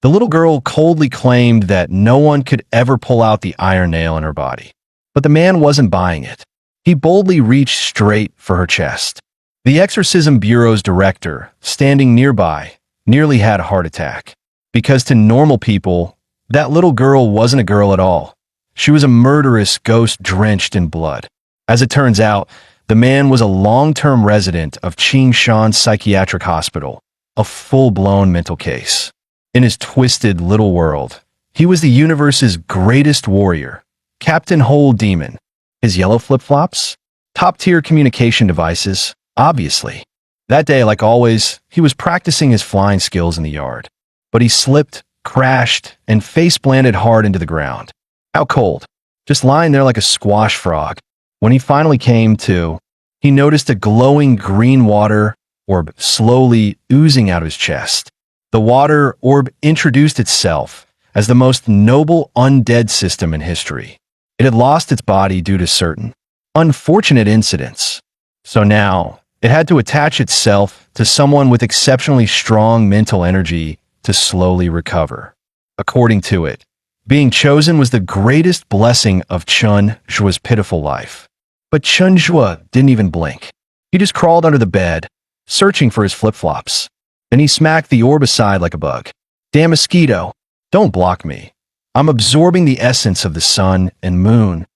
The little girl coldly claimed that no one could ever pull out the iron nail in her body. But the man wasn't buying it. He boldly reached straight for her chest. The Exorcism Bureau's director, standing nearby, nearly had a heart attack. Because to normal people, that little girl wasn't a girl at all. She was a murderous ghost drenched in blood. As it turns out, the man was a long-term resident of Qingshan Psychiatric Hospital, a full-blown mental case. In his twisted little world, he was the universe's greatest warrior, Captain Whole Demon. His yellow flip-flops? Top-tier communication devices, obviously. That day, like always, he was practicing his flying skills in the yard. But he slipped, crashed, and face-planted hard into the ground. Out cold, just lying there like a squash frog. When he finally came to, he noticed a glowing green water orb slowly oozing out of his chest. The water orb introduced itself as the most noble undead system in history. It had lost its body due to certain unfortunate incidents. So now, it had to attach itself to someone with exceptionally strong mental energy to slowly recover. According to it, being chosen was the greatest blessing of Chun Zhua's pitiful life. But Chun Zhua didn't even blink. He just crawled under the bed, searching for his flip-flops. Then he smacked the orb aside like a bug. Damn mosquito, don't block me. I'm absorbing the essence of the sun and moon.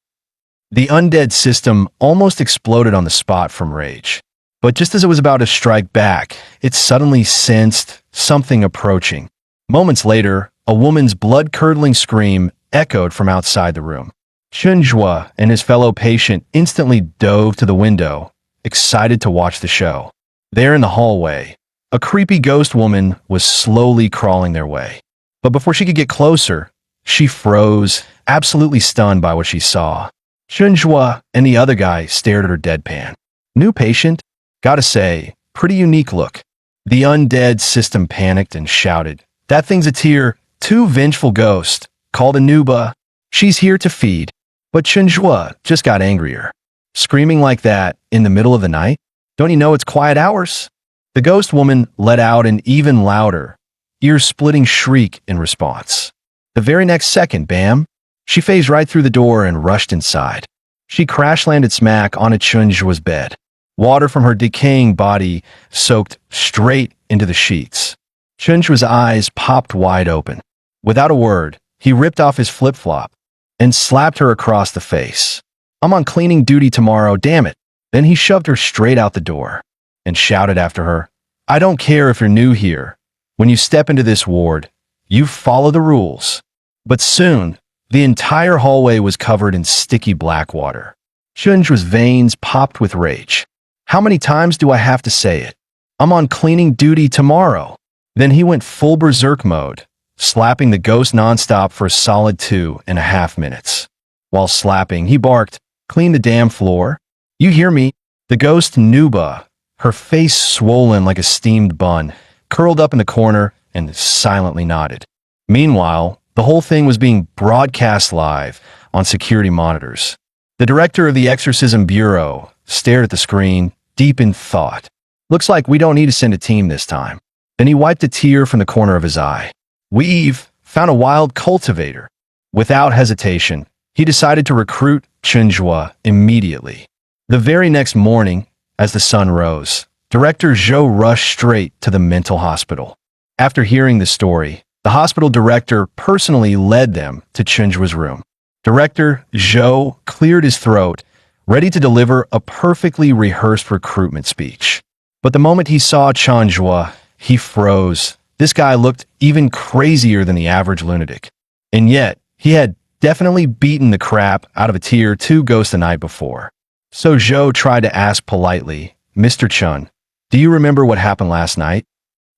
The undead system almost exploded on the spot from rage. But just as it was about to strike back, it suddenly sensed something approaching. Moments later, a woman's blood-curdling scream echoed from outside the room. Chun Zhua and his fellow patient instantly dove to the window, excited to watch the show. There in the hallway, a creepy ghost woman was slowly crawling their way. But before she could get closer, she froze, absolutely stunned by what she saw. Chun Zhua and the other guy stared at her deadpan. New patient? Gotta say, pretty unique look. The undead system panicked and shouted, "That thing's a tier 2 vengeful ghost, called Anuba. She's here to feed." But Chun Zhua just got angrier. Screaming like that in the middle of the night? Don't you know it's quiet hours? The ghost woman let out an even louder, ear-splitting shriek in response. The very next second, bam, she phased right through the door and rushed inside. She crash-landed smack onto Chun Zhua's bed. Water from her decaying body soaked straight into the sheets. Chun Zhua's eyes popped wide open. Without a word, he ripped off his flip-flop and slapped her across the face. "I'm on cleaning duty tomorrow, damn it." Then he shoved her straight out the door and shouted after her, "I don't care if you're new here. When you step into this ward, you follow the rules." But soon, the entire hallway was covered in sticky black water. Chun Zhua's veins popped with rage. "How many times do I have to say it? I'm on cleaning duty tomorrow." Then he went full berserk mode, slapping the ghost nonstop for a solid 2.5 minutes. While slapping, he barked, "Clean the damn floor. You hear me?" The ghost Nuba, her face swollen like a steamed bun, curled up in the corner and silently nodded. Meanwhile, the whole thing was being broadcast live on security monitors. The director of the Exorcism Bureau stared at the screen, deep in thought. "Looks like we don't need to send a team this time." Then he wiped a tear from the corner of his eye. "We've found a wild cultivator." Without hesitation, he decided to recruit Chun Zhua immediately. The very next morning, as the sun rose, Director Zhou rushed straight to the mental hospital. After hearing the story, the hospital director personally led them to Chun Zhua's room. Director Zhou cleared his throat, ready to deliver a perfectly rehearsed recruitment speech. But the moment he saw Chun Zhua, he froze. This guy looked even crazier than the average lunatic. And yet, he had definitely beaten the crap out of a tier 2 ghost the night before. So Zhou tried to ask politely, "Mr. Chun, do you remember what happened last night?"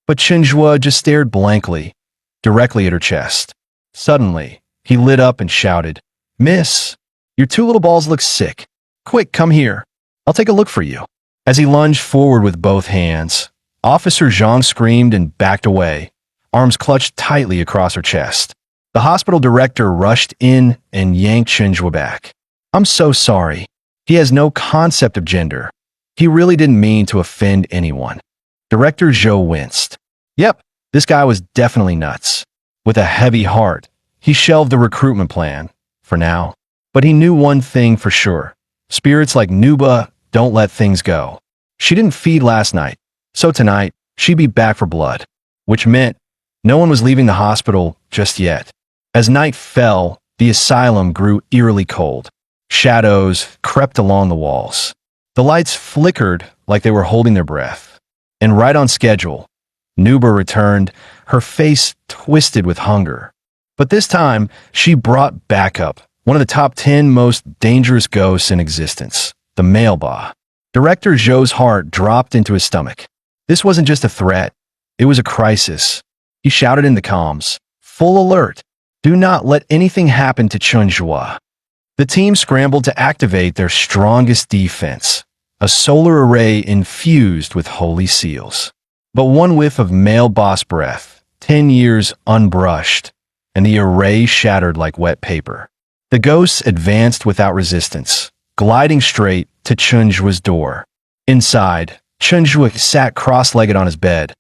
But Chun Zhua just stared blankly, directly at her chest. Suddenly, he lit up and shouted, "Miss, your 2 little balls look sick. Quick, come here. I'll take a look for you." As he lunged forward with both hands, Officer Zhang screamed and backed away, arms clutched tightly across her chest. The hospital director rushed in and yanked Chun Zhua back. "I'm so sorry. He has no concept of gender. He really didn't mean to offend anyone." Director Zhou winced. Yep, this guy was definitely nuts. With a heavy heart, he shelved the recruitment plan, for now. But he knew one thing for sure. Spirits like Nuba don't let things go. She didn't feed last night, so tonight, she'd be back for blood. Which meant no one was leaving the hospital just yet. As night fell, the asylum grew eerily cold. Shadows crept along the walls. The lights flickered like they were holding their breath. And right on schedule, Nuba returned, her face twisted with hunger. But this time, she brought backup, one of the top 10 most dangerous ghosts in existence, the Mailba. Director Zhou's heart dropped into his stomach. This wasn't just a threat, it was a crisis. He shouted in the comms, "Full alert! Do not let anything happen to Chunjua." The team scrambled to activate their strongest defense, a solar array infused with holy seals. But one whiff of male boss breath, 10 years unbrushed, and the array shattered like wet paper. The ghosts advanced without resistance, gliding straight to Chunjua's door. Inside, Chunjua sat cross-legged on his bed,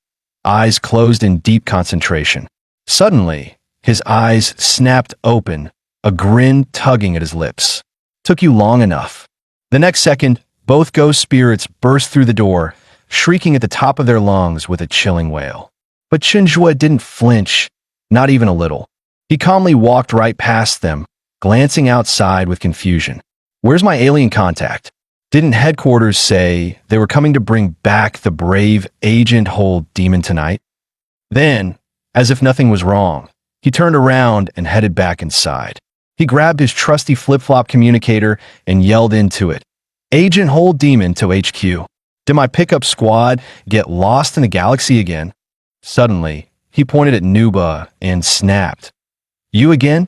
eyes closed in deep concentration. Suddenly, his eyes snapped open, a grin tugging at his lips. "Took you long enough." The next second, both ghost spirits burst through the door, shrieking at the top of their lungs with a chilling wail. But Chunjua didn't flinch, not even a little. He calmly walked right past them, glancing outside with confusion. "Where's my alien contact? Didn't headquarters say they were coming to bring back the brave Agent Hold demon tonight?" Then, as if nothing was wrong, he turned around and headed back inside. He grabbed his trusty flip-flop communicator and yelled into it, "Agent Hold demon to HQ. Did my pickup squad get lost in the galaxy again?" Suddenly, he pointed at Nuba and snapped, "You again?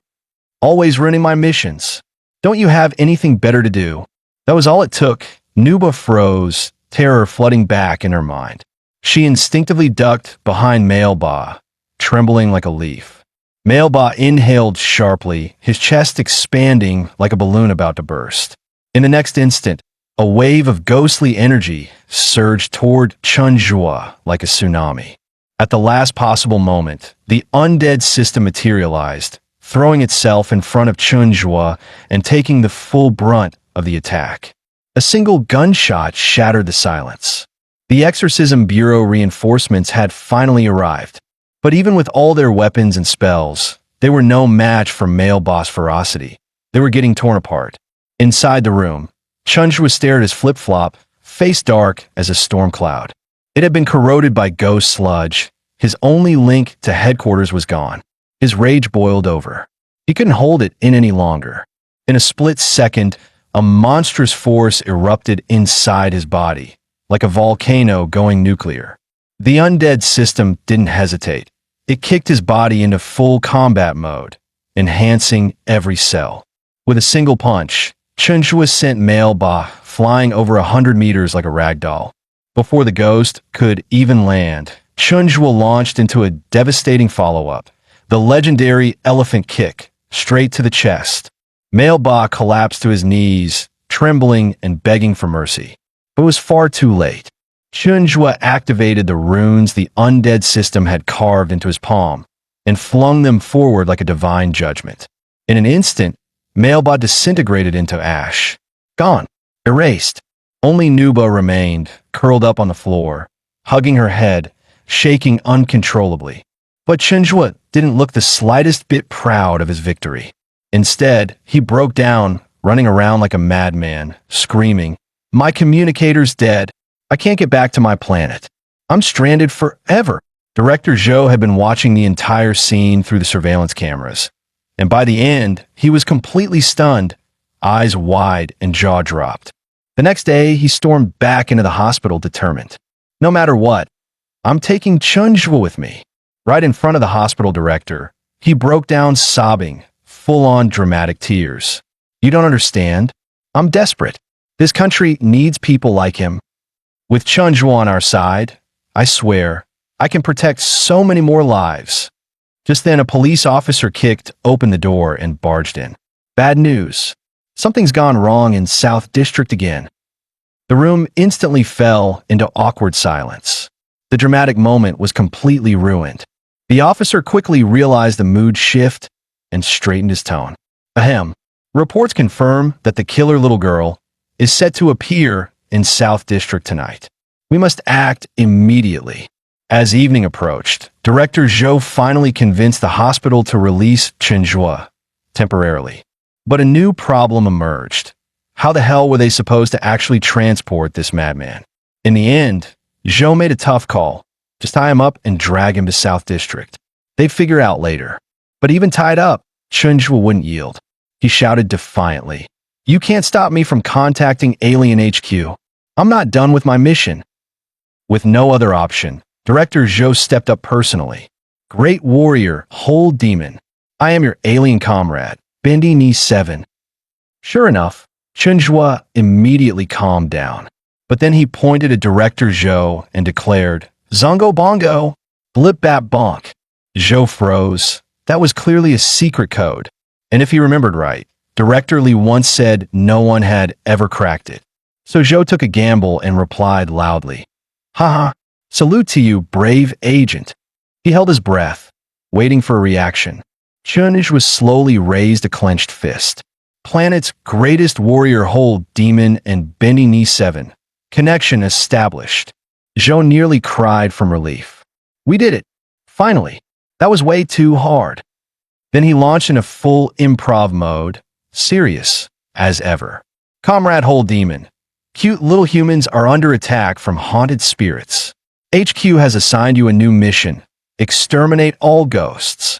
Always ruining my missions. Don't you have anything better to do?" That was all it took. Nuba froze, terror flooding back in her mind. She instinctively ducked behind Mailba, trembling like a leaf. Mailba inhaled sharply, his chest expanding like a balloon about to burst. In the next instant, a wave of ghostly energy surged toward Chunjua like a tsunami. At the last possible moment, the undead system materialized, throwing itself in front of Chunjua and taking the full brunt of the attack. A single gunshot shattered the silence. The Exorcism Bureau reinforcements had finally arrived, but even with all their weapons and spells, they were no match for male boss ferocity. They were getting torn apart. Inside the room, Chunjua stared at his flip-flop, face dark as a storm cloud. It had been corroded by ghost sludge. His only link to headquarters was gone. His rage boiled over. He couldn't hold it in any longer. In a split second, a monstrous force erupted inside his body, like a volcano going nuclear. The undead system didn't hesitate. It kicked his body into full combat mode, enhancing every cell. With a single punch, Chunjua sent Mailba flying over 100 meters like a rag doll. Before the ghost could even land, Chunjua launched into a devastating follow-up, the legendary elephant kick, straight to the chest. Mailba collapsed to his knees, trembling and begging for mercy. But it was far too late. Chunjua activated the runes the undead system had carved into his palm and flung them forward like a divine judgment. In an instant, Mailba disintegrated into ash. Gone. Erased. Only Nuba remained, curled up on the floor, hugging her head, shaking uncontrollably. But Chunjua didn't look the slightest bit proud of his victory. Instead, he broke down, running around like a madman, screaming, "My communicator's dead. I can't get back to my planet. I'm stranded forever." Director Zhou had been watching the entire scene through the surveillance cameras, and by the end, he was completely stunned, eyes wide and jaw dropped. The next day, he stormed back into the hospital determined. "No matter what, I'm taking Chunjua with me." Right in front of the hospital director, he broke down sobbing, full-on dramatic tears. "You don't understand. I'm desperate. This country needs people like him. With Chunjua on our side, I swear, I can protect so many more lives." Just then, a police officer kicked open the door and barged in. "Bad news. Something's gone wrong in South District again." The room instantly fell into awkward silence. The dramatic moment was completely ruined. The officer quickly realized the mood shift and straightened his tone. Ahem. Reports confirm that the killer little girl is set to appear in South District tonight. We must act immediately. As evening approached, Director Zhou finally convinced the hospital to release Chen Zhua temporarily. But a new problem emerged. How the hell were they supposed to actually transport this madman? In the end, Zhou made a tough call. Just tie him up and drag him to South District. They'd figure out later. But even tied up, Chen Zhua wouldn't yield. He shouted defiantly, "You can't stop me from contacting Alien HQ. I'm not done with my mission." With no other option, Director Zhou stepped up personally. "Great warrior, whole demon. I am your alien comrade, Bendy Knee 7. Sure enough, Chen Zhua immediately calmed down. But then he pointed at Director Zhou and declared, "Zongo Bongo, Blip Bap Bonk." Zhou froze. That was clearly a secret code. And if he remembered right, Director Li once said no one had ever cracked it. So Zhou took a gamble and replied loudly, "Haha, salute to you, brave agent." He held his breath, waiting for a reaction. Chen was slowly raised a clenched fist. "Planet's greatest warrior hold demon and Bendy Knee 7. Connection established." Zhou nearly cried from relief. "We did it. Finally. That was way too hard." Then he launched into full improv mode, serious as ever. "Comrade Whole Demon, cute little humans are under attack from haunted spirits. HQ has assigned you a new mission. Exterminate all ghosts."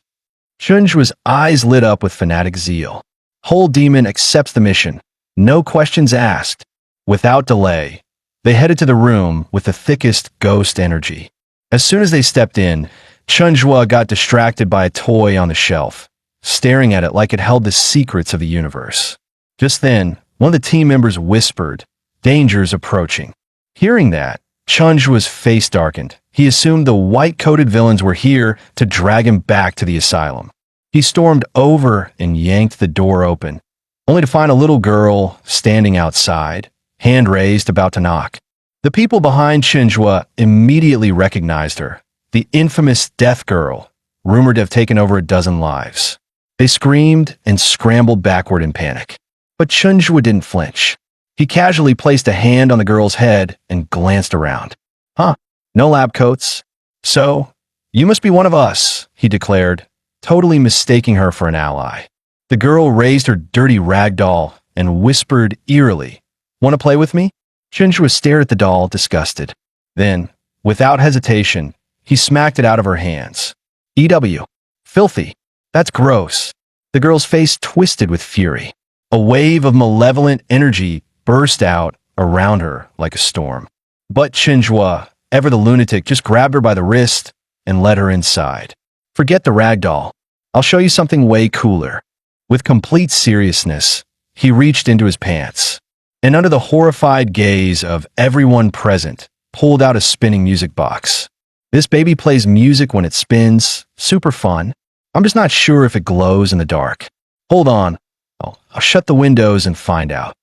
Chunju's eyes lit up with fanatic zeal. Whole Demon accepts the mission. No questions asked. Without delay, they headed to the room with the thickest ghost energy. As soon as they stepped in, Chunjua got distracted by a toy on the shelf, staring at it like it held the secrets of the universe. Just then, one of the team members whispered, "Danger's approaching." Hearing that, Chunjua's face darkened. He assumed the white-coated villains were here to drag him back to the asylum. He stormed over and yanked the door open, only to find a little girl standing outside, hand raised, about to knock. The people behind Chunjua immediately recognized her. The infamous Death Girl, rumored to have taken over a dozen lives. They screamed and scrambled backward in panic. But Chunjua didn't flinch. He casually placed a hand on the girl's head and glanced around. "Huh, no lab coats. So, you must be one of us," he declared, totally mistaking her for an ally. The girl raised her dirty rag doll and whispered eerily, "Want to play with me?" Chunjua stared at the doll, disgusted. Then, without hesitation, he smacked it out of her hands. "EW. Filthy. That's gross." The girl's face twisted with fury. A wave of malevolent energy burst out around her like a storm. But Chunjua, ever the lunatic, just grabbed her by the wrist and led her inside. "Forget the rag doll. I'll show you something way cooler." With complete seriousness, he reached into his pants, and under the horrified gaze of everyone present, pulled out a spinning music box. "This baby plays music when it spins. Super fun. I'm just not sure if it glows in the dark. Hold on. I'll shut the windows and find out."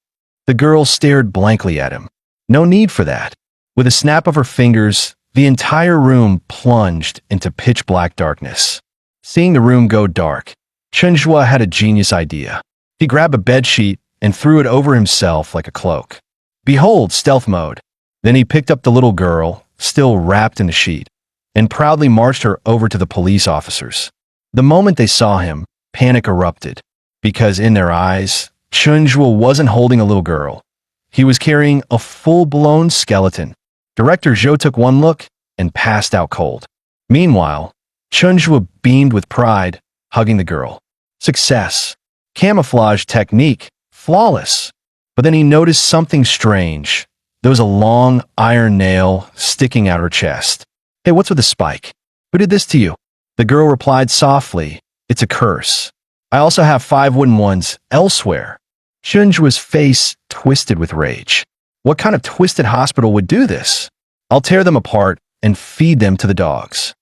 The girl stared blankly at him. No need for that. With a snap of her fingers, the entire room plunged into pitch-black darkness. Seeing the room go dark, Chunjua had a genius idea. He grabbed a bedsheet and threw it over himself like a cloak. Behold, stealth mode. Then he picked up the little girl, still wrapped in the sheet, and proudly marched her over to the police officers. The moment they saw him, panic erupted, because in their eyes, Chunjua wasn't holding a little girl. He was carrying a full-blown skeleton. Director Zhou took one look and passed out cold. Meanwhile, Chunjua beamed with pride, hugging the girl. Success. Camouflage technique. Flawless. But then he noticed something strange. There was a long iron nail sticking out her chest. "Hey, what's with the spike? Who did this to you?" The girl replied softly, "It's a curse. I also have 5 wooden ones elsewhere." Chunjua's face twisted with rage. What kind of twisted hospital would do this? "I'll tear them apart and feed them to the dogs."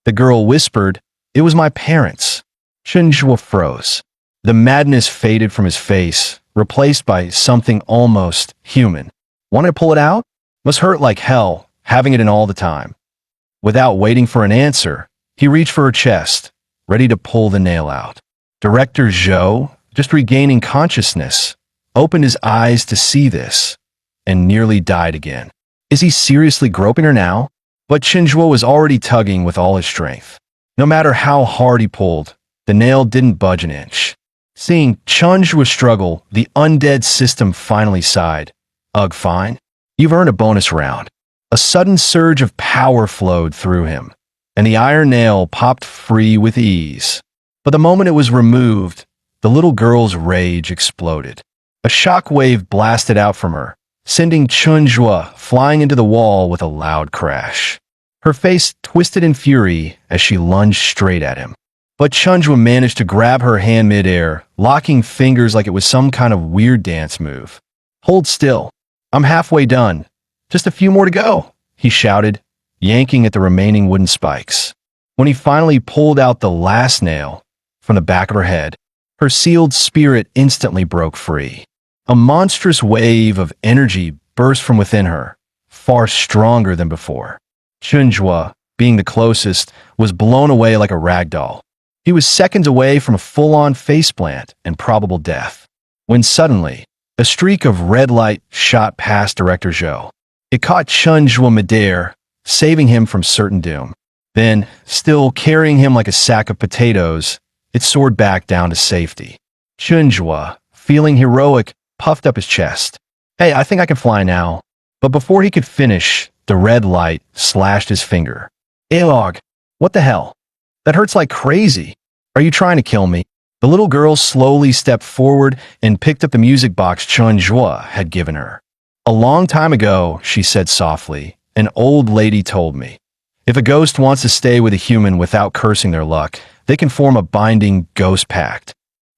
The girl whispered, "It was my parents." Chunjua froze. The madness faded from his face, replaced by something almost human. Want to pull it out? Must hurt like hell, having it in all the time. Without waiting for an answer, He reached for her chest, ready to pull the nail out. Director Zhou, just regaining consciousness, opened his eyes to see this, and nearly died again. Is he seriously groping her now? But Chenjua was already tugging with all his strength. No matter how hard he pulled, the nail didn't budge an inch. Seeing Chenjua struggle, the undead system finally sighed. Ugh, fine. You've earned a bonus round. A sudden surge of power flowed through him, and the iron nail popped free with ease. But the moment it was removed, the little girl's rage exploded. A shock wave blasted out from her, sending Chenjua flying into the wall with a loud crash. Her face twisted in fury as she lunged straight at him. But Chenjua managed to grab her hand midair, locking fingers like it was some kind of weird dance move. Hold still. I'm halfway done. Just a few more to go, he shouted, yanking at the remaining wooden spikes. When he finally pulled out the last nail from the back of her head, her sealed spirit instantly broke free. A monstrous wave of energy burst from within her, far stronger than before. Chenjua, being the closest, was blown away like a rag doll. He was seconds away from a full-on faceplant and probable death, when suddenly, a streak of red light shot past Director Zhou. It caught Chenjua midair, saving him from certain doom. Then, still carrying him like a sack of potatoes, it soared back down to safety. Chenjua, feeling heroic, puffed up his chest. Hey, I think I can fly now. But before he could finish, the red light slashed his finger. Eog, what the hell? That hurts like crazy. Are you trying to kill me? The little girl slowly stepped forward and picked up the music box Chenjua had given her. A long time ago, she said softly, an old lady told me, if a ghost wants to stay with a human without cursing their luck, they can form a binding ghost pact.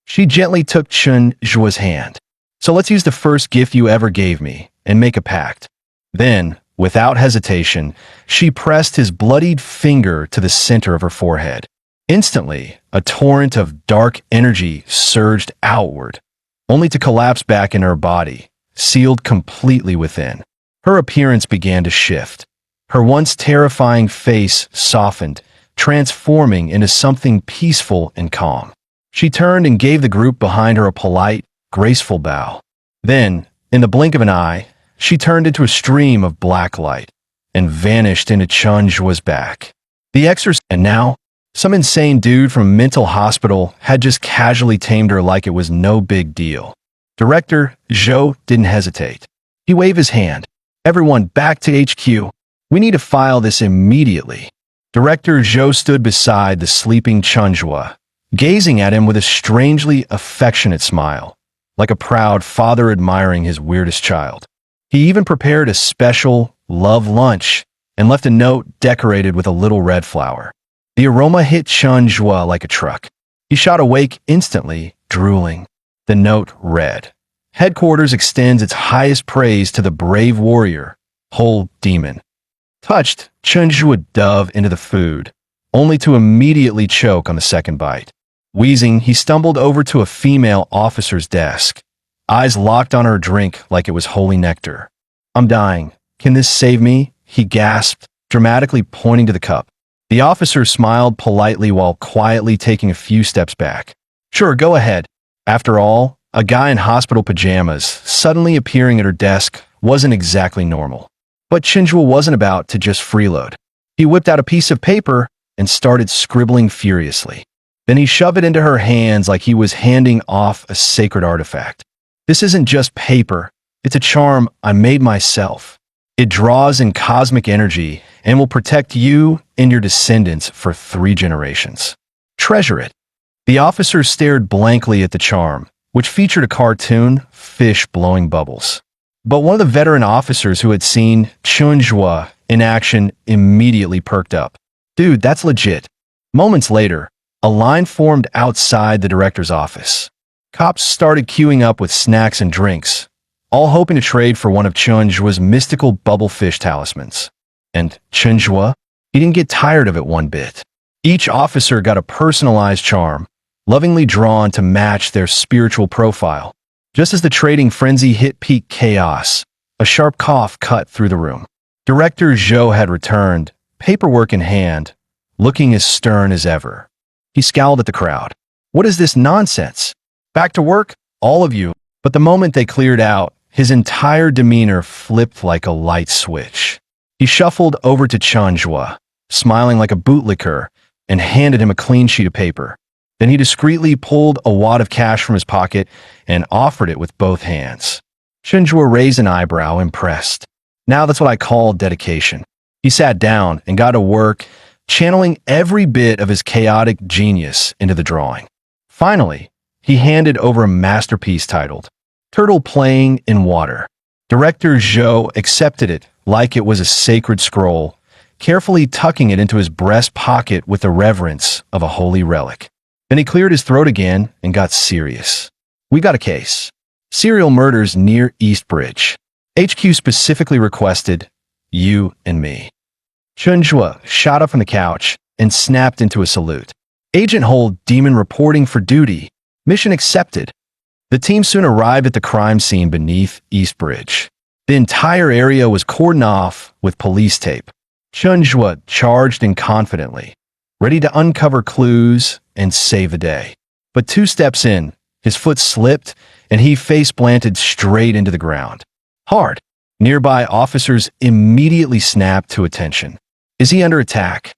She gently took Chenjua's hand. So let's use the first gift you ever gave me and make a pact. Then, without hesitation, she pressed his bloodied finger to the center of her forehead. Instantly, a torrent of dark energy surged outward, only to collapse back in her body, sealed completely within. Her appearance began to shift. Her once terrifying face softened, transforming into something peaceful and calm. She turned and gave the group behind her a polite, graceful bow. Then, in the blink of an eye, she turned into a stream of black light and vanished into Chenjua's back. The exorcist, and now, some insane dude from a mental hospital had just casually tamed her like it was no big deal. Director Zhou didn't hesitate. He waved his hand. Everyone back to HQ. We need to file this immediately. Director Zhou stood beside the sleeping Chenjua, gazing at him with a strangely affectionate smile, like a proud father admiring his weirdest child. He even prepared a special love lunch and left a note decorated with a little red flower. The aroma hit Chenjua like a truck. He shot awake instantly, drooling. The note read, Headquarters extends its highest praise to the brave warrior, Whole Demon. Touched, Chenjua dove into the food, only to immediately choke on the second bite. Wheezing, he stumbled over to a female officer's desk, eyes locked on her drink like it was holy nectar. I'm dying. Can this save me? He gasped, dramatically pointing to the cup. The officer smiled politely while quietly taking a few steps back. Sure, go ahead. After all, a guy in hospital pajamas suddenly appearing at her desk wasn't exactly normal. But Chenjua wasn't about to just freeload. He whipped out a piece of paper and started scribbling furiously. Then he shoved it into her hands like he was handing off a sacred artifact. This isn't just paper. It's a charm I made myself. It draws in cosmic energy and will protect you and your descendants for 3 generations. Treasure it. The officer stared blankly at the charm, which featured a cartoon fish blowing bubbles. But one of the veteran officers who had seen Chenjua in action immediately perked up. Dude, that's legit. Moments later, a line formed outside the director's office. Cops started queuing up with snacks and drinks, all hoping to trade for one of Chenjua's mystical bubblefish talismans. And Chenjua, he didn't get tired of it one bit. Each officer got a personalized charm, lovingly drawn to match their spiritual profile. Just as the trading frenzy hit peak chaos, a sharp cough cut through the room. Director Zhou had returned, paperwork in hand, looking as stern as ever. He scowled at the crowd. What is this nonsense? Back to work, all of you. But the moment they cleared out, his entire demeanor flipped like a light switch. He shuffled over to Chunjua, smiling like a bootlicker, and handed him a clean sheet of paper. Then he discreetly pulled a wad of cash from his pocket and offered it with both hands. Chunjua raised an eyebrow, impressed. Now that's what I call dedication. He sat down and got to work, channeling every bit of his chaotic genius into the drawing. Finally, he handed over a masterpiece titled Turtle Playing in Water. Director Zhou accepted it like it was a sacred scroll, carefully tucking it into his breast pocket with the reverence of a holy relic. Then he cleared his throat again and got serious. We got a case. Serial murders near East Bridge. HQ specifically requested you and me. Chunjua shot up from the couch and snapped into a salute. Agent Hold, Demon reporting for duty. Mission accepted. The team soon arrived at the crime scene beneath East Bridge. The entire area was cordoned off with police tape. Chunjua charged in confidently, ready to uncover clues and save the day. But 2 steps in, his foot slipped and he face-planted straight into the ground. Hard. Nearby officers immediately snapped to attention. Is he under attack?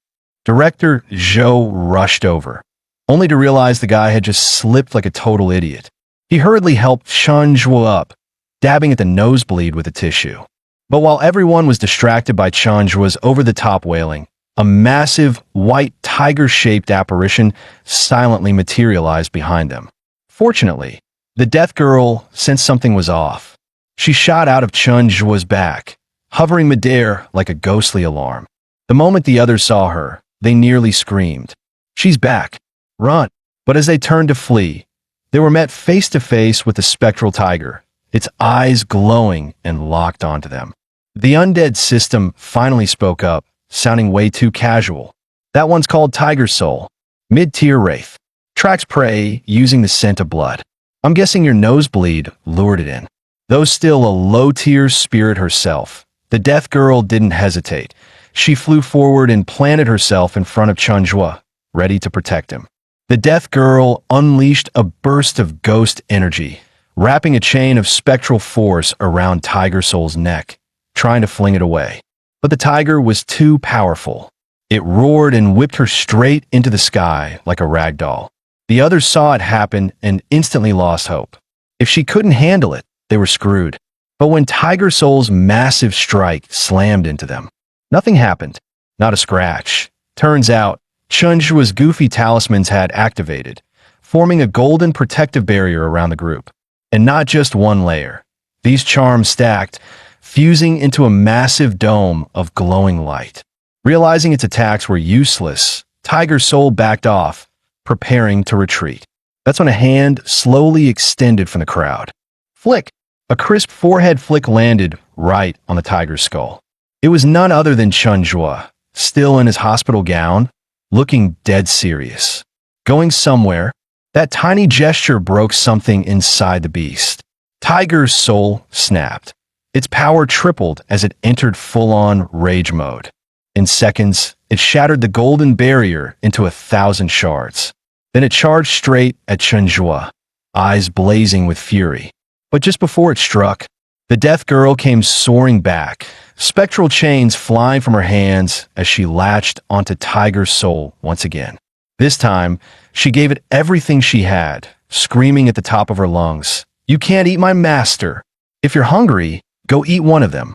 Director Zhou rushed over, only to realize the guy had just slipped like a total idiot. He hurriedly helped Chunjua up, dabbing at the nosebleed with a tissue. But while everyone was distracted by Chunjua's over-the-top wailing, a massive, white, tiger-shaped apparition silently materialized behind them. Fortunately, the death girl sensed something was off. She shot out of Chunjua's back, hovering midair like a ghostly alarm. The moment the others saw her, they nearly screamed. She's back. Run. But as they turned to flee, they were met face to face with the spectral tiger, its eyes glowing and locked onto them. The undead system finally spoke up, sounding way too casual. That one's called Tiger Soul. Mid-tier wraith. Tracks prey using the scent of blood. I'm guessing your nosebleed lured it in. Though still a low-tier spirit herself, the death girl didn't hesitate. She flew forward and planted herself in front of Chunjua, ready to protect him. The death girl unleashed a burst of ghost energy, wrapping a chain of spectral force around Tiger Soul's neck, trying to fling it away. But the tiger was too powerful. It roared and whipped her straight into the sky like a rag doll. The others saw it happen and instantly lost hope. If she couldn't handle it, they were screwed. But when Tiger Soul's massive strike slammed into them, nothing happened. Not a scratch. Turns out, Chunjua's goofy talismans had activated, forming a golden protective barrier around the group. And not just one layer. These charms stacked, fusing into a massive dome of glowing light. Realizing its attacks were useless, Tiger Soul backed off, preparing to retreat. That's when a hand slowly extended from the crowd. Flick! A crisp forehead flick landed right on the tiger's skull. It was none other than Chunjua, still in his hospital gown, looking dead serious. Going somewhere, that tiny gesture broke something inside the beast. Tiger's soul snapped. Its power tripled as it entered full-on rage mode. In seconds, it shattered the golden barrier into 1,000 shards. Then it charged straight at Chunjua, eyes blazing with fury. But just before it struck, the death girl came soaring back, spectral chains flying from her hands as she latched onto Tiger's soul once again. This time, she gave it everything she had, screaming at the top of her lungs, "You can't eat my master! If you're hungry, go eat one of them."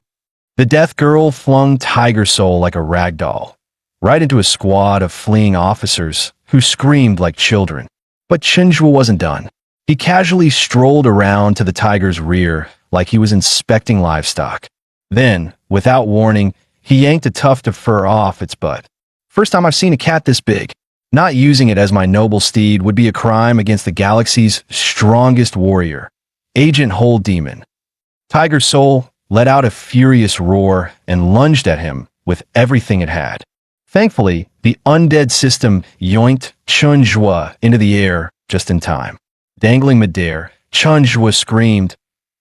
The death girl flung Tiger Soul like a rag doll, right into a squad of fleeing officers who screamed like children. But Chunjua wasn't done. He casually strolled around to the tiger's rear like he was inspecting livestock. Then, without warning, he yanked a tuft of fur off its butt. First time I've seen a cat this big. Not using it as my noble steed would be a crime against the galaxy's strongest warrior, Agent Hold Demon. Tiger Soul let out a furious roar and lunged at him with everything it had. Thankfully, the undead system yoinked Chunjua into the air just in time. Dangling midair, Chunjua screamed,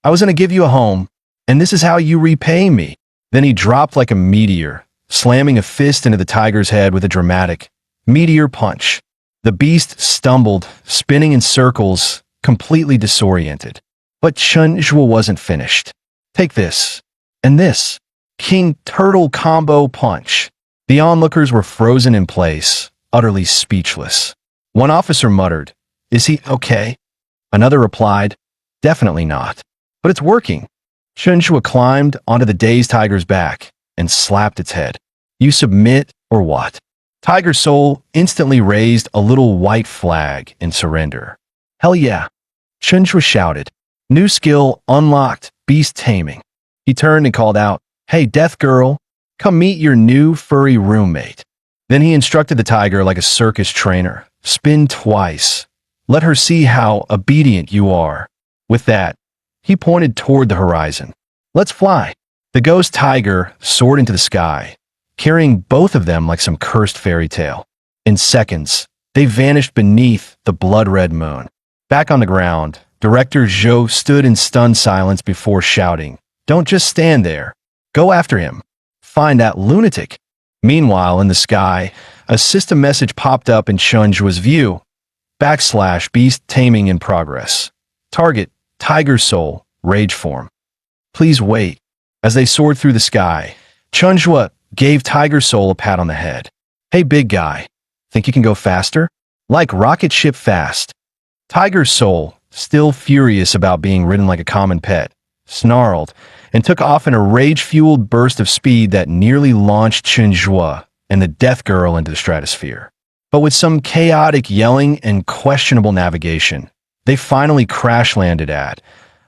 "I was going to give you a home, and this is how you repay me." Then he dropped like a meteor, slamming a fist into the tiger's head with a dramatic, Meteor punch. The beast stumbled, spinning in circles, completely disoriented. But Chen Zhuo wasn't finished. Take this. And this. King Turtle combo punch. The onlookers were frozen in place, utterly speechless. One officer muttered, "Is he okay?" Another replied, "Definitely not. But it's working." Chen Zhuo climbed onto the dazed tiger's back and slapped its head. "You submit or what?" Tiger Soul instantly raised a little white flag in surrender. "Hell yeah." Chen Zhuo shouted. New skill unlocked, beast taming. He turned and called out, "Hey, Death Girl, come meet your new furry roommate." Then he instructed the tiger like a circus trainer. "Spin twice. Let her see how obedient you are." With that, he pointed toward the horizon. "Let's fly." The ghost tiger soared into the sky, carrying both of them like some cursed fairy tale. In seconds, they vanished beneath the blood-red moon. Back on the ground, Director Zhou stood in stunned silence before shouting, "Don't just stand there. Go after him. Find that lunatic." Meanwhile, in the sky, a system message popped up in Chen Zhuo's view. / beast taming in progress. Target, Tiger Soul, rage form. Please wait. As they soared through the sky, Chen Zhuo gave Tiger Soul a pat on the head. "Hey, big guy. Think you can go faster? Like rocket ship fast." Tiger Soul, still furious about being ridden like a common pet, snarled and took off in a rage-fueled burst of speed that nearly launched Chen Zhuo and the Death Girl into the stratosphere. But with some chaotic yelling and questionable navigation, they finally crash-landed at,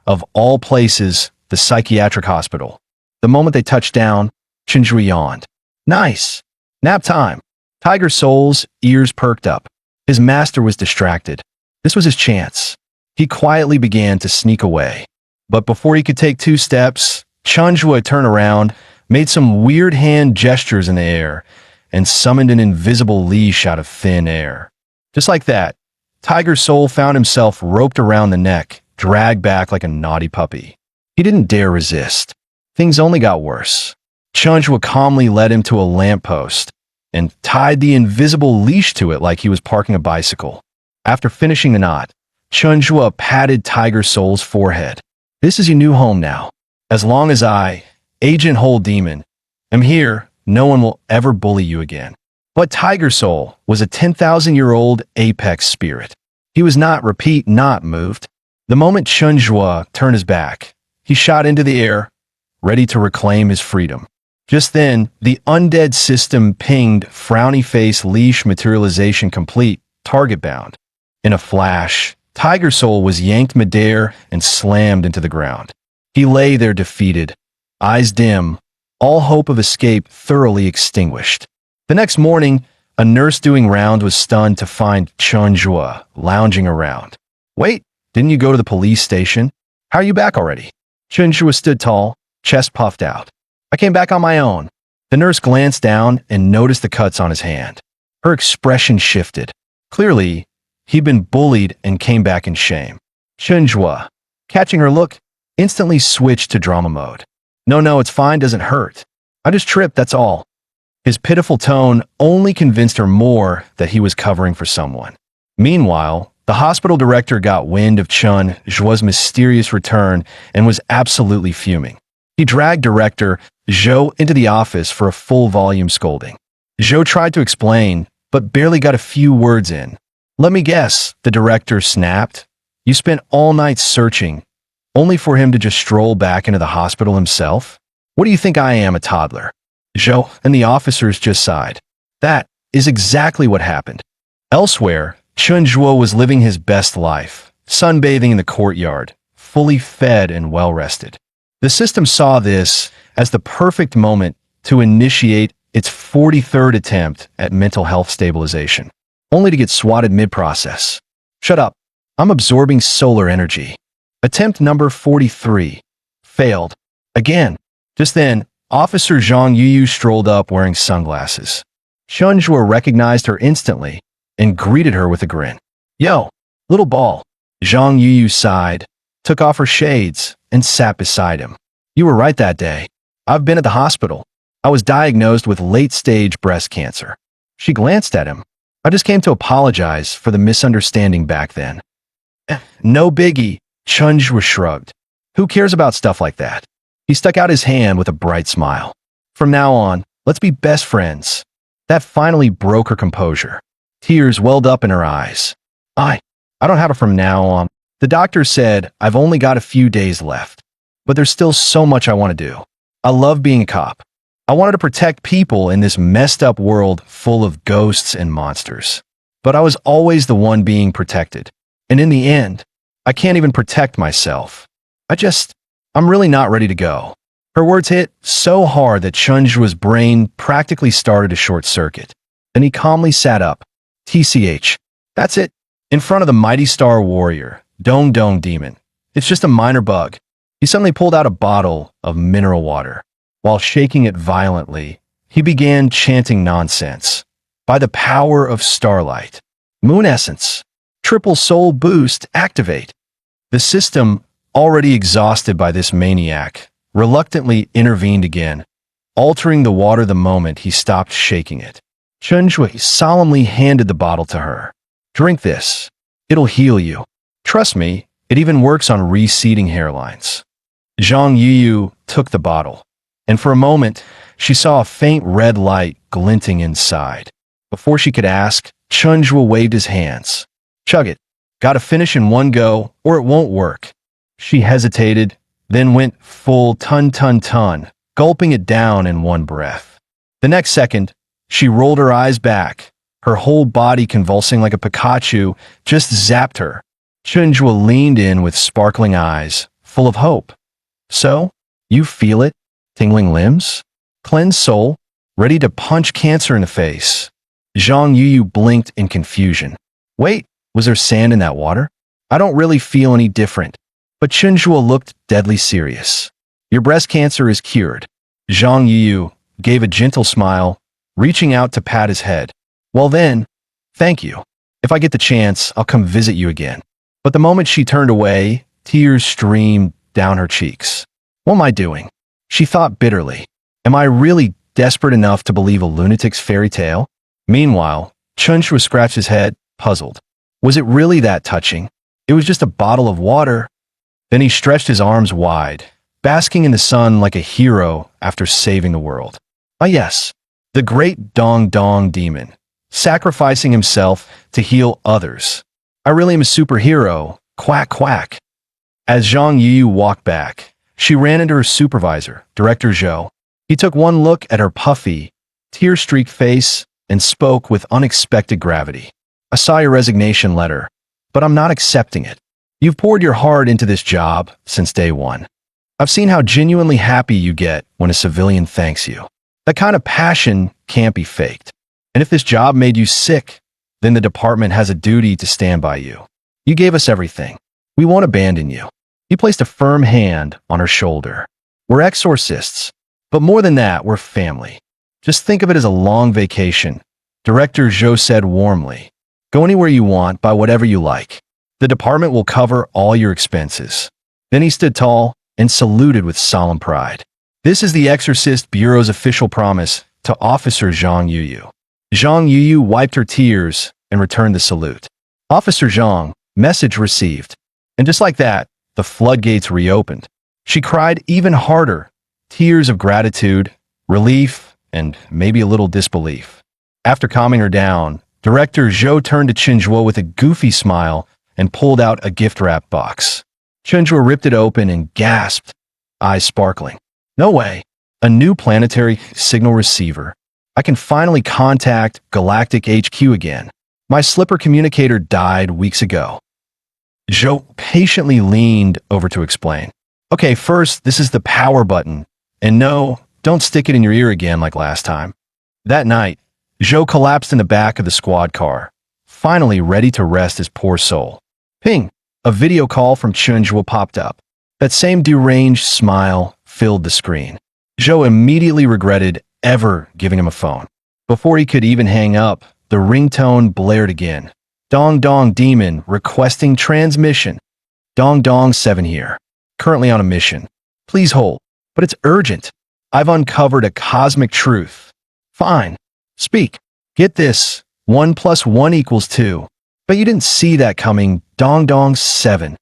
of all places, the psychiatric hospital. The moment they touched down, Chen Zhuo yawned. "Nice. Nap time." Tiger Soul's ears perked up. His master was distracted. This was his chance. He quietly began to sneak away. But before he could take 2 steps, Chen Zhuo turned around, made some weird hand gestures in the air, and summoned an invisible leash out of thin air. Just like that, Tiger Soul found himself roped around the neck, dragged back like a naughty puppy. He didn't dare resist. Things only got worse. Chen Zhuo calmly led him to a lamppost and tied the invisible leash to it like he was parking a bicycle. After finishing the knot, Chen Zhuo patted Tiger Soul's forehead. "This is your new home now. As long as I, Agent Whole Demon, am here, no one will ever bully you again." But Tiger Soul was a 10,000-year-old apex spirit. He was not moved. The moment Chen Zhuo turned his back, he shot into the air, ready to reclaim his freedom. Just then, the undead system pinged frowny face leash materialization complete, target bound. In a flash, Tiger Soul was yanked midair and slammed into the ground. He lay there defeated, eyes dim, all hope of escape thoroughly extinguished. The next morning, a nurse doing round was stunned to find Chen Zhuo lounging around. "Wait, didn't you go to the police station? How are you back already?" Chen Zhuo stood tall, chest puffed out. "I came back on my own." The nurse glanced down and noticed the cuts on his hand. Her expression shifted. Clearly, he'd been bullied and came back in shame. Chen Zhuo, catching her look, instantly switched to drama mode. No, it's fine, doesn't hurt. I just tripped, that's all." His pitiful tone only convinced her more that he was covering for someone. Meanwhile, the hospital director got wind of Chen Zhuo's mysterious return and was absolutely fuming. He dragged Director Zhou into the office for a full-volume scolding. Zhou tried to explain, but barely got a few words in. "Let me guess," the director snapped. "You spent all night searching, only for him to just stroll back into the hospital himself? What do you think I am, a toddler?" Zhou and the officers just sighed. That is exactly what happened. Elsewhere, Chen Zhuo was living his best life, sunbathing in the courtyard, fully fed and well-rested. The system saw this as the perfect moment to initiate its 43rd attempt at mental health stabilization, only to get swatted mid-process. "Shut up. I'm absorbing solar energy." Attempt number 43. Failed. Again. Just then, Officer Zhang Yuyu strolled up wearing sunglasses. Chen Zhuo recognized her instantly and greeted her with a grin. "Yo, little ball." Zhang Yuyu sighed, took off her shades, and sat beside him. "You were right that day. I've been at the hospital. I was diagnosed with late-stage breast cancer." She glanced at him. I just came to apologize for the misunderstanding back then. No biggie, Chunjwa shrugged. Who cares about stuff like that? He stuck out his hand with a bright smile. From now on, let's be best friends. That finally broke her composure. Tears welled up in her eyes. I don't have it from now on. The doctor said I've only got a few days left, but there's still so much I want to do. I love being a cop. I wanted to protect people in this messed up world full of ghosts and monsters. But I was always the one being protected. And in the end, I can't even protect myself. I'm really not ready to go. Her words hit so hard that Chunjwa's brain practically started a short circuit. Then he calmly sat up. TCH. That's it. In front of the mighty star warrior, Dong Dong Demon. It's just a minor bug. He suddenly pulled out a bottle of mineral water. While shaking it violently, he began chanting nonsense. By the power of starlight. Moon essence. Triple soul boost activate. The system, already exhausted by this maniac, reluctantly intervened again, altering the water the moment he stopped shaking it. Chunjwa solemnly handed the bottle to her. Drink this. It'll heal you. Trust me, it even works on receding hairlines. Zhang Yuyu took the bottle, and for a moment, she saw a faint red light glinting inside. Before she could ask, Chunjwa waved his hands. Chug it. Gotta finish in one go, or it won't work. She hesitated, then went full ton, gulping it down in one breath. The next second, she rolled her eyes back, her whole body convulsing like a Pikachu just zapped her. Chunjwa leaned in with sparkling eyes, full of hope. So, you feel it? Tingling limbs? Cleansed soul? Ready to punch cancer in the face? Zhang Yuyu blinked in confusion. Wait, was there sand in that water? I don't really feel any different. But Chunjwa looked deadly serious. Your breast cancer is cured. Zhang Yuyu gave a gentle smile, reaching out to pat his head. Well then, thank you. If I get the chance, I'll come visit you again. But the moment she turned away, tears streamed down her cheeks. What am I doing? She thought bitterly. Am I really desperate enough to believe a lunatic's fairy tale? Meanwhile, Chunjwa scratched his head, puzzled. Was it really that touching? It was just a bottle of water. Then he stretched his arms wide, basking in the sun like a hero after saving the world. Ah yes, the great Dong Dong Demon, sacrificing himself to heal others. I really am a superhero, quack quack. As Zhang Yuyu walked back, she ran into her supervisor, Director Zhou. He took one look at her puffy, tear-streaked face and spoke with unexpected gravity. I saw your resignation letter, but I'm not accepting it. You've poured your heart into this job since day one. I've seen how genuinely happy you get when a civilian thanks you. That kind of passion can't be faked. And if this job made you sick, then the department has a duty to stand by you. You gave us everything. We won't abandon you. He placed a firm hand on her shoulder. We're exorcists, but more than that, we're family. Just think of it as a long vacation. Director Zhou said warmly. Go anywhere you want, buy whatever you like. The department will cover all your expenses. Then he stood tall and saluted with solemn pride. This is the Exorcist Bureau's official promise to Officer Zhang Yuyu. Zhang Yuyu wiped her tears and returned the salute. Officer Zhang, message received. And just like that, the floodgates reopened. She cried even harder, tears of gratitude, relief, and maybe a little disbelief. After calming her down, Director Zhou turned to Chunjwa with a goofy smile and pulled out a gift-wrap box. Chunjwa ripped it open and gasped, eyes sparkling. No way. A new planetary signal receiver. I can finally contact Galactic HQ again. My slipper communicator died weeks ago. Zhou patiently leaned over to explain. Okay, first, this is the power button. And no, don't stick it in your ear again like last time. That night, Zhou collapsed in the back of the squad car, finally ready to rest his poor soul. Ping! A video call from Chunjwa popped up. That same deranged smile filled the screen. Zhou immediately regretted ever giving him a phone. Before he could even hang up, the ringtone blared again. Dong Dong Demon requesting transmission. Dong Dong 7 here. Currently on a mission. Please hold. But it's urgent. I've uncovered a cosmic truth. Fine. Speak. Get this. 1 plus 1 equals 2. But you didn't see that coming. Dong dong 7.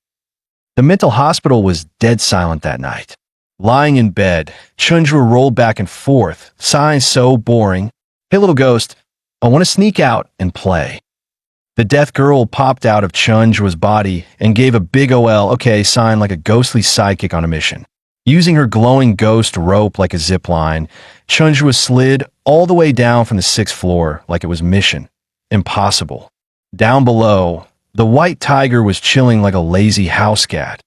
The mental hospital was dead silent that night. Lying in bed, Chunjua rolled back and forth, sighing so boring. Hey little ghost, I want to sneak out and play. The death girl popped out of Chunjua's body and gave a big OL okay sign like a ghostly sidekick on a mission. Using her glowing ghost rope like a zip line, Chunjua slid all the way down from the 6th floor like it was mission impossible. Down below, the white tiger was chilling like a lazy house cat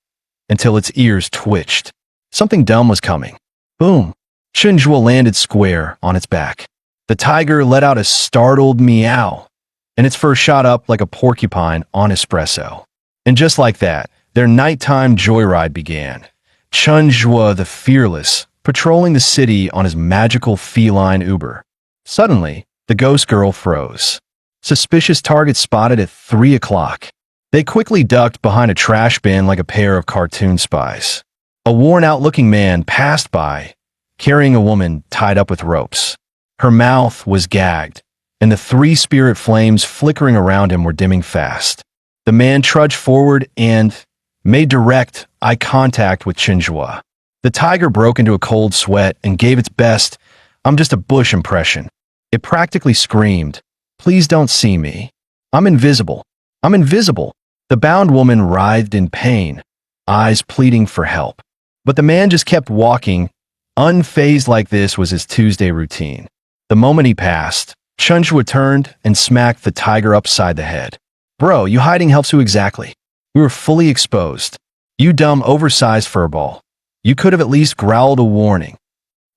until its ears twitched. Something dumb was coming. Boom! Chunjua landed square on its back. The tiger let out a startled meow, and its fur shot up like a porcupine on espresso. And just like that, their nighttime joyride began. Chunjua the Fearless, patrolling the city on his magical feline Uber. Suddenly, the ghost girl froze. Suspicious target spotted at 3 o'clock. They quickly ducked behind a trash bin like a pair of cartoon spies. A worn-out-looking man passed by, carrying a woman tied up with ropes. Her mouth was gagged, and the 3 spirit flames flickering around him were dimming fast. The man trudged forward and made direct eye contact with Chunjua. The tiger broke into a cold sweat and gave its best, "I'm just a bush" impression. It practically screamed, "Please don't see me. I'm invisible. I'm invisible." The bound woman writhed in pain, eyes pleading for help. But the man just kept walking, unfazed like this was his Tuesday routine. The moment he passed, Chunjua turned and smacked the tiger upside the head. "Bro, you hiding helps who exactly? We were fully exposed. You dumb, oversized furball. You could have at least growled a warning."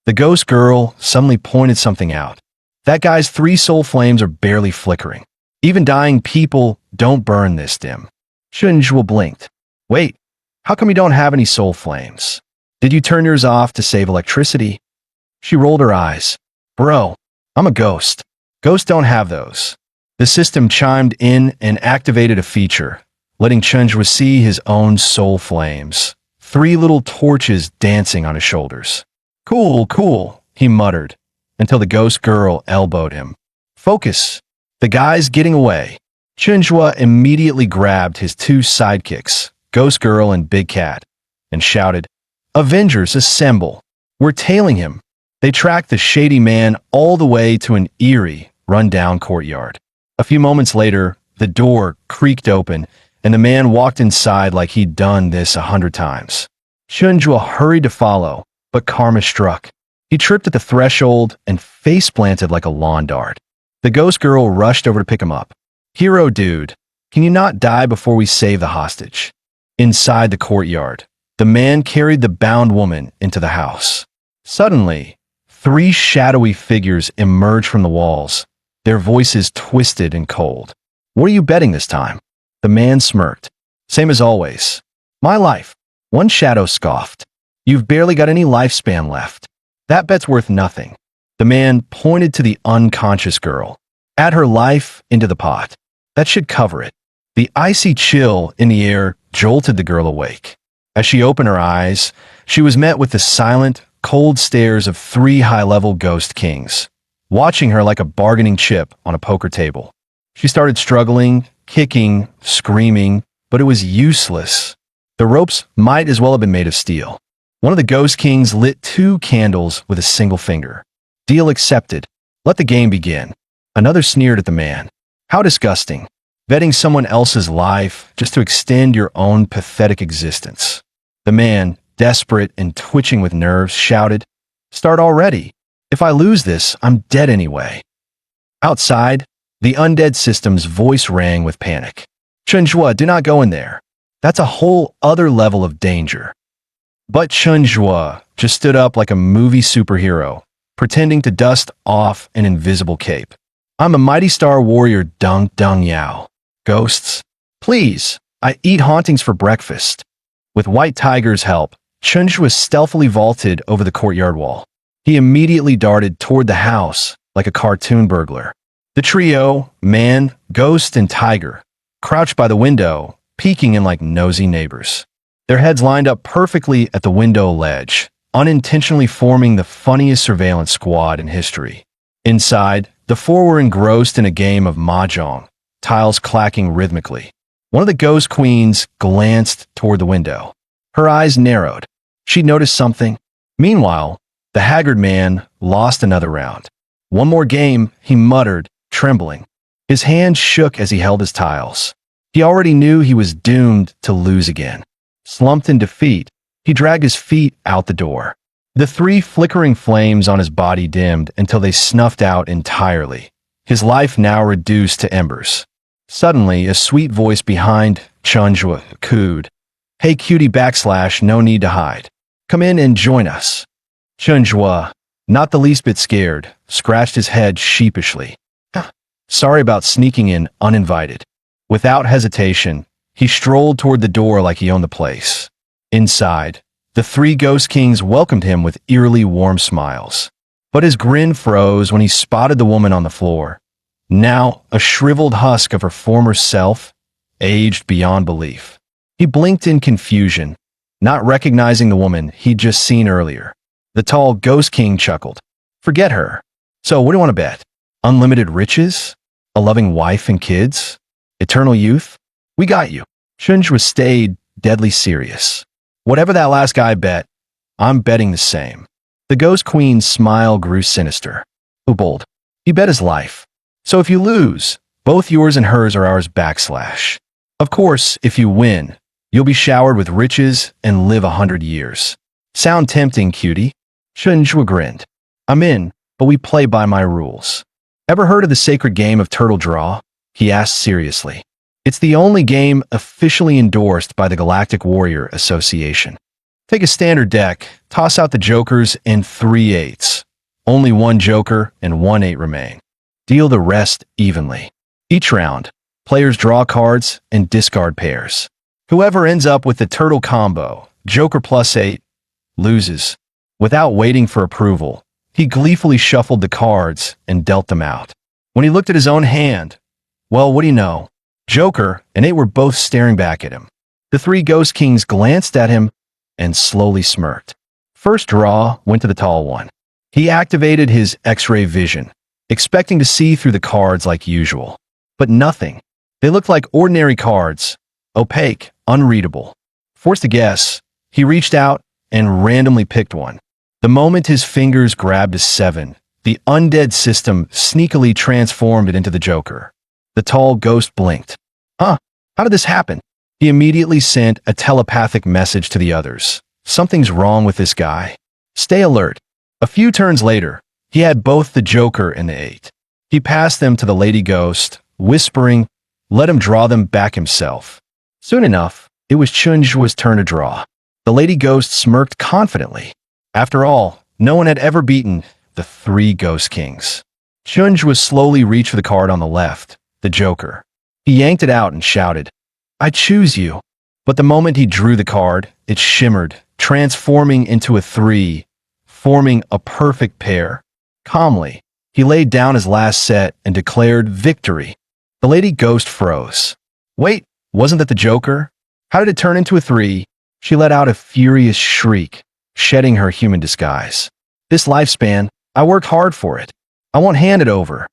The ghost girl suddenly pointed something out. "That guy's 3 soul flames are barely flickering. Even dying people don't burn this dim." Chunjua blinked. "Wait, how come you don't have any soul flames? Did you turn yours off to save electricity?" She rolled her eyes. "Bro, I'm a ghost. Ghosts don't have those." The system chimed in and activated a feature, letting Chunjua see his own soul flames. 3 little torches dancing on his shoulders. "Cool, cool," he muttered, until the ghost girl elbowed him. "Focus. The guy's getting away." Chunjua immediately grabbed his 2 sidekicks, Ghost Girl and Big Cat, and shouted, "Avengers, assemble. We're tailing him." They tracked the shady man all the way to an eerie, run-down courtyard. A few moments later, the door creaked open, and the man walked inside like he'd done this 100 times. Chunjua hurried to follow, but karma struck. He tripped at the threshold and face-planted like a lawn dart. The ghost girl rushed over to pick him up. "Hero dude, can you not die before we save the hostage?" Inside the courtyard, the man carried the bound woman into the house. Suddenly, 3 shadowy figures emerged from the walls, their voices twisted and cold. "What are you betting this time?" The man smirked. "Same as always. My life." One shadow scoffed. "You've barely got any lifespan left. That bet's worth nothing." The man pointed to the unconscious girl. "Add her life into the pot. That should cover it." The icy chill in the air jolted the girl awake. As she opened her eyes, she was met with the silent, cold stares of 3 high-level ghost kings, watching her like a bargaining chip on a poker table. She started struggling, kicking, screaming, but it was useless. The ropes might as well have been made of steel. One of the ghost kings lit 2 candles with a single finger. "Deal accepted. Let the game begin." Another sneered at the man. "How disgusting. Betting someone else's life just to extend your own pathetic existence." The man, desperate and twitching with nerves, shouted, "Start already. If I lose this, I'm dead anyway." Outside, the undead system's voice rang with panic. "Chunjua, do not go in there. That's a whole other level of danger." But Chunjua just stood up like a movie superhero, pretending to dust off an invisible cape. "I'm a mighty star warrior, Dung Dung Yao. Ghosts? Please, I eat hauntings for breakfast." With White Tiger's help, Chunjua stealthily vaulted over the courtyard wall. He immediately darted toward the house like a cartoon burglar. The trio, man, ghost, and tiger, crouched by the window, peeking in like nosy neighbors. Their heads lined up perfectly at the window ledge, unintentionally forming the funniest surveillance squad in history. Inside, The four were engrossed in a game of mahjong, tiles clacking rhythmically. One of the ghost queens glanced toward the window. Her eyes narrowed. She'd noticed something. Meanwhile, the haggard man lost another round. One more game, he muttered, trembling. His hand shook as he held his tiles. He already knew he was doomed to lose again. Slumped in defeat, he dragged his feet out the door. The three flickering flames on his body dimmed until they snuffed out entirely, his life now reduced to embers. Suddenly, a sweet voice behind Chunjua cooed, "Hey cutie / no need to hide. Come in and join us." Chunjua, not the least bit scared, scratched his head sheepishly. Sorry about sneaking in uninvited. Without hesitation, he strolled toward the door like he owned the place. Inside, the three ghost kings welcomed him with eerily warm smiles. But his grin froze when he spotted the woman on the floor. Now, a shriveled husk of her former self, aged beyond belief. He blinked in confusion, not recognizing the woman he'd just seen earlier. The tall ghost king chuckled. Forget her. So what do you want to bet? Unlimited riches? A loving wife and kids? Eternal youth? We got you. Chunjua stayed deadly serious. Whatever that last guy bet, I'm betting the same. The ghost queen's smile grew sinister. Who bold? He bet his life. So if you lose, both yours and hers are ours /. Of course, if you win, you'll be showered with riches and live 100 years. Sound tempting, cutie? Chunjua grinned. I'm in, but we play by my rules. Ever heard of the sacred game of turtle draw? He asked seriously. It's the only game officially endorsed by the Galactic Warrior Association. Take a standard deck, toss out the jokers and 3 8s. Only one joker and 1 8 remain. Deal the rest evenly. Each round, players draw cards and discard pairs. Whoever ends up with the turtle combo, joker +8, loses. Without waiting for approval, he gleefully shuffled the cards and dealt them out. When he looked at his own hand, well, what do you know? Joker and 8 were both staring back at him. The three ghost kings glanced at him and slowly smirked. First draw went to the tall one. He activated his X-ray vision, expecting to see through the cards like usual. But nothing. They looked like ordinary cards, opaque, unreadable. Forced to guess, he reached out and randomly picked one. The moment his fingers grabbed a 7, the undead system sneakily transformed it into the Joker. The tall ghost blinked. Huh? How did this happen? He immediately sent a telepathic message to the others. Something's wrong with this guy. Stay alert. A few turns later, he had both the Joker and the 8. He passed them to the Lady Ghost, whispering, let him draw them back himself. Soon enough, it was Chunjua's turn to draw. The Lady Ghost smirked confidently. After all, no one had ever beaten the three Ghost Kings. Chunjua slowly reached for the card on the left, the Joker. He yanked it out and shouted, I choose you. But the moment he drew the card, it shimmered, transforming into a 3, forming a perfect pair. Calmly, he laid down his last set and declared victory. The Lady Ghost froze. Wait, wasn't that the Joker? How did it turn into a 3? She let out a furious shriek, shedding her human disguise. This lifespan, I worked hard for it. I won't hand it over.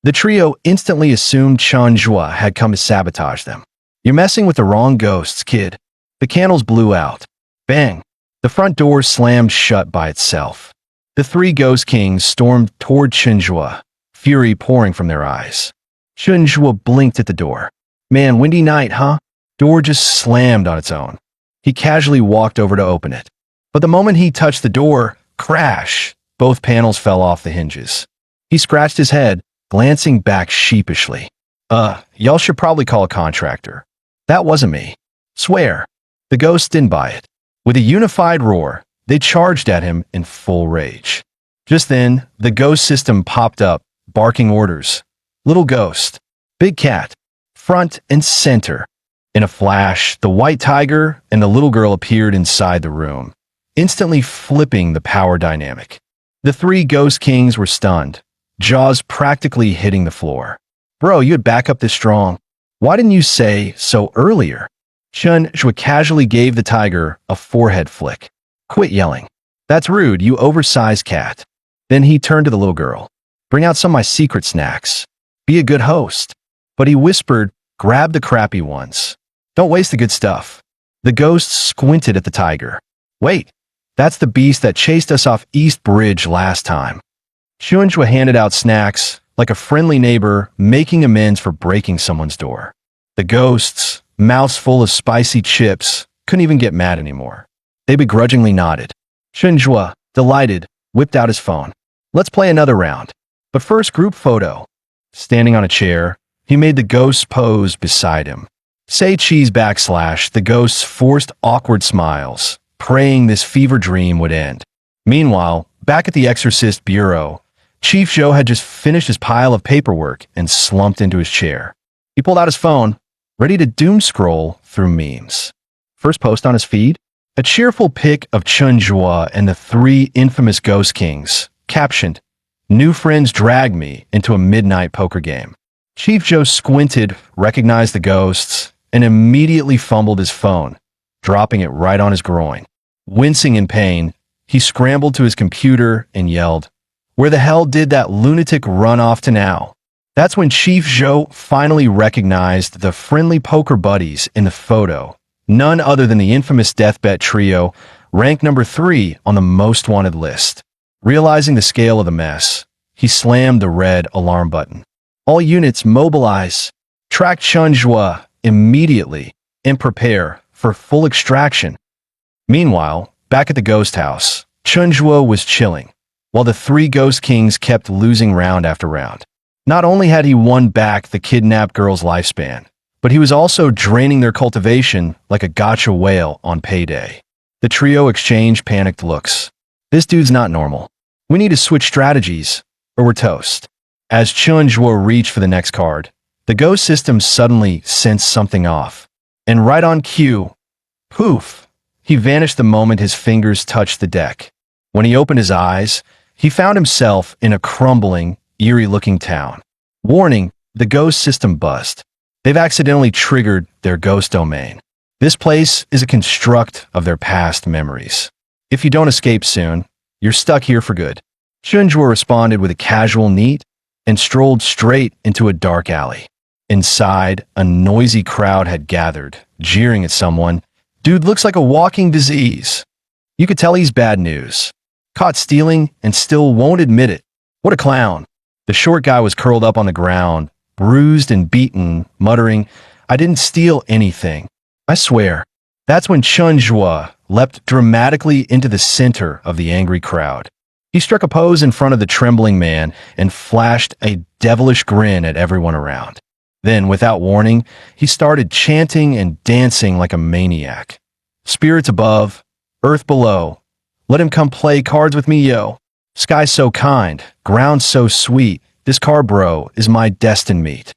The trio instantly assumed Chunjua had come to sabotage them. You're messing with the wrong ghosts, kid. The candles blew out. Bang! The front door slammed shut by itself. The three Ghost Kings stormed toward Chunjua, fury pouring from their eyes. Chunjua blinked at the door. Man, windy night, huh? Door just slammed on its own. He casually walked over to open it. But the moment he touched the door, crash! Both panels fell off the hinges. He scratched his head, glancing back sheepishly. Y'all should probably call a contractor. That wasn't me. Swear. The ghosts didn't buy it. With a unified roar, they charged at him in full rage. Just then, the ghost system popped up, barking orders. Little ghost. Big cat. Front and center. In a flash, the white tiger and the little girl appeared inside the room, instantly flipping the power dynamic. The three Ghost Kings were stunned, jaws practically hitting the floor. Bro, you had backup this strong. Why didn't you say so earlier? Chunjua casually gave the tiger a forehead flick. Quit yelling. That's rude, you oversized cat. Then he turned to the little girl. Bring out some of my secret snacks. Be a good host. But he whispered, grab the crappy ones. Don't waste the good stuff. The ghost squinted at the tiger. Wait, that's the beast that chased us off East Bridge last time. Chunjua handed out snacks, like a friendly neighbor making amends for breaking someone's door. The ghosts, mouths full of spicy chips, couldn't even get mad anymore. They begrudgingly nodded. Chunjua, delighted, whipped out his phone. Let's play another round. But first, group photo. Standing on a chair, he made the ghost pose beside him. Say cheese / the ghost's forced awkward smiles, praying this fever dream would end. Meanwhile, back at the Exorcist Bureau, Chief Zhou had just finished his pile of paperwork and slumped into his chair. He pulled out his phone, ready to doom scroll through memes. First post on his feed? A cheerful pic of Chunjua and the 3 infamous Ghost Kings, captioned, "New friends dragged me into a midnight poker game." Chief Zhou squinted, recognized the ghosts, and immediately fumbled his phone, dropping it right on his groin. Wincing in pain, he scrambled to his computer and yelled, "Where the hell did that lunatic run off to now?" That's when Chief Zhou finally recognized the friendly poker buddies in the photo, none other than the infamous Deathbet Trio, ranked number 3 on the most wanted list. Realizing the scale of the mess, he slammed the red alarm button. All units mobilize. Track Chunjua immediately and prepare for full extraction. Meanwhile, back at the ghost house, Chunjua was chilling, while the 3 Ghost Kings kept losing round after round. Not only had he won back the kidnapped girl's lifespan, but he was also draining their cultivation like a gotcha whale on payday. The trio exchanged panicked looks. This dude's not normal. We need to switch strategies, or we're toast. As Chunjua reached for the next card, the ghost system suddenly sensed something off. And right on cue, poof, he vanished the moment his fingers touched the deck. When he opened his eyes, he found himself in a crumbling, eerie-looking town. Warning, the ghost system buzzed. They've accidentally triggered their ghost domain. This place is a construct of their past memories. If you don't escape soon, you're stuck here for good. Chunjua responded with a casual neat and strolled straight into a dark alley. Inside, a noisy crowd had gathered, jeering at someone. Dude looks like a walking disease. You could tell he's bad news. Caught stealing and still won't admit it. What a clown. The short guy was curled up on the ground, bruised and beaten, muttering, "I didn't steal anything. I swear." That's when Chunjua leapt dramatically into the center of the angry crowd. He struck a pose in front of the trembling man and flashed a devilish grin at everyone around. Then, without warning, he started chanting and dancing like a maniac. "Spirits above, earth below, let him come play cards with me, yo. Sky so kind, ground so sweet, this car bro is my destined meet."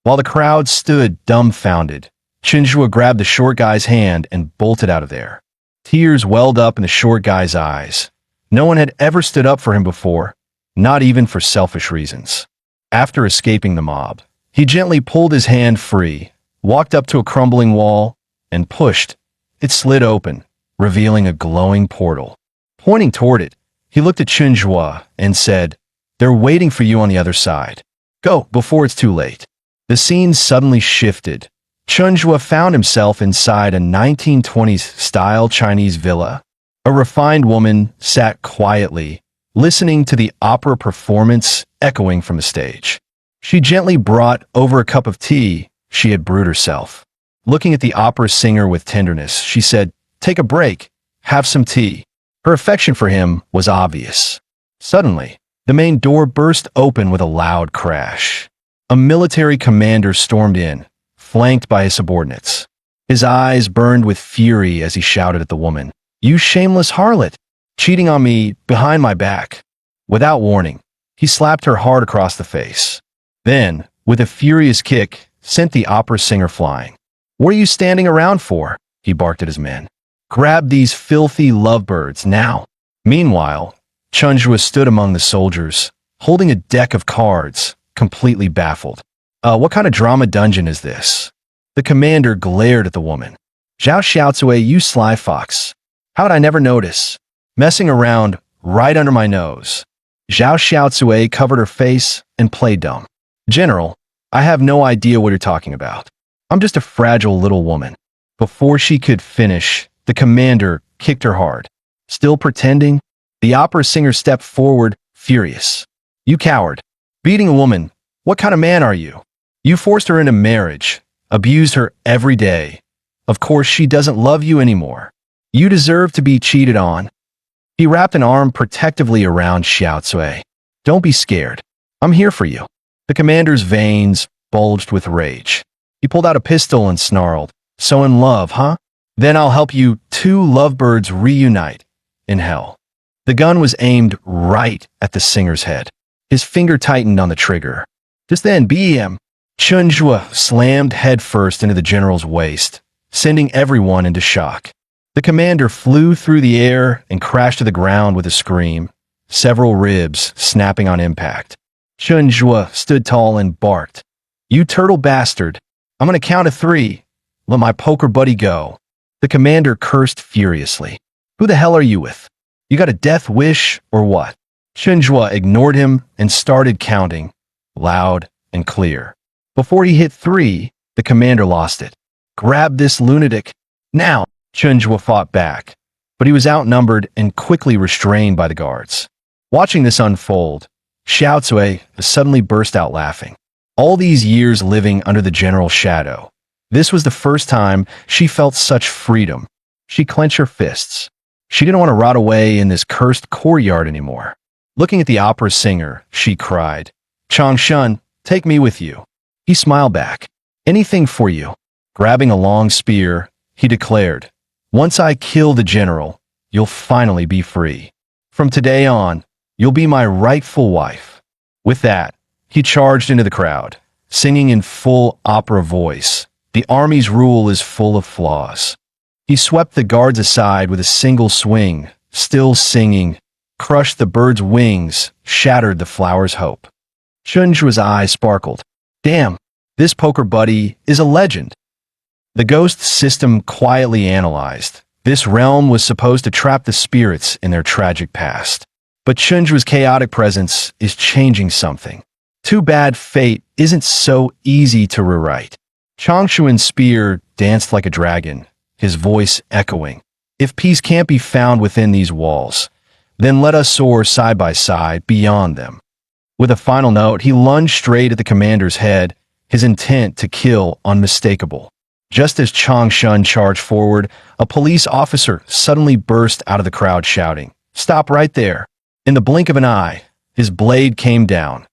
While the crowd stood dumbfounded, Chunjua grabbed the short guy's hand and bolted out of there. Tears welled up in the short guy's eyes. No one had ever stood up for him before, not even for selfish reasons. After escaping the mob, he gently pulled his hand free, walked up to a crumbling wall, and pushed. It slid open, revealing a glowing portal. Pointing toward it, he looked at Chunjua and said, "They're waiting for you on the other side. Go before it's too late." The scene suddenly shifted. Chunjua found himself inside a 1920s-style Chinese villa. A refined woman sat quietly, listening to the opera performance echoing from the stage. She gently brought over a cup of tea she had brewed herself. Looking at the opera singer with tenderness, she said, "Take a break, have some tea." Her affection for him was obvious. Suddenly, the main door burst open with a loud crash. A military commander stormed in, flanked by his subordinates. His eyes burned with fury as he shouted at the woman, "You shameless harlot, cheating on me behind my back." Without warning, he slapped her hard across the face. Then, with a furious kick, sent the opera singer flying. "What are you standing around for?" he barked at his men. "Grab these filthy lovebirds now." Meanwhile, Chunjua stood among the soldiers, holding a deck of cards, completely baffled. What kind of drama dungeon is this?" The commander glared at the woman. "Zhao Xiaocui, you sly fox. How'd I never notice? Messing around right under my nose." Zhao Xiaotsue covered her face and played dumb. General, I have no idea what you're talking about. I'm just a fragile little woman. Before she could finish, the commander kicked her hard. Still pretending? The opera singer stepped forward, furious. You coward. Beating a woman. What kind of man are you? You forced her into marriage, abused her every day. Of course, she doesn't love you anymore. You deserve to be cheated on. He wrapped an arm protectively around Xiaotsue. Don't be scared. I'm here for you. The commander's veins bulged with rage. He pulled out a pistol and snarled. So in love, huh? Then I'll help you two lovebirds reunite in hell. The gun was aimed right at the singer's head. His finger tightened on the trigger. Just then, BM Chunjua slammed headfirst into the general's waist, sending everyone into shock. The commander flew through the air and crashed to the ground with a scream, several ribs snapping on impact. Chunjua stood tall and barked. You turtle bastard. I'm going to count to 3. Let my poker buddy go. The commander cursed furiously. Who the hell are you with? You got a death wish or what? Chunjua ignored him and started counting, loud and clear. Before he hit 3, the commander lost it. Grab this lunatic. Now, Chunjua fought back, but he was outnumbered and quickly restrained by the guards. Watching this unfold, Xiaotsue suddenly burst out laughing. All these years living under the general's shadow, this was the first time she felt such freedom. She clenched her fists. She didn't want to rot away in this cursed courtyard anymore. Looking at the opera singer, she cried, Changshun, take me with you. He smiled back. Anything for you. Grabbing a long spear, he declared, once I kill the general, you'll finally be free. From today on, you'll be my rightful wife. With that, he charged into the crowd, singing in full opera voice, the army's rule is full of flaws. He swept the guards aside with a single swing, still singing, crushed the bird's wings, shattered the flower's hope. Chunjua's eyes sparkled. Damn, this poker buddy is a legend. The ghost system quietly analyzed. This realm was supposed to trap the spirits in their tragic past. But Chunjua's chaotic presence is changing something. Too bad fate isn't so easy to rewrite. Changshuan's spear danced like a dragon, his voice echoing. If peace can't be found within these walls, then let us soar side by side beyond them. With a final note, he lunged straight at the commander's head, his intent to kill unmistakable. Just as Changshun charged forward, a police officer suddenly burst out of the crowd shouting, Stop right there. In the blink of an eye, his blade came down.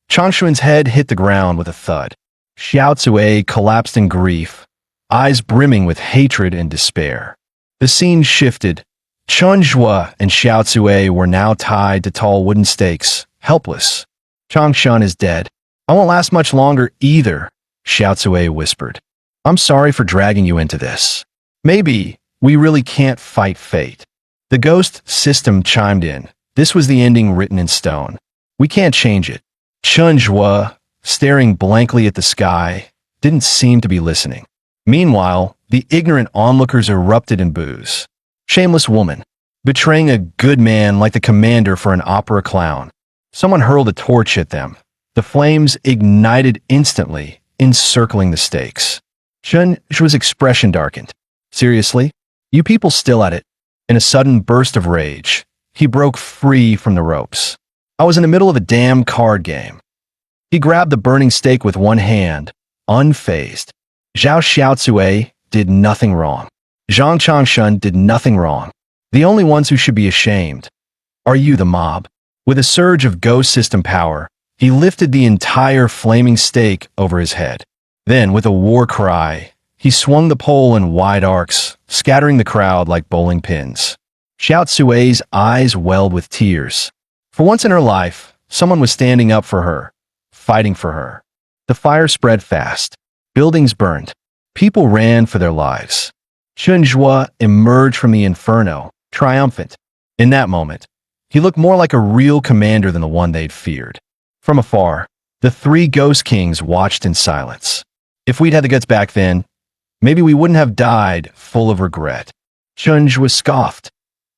Changshun's head hit the ground with a thud. Xiaotsue collapsed in grief, eyes brimming with hatred and despair. The scene shifted. Chunjua and Xiaotsue were now tied to tall wooden stakes, helpless. Changshun is dead. I won't last much longer either, Xiaotsue whispered. I'm sorry for dragging you into this. Maybe we really can't fight fate. The ghost system chimed in. This was the ending written in stone. We can't change it. Chunjua, staring blankly at the sky, didn't seem to be listening. Meanwhile, the ignorant onlookers erupted in boos. Shameless woman, betraying a good man like the commander for an opera clown. Someone hurled a torch at them. The flames ignited instantly, encircling the stakes. Chunjua's expression darkened. Seriously? You people still at it? In a sudden burst of rage, he broke free from the ropes. I was in the middle of a damn card game. He grabbed the burning stake with one hand, unfazed. Zhao Xiaotsue did nothing wrong. Zhang Changshun did nothing wrong. The only ones who should be ashamed are you, the mob. With a surge of ghost system power, he lifted the entire flaming stake over his head. Then, with a war cry, he swung the pole in wide arcs, scattering the crowd like bowling pins. Xiaotsue's eyes welled with tears. For once in her life, someone was standing up for her, fighting for her. The fire spread fast. Buildings burned. People ran for their lives. Chunjua emerged from the inferno, triumphant. In that moment, he looked more like a real commander than the one they'd feared. From afar, the 3 ghost kings watched in silence. If we'd had the guts back then, maybe we wouldn't have died full of regret. Chunjua scoffed.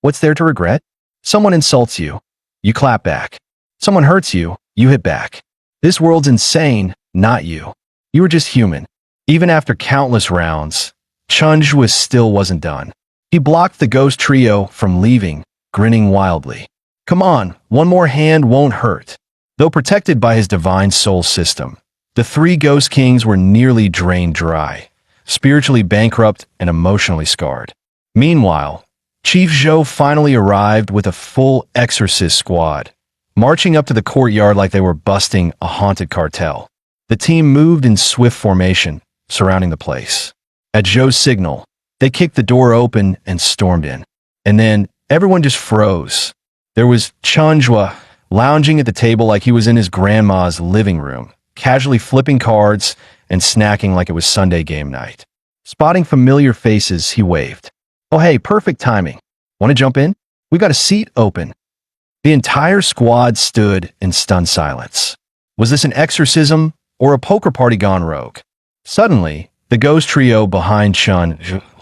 What's there to regret? Someone insults you. You clap back. Someone hurts you, you hit back. This world's insane, not you. You were just human. Even after countless rounds, Chunjwa still wasn't done. He blocked the ghost trio from leaving, grinning wildly. Come on, one more hand won't hurt. Though protected by his divine soul system, the three ghost kings were nearly drained dry, spiritually bankrupt and emotionally scarred. Meanwhile, Chief Zhou finally arrived with a full exorcist squad, marching up to the courtyard like they were busting a haunted cartel. The team moved in swift formation, surrounding the place. At Zhou's signal, they kicked the door open and stormed in. And then everyone just froze. There was Chunjwa lounging at the table like he was in his grandma's living room, casually flipping cards and snacking like it was Sunday game night. Spotting familiar faces, he waved. Oh hey, perfect timing. Want to jump in? We got a seat open. The entire squad stood in stunned silence. Was this an exorcism or a poker party gone rogue? Suddenly, the ghost trio behind Chun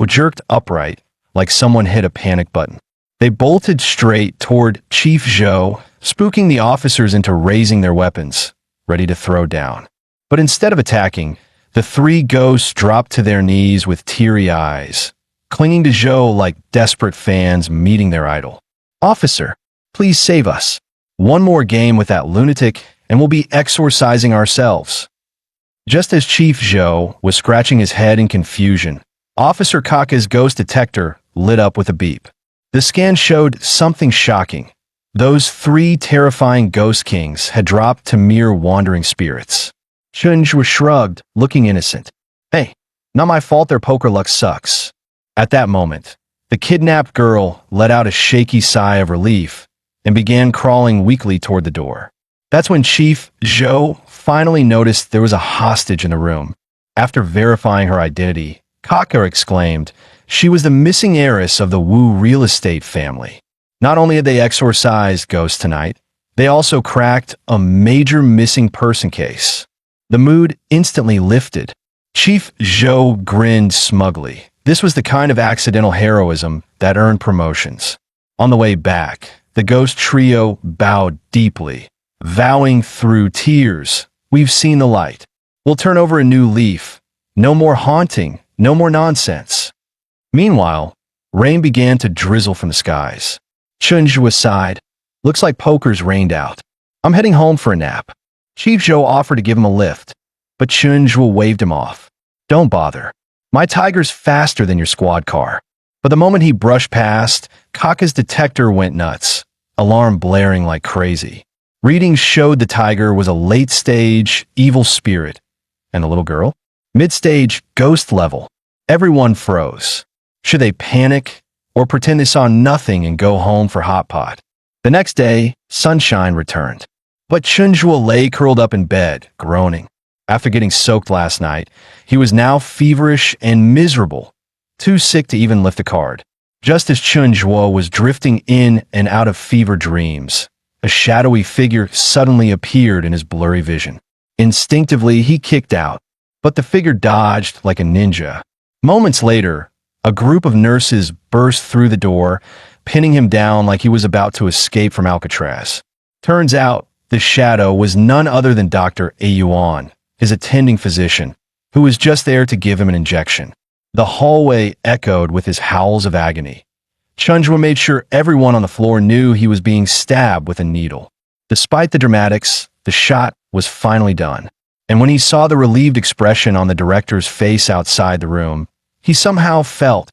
jerked upright like someone hit a panic button. They bolted straight toward Chief Zhou, spooking the officers into raising their weapons, ready to throw down. But instead of attacking, the three ghosts dropped to their knees with teary eyes, clinging to Zhou like desperate fans meeting their idol. Officer, please save us. One more game with that lunatic and we'll be exorcising ourselves. Just as Chief Zhou was scratching his head in confusion, Officer Kaka's ghost detector lit up with a beep. The scan showed something shocking. Those three terrifying ghost kings had dropped to mere wandering spirits. Chunjwa shrugged, looking innocent. Hey, not my fault their poker luck sucks. At that moment, the kidnapped girl let out a shaky sigh of relief and began crawling weakly toward the door. That's when Chief Zhou finally noticed there was a hostage in the room. After verifying her identity, Kaka exclaimed she was the missing heiress of the Wu real estate family. Not only had they exorcised ghosts tonight, they also cracked a major missing person case. The mood instantly lifted. Chief Zhou grinned smugly. This was the kind of accidental heroism that earned promotions. On the way back, the ghost trio bowed deeply, vowing through tears, "We've seen the light. We'll turn over a new leaf. No more haunting, no more nonsense." Meanwhile, rain began to drizzle from the skies. Chunjwa sighed. Looks like poker's rained out. I'm heading home for a nap. Chief Zhou offered to give him a lift, but Chunjwa waved him off. Don't bother. My tiger's faster than your squad car. But the moment he brushed past, Kaka's detector went nuts, alarm blaring like crazy. Readings showed the tiger was a late-stage evil spirit. And the little girl? Mid-stage ghost level. Everyone froze. Should they panic or pretend they saw nothing and go home for hot pot? The next day, sunshine returned. But Chunjwa lay curled up in bed, groaning. After getting soaked last night, he was now feverish and miserable, too sick to even lift a card. Just as Chunjwa was drifting in and out of fever dreams, a shadowy figure suddenly appeared in his blurry vision. Instinctively, he kicked out, but the figure dodged like a ninja. Moments later, a group of nurses burst through the door, pinning him down like he was about to escape from Alcatraz. Turns out, the shadow was none other than Dr. Ayuan, his attending physician, who was just there to give him an injection. The hallway echoed with his howls of agony. Chunjwa made sure everyone on the floor knew he was being stabbed with a needle. Despite the dramatics, the shot was finally done. And when he saw the relieved expression on the director's face outside the room, he somehow felt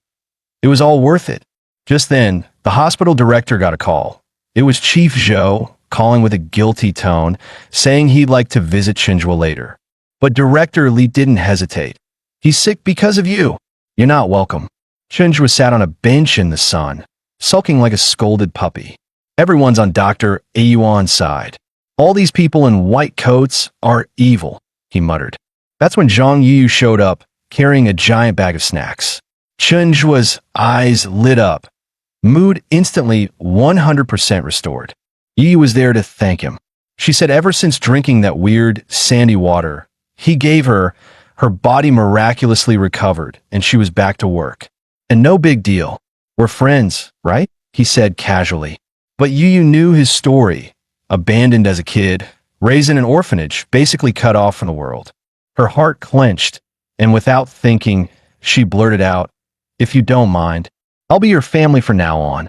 it was all worth it. Just then, the hospital director got a call. It was Chief Zhou, calling with a guilty tone, saying he'd like to visit Chunjwa later. But Director Li didn't hesitate. He's sick because of you. You're not welcome. Chunjwa sat on a bench in the sun, sulking like a scolded puppy. Everyone's on Dr. Ayuan's side. All these people in white coats are evil, he muttered. That's when Zhang Yu showed up, carrying a giant bag of snacks. Chunjwa's eyes lit up. Mood instantly 100% restored. Yi was there to thank him. She said ever since drinking that weird, sandy water he gave her, her body miraculously recovered and she was back to work. And no big deal. We're friends, right? He said casually. But Yu knew his story. abandoned as a kid, raised in an orphanage, basically cut off from the world. Her heart clenched, and without thinking, she blurted out, "If you don't mind, I'll be your family from now on."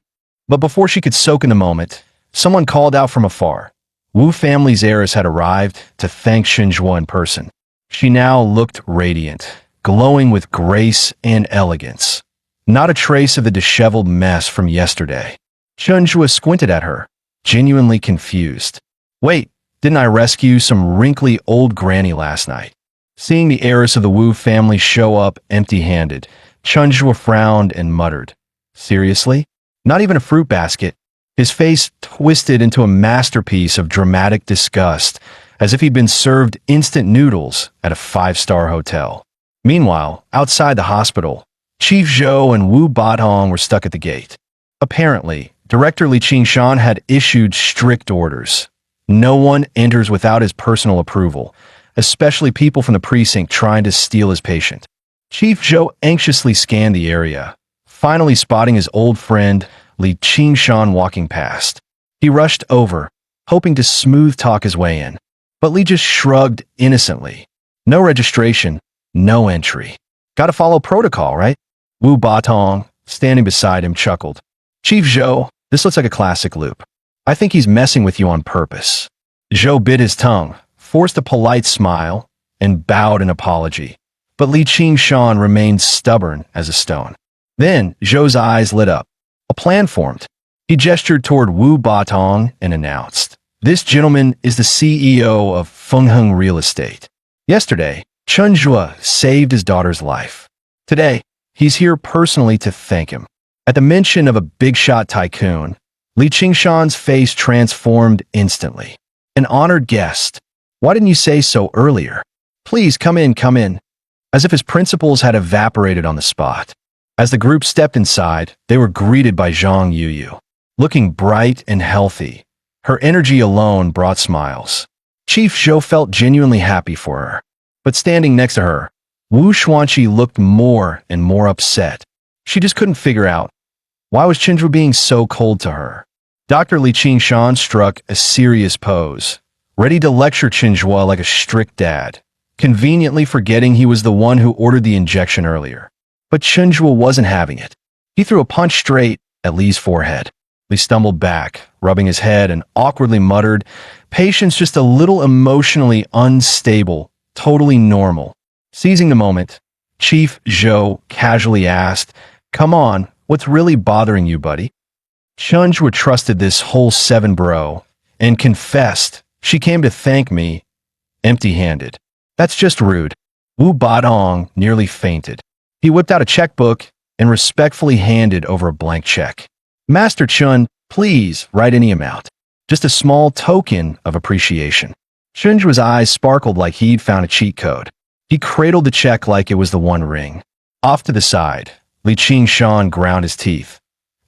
But before she could soak in the moment, someone called out from afar. Wu family's heiress had arrived to thank Shenjua in person. She now looked radiant, glowing with grace and elegance. Not a trace of the disheveled mess from yesterday. Shenjua squinted at her, genuinely confused. "Wait, didn't I rescue some wrinkly old granny last night?" Seeing the heiress of the Wu family show up empty-handed, Shenjua frowned and muttered, "Seriously? Not even a fruit basket?" His face twisted into a masterpiece of dramatic disgust, as if he'd been served instant noodles at a five-star hotel. Meanwhile, outside the hospital, Chief Zhou and Wu Batong were stuck at the gate. Apparently, Director Li Qingshan had issued strict orders. No one enters without his personal approval, especially people from the precinct trying to steal his patient. Chief Zhou anxiously scanned the area, finally spotting his old friend Li Qingshan walking past. He rushed over, hoping to smooth-talk his way in. But Li just shrugged innocently. "No registration, no entry. Gotta follow protocol, right?" Wu Batong, standing beside him, chuckled. "Chief Zhou, this looks like a classic loop. I think he's messing with you on purpose." Zhou bit his tongue, forced a polite smile, and bowed in apology. But Li Qingshan remained stubborn as a stone. Then Zhou's eyes lit up. A plan formed. He gestured toward Wu Batong and announced, "This gentleman is the CEO of Fengheng Real Estate. Yesterday, Chen Zhua saved his daughter's life. Today, he's here personally to thank him." At the mention of a big-shot tycoon, Li Qingshan's face transformed instantly. "An honored guest. Why didn't you say so earlier? Please come in, come in." As if his principles had evaporated on the spot. As the group stepped inside, they were greeted by Zhang Yuyu. Looking bright and healthy, her energy alone brought smiles. Chief Zhou felt genuinely happy for her. But standing next to her, Wu Xuanqi looked more and more upset. She just couldn't figure out, why was Chenjua being so cold to her? Dr. Li Qingshan struck a serious pose, ready to lecture Chenjua like a strict dad, conveniently forgetting he was the one who ordered the injection earlier. But Chenjua wasn't having it. He threw a punch straight at Li's forehead. Li stumbled back, rubbing his head, and awkwardly muttered, "Patient's just a little emotionally unstable, totally normal." Seizing the moment, Chief Zhou casually asked, "Come on, what's really bothering you, buddy?" Chenjua trusted this whole seven bro, and confessed she came to thank me empty-handed. "That's just rude." Wu Batong nearly fainted. He whipped out a checkbook and respectfully handed over a blank check. "Master Chun, please write any amount. Just a small token of appreciation." Chenjua's eyes sparkled like he'd found a cheat code. He cradled the check like it was the One Ring. Off to the side, Li Qingshan ground his teeth.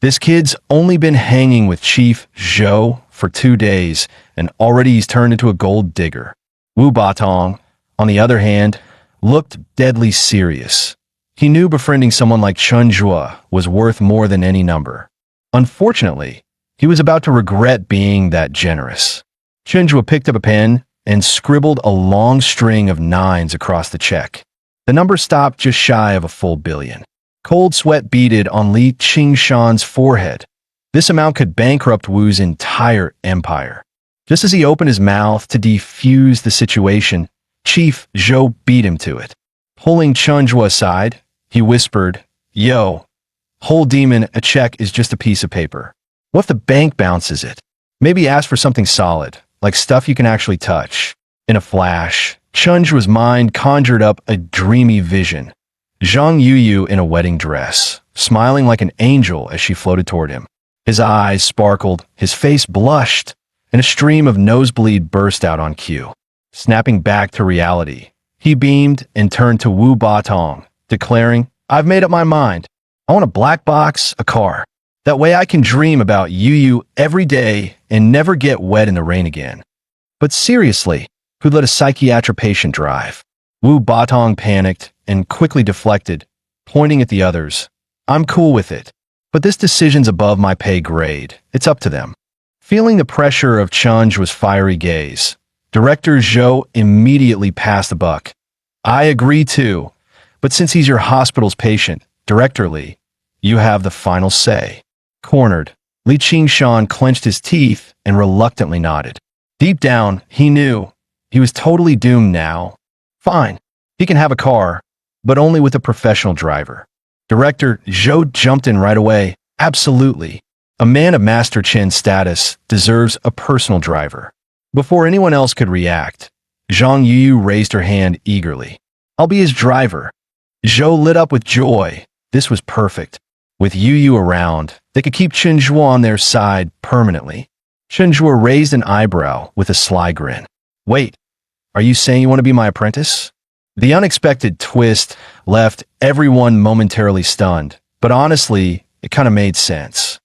This kid's only been hanging with Chief Zhou for 2 days, and already he's turned into a gold digger. Wu Batong, on the other hand, looked deadly serious. He knew befriending someone like Chenjua was worth more than any number. Unfortunately, he was about to regret being that generous. Chenjua picked up a pen and scribbled a long string of 9s across the check. The number stopped just shy of a full billion. Cold sweat beaded on Li Qingshan's forehead. This amount could bankrupt Wu's entire empire. Just as he opened his mouth to defuse the situation, Chief Zhou beat him to it. Pulling Chenjua aside, he whispered, "Yo, whole demon, a check is just a piece of paper. What if the bank bounces it? Maybe ask for something solid, like stuff you can actually touch." In a flash, Chenjua's mind conjured up a dreamy vision. Zhang Yuyu in a wedding dress, smiling like an angel as she floated toward him. His eyes sparkled, his face blushed, and a stream of nosebleed burst out on cue. Snapping back to reality, he beamed and turned to Wu Batong, declaring, "I've made up my mind. I want a black box, a car. That way I can dream about Yuyu every day and never get wet in the rain again." But seriously, who'd let a psychiatric patient drive? Wu Batong panicked and quickly deflected, pointing at the others. "I'm cool with it, but this decision's above my pay grade. It's up to them." Feeling the pressure of Chunjwa's fiery gaze, Director Zhou immediately passed the buck. I agree too, but since he's your hospital's patient, Director Li, you have the final say. Cornered, Li Qingshan clenched his teeth and reluctantly nodded. Deep down, he knew he was totally doomed now. Fine, he can have a car, but only with a professional driver. Director Zhou jumped in right away. Absolutely. A man of Master Qin's status deserves a personal driver. Before anyone else could react, Zhang Yuyu raised her hand eagerly. I'll be his driver. Zhou lit up with joy. This was perfect. With Yuyu around, they could keep Chenjua on their side permanently. Chenjua raised an eyebrow with a sly grin. Wait, are you saying you want to be my apprentice? The unexpected twist left everyone momentarily stunned, but honestly, it kind of made sense.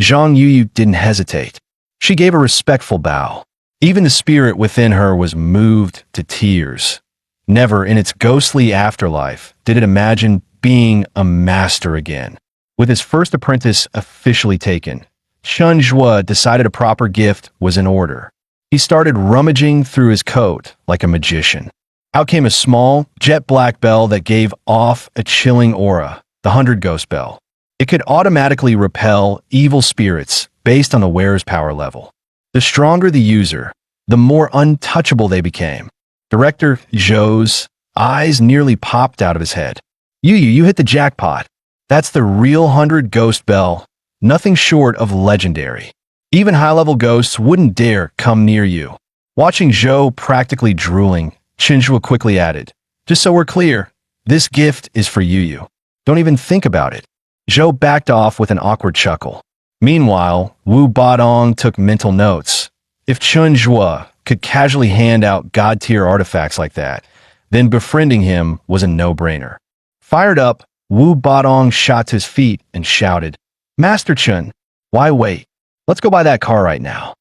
Zhang Yuyu didn't hesitate. She gave a respectful bow. Even the spirit within her was moved to tears. Never in its ghostly afterlife did it imagine being a master again. With his first apprentice officially taken, Chenjua decided a proper gift was in order. He started rummaging through his coat like a magician. Out came a small, jet-black bell that gave off a chilling aura, the 100 Ghost Bell. It could automatically repel evil spirits based on the wearer's power level. The stronger the user, the more untouchable they became. Director Zhou's eyes nearly popped out of his head. You hit the jackpot. That's the real 100 Ghost Bell, nothing short of legendary. Even high-level ghosts wouldn't dare come near you. Watching Zhou practically drooling, Chenjua quickly added, just so we're clear, this gift is for Yuyu. Don't even think about it. Zhou backed off with an awkward chuckle. Meanwhile, Wu Badong took mental notes. If Chenjua could casually hand out god-tier artifacts like that, then befriending him was a no-brainer. Fired up, Wu Badong shot to his feet and shouted, Master Chen, why wait? Let's go buy that car right now.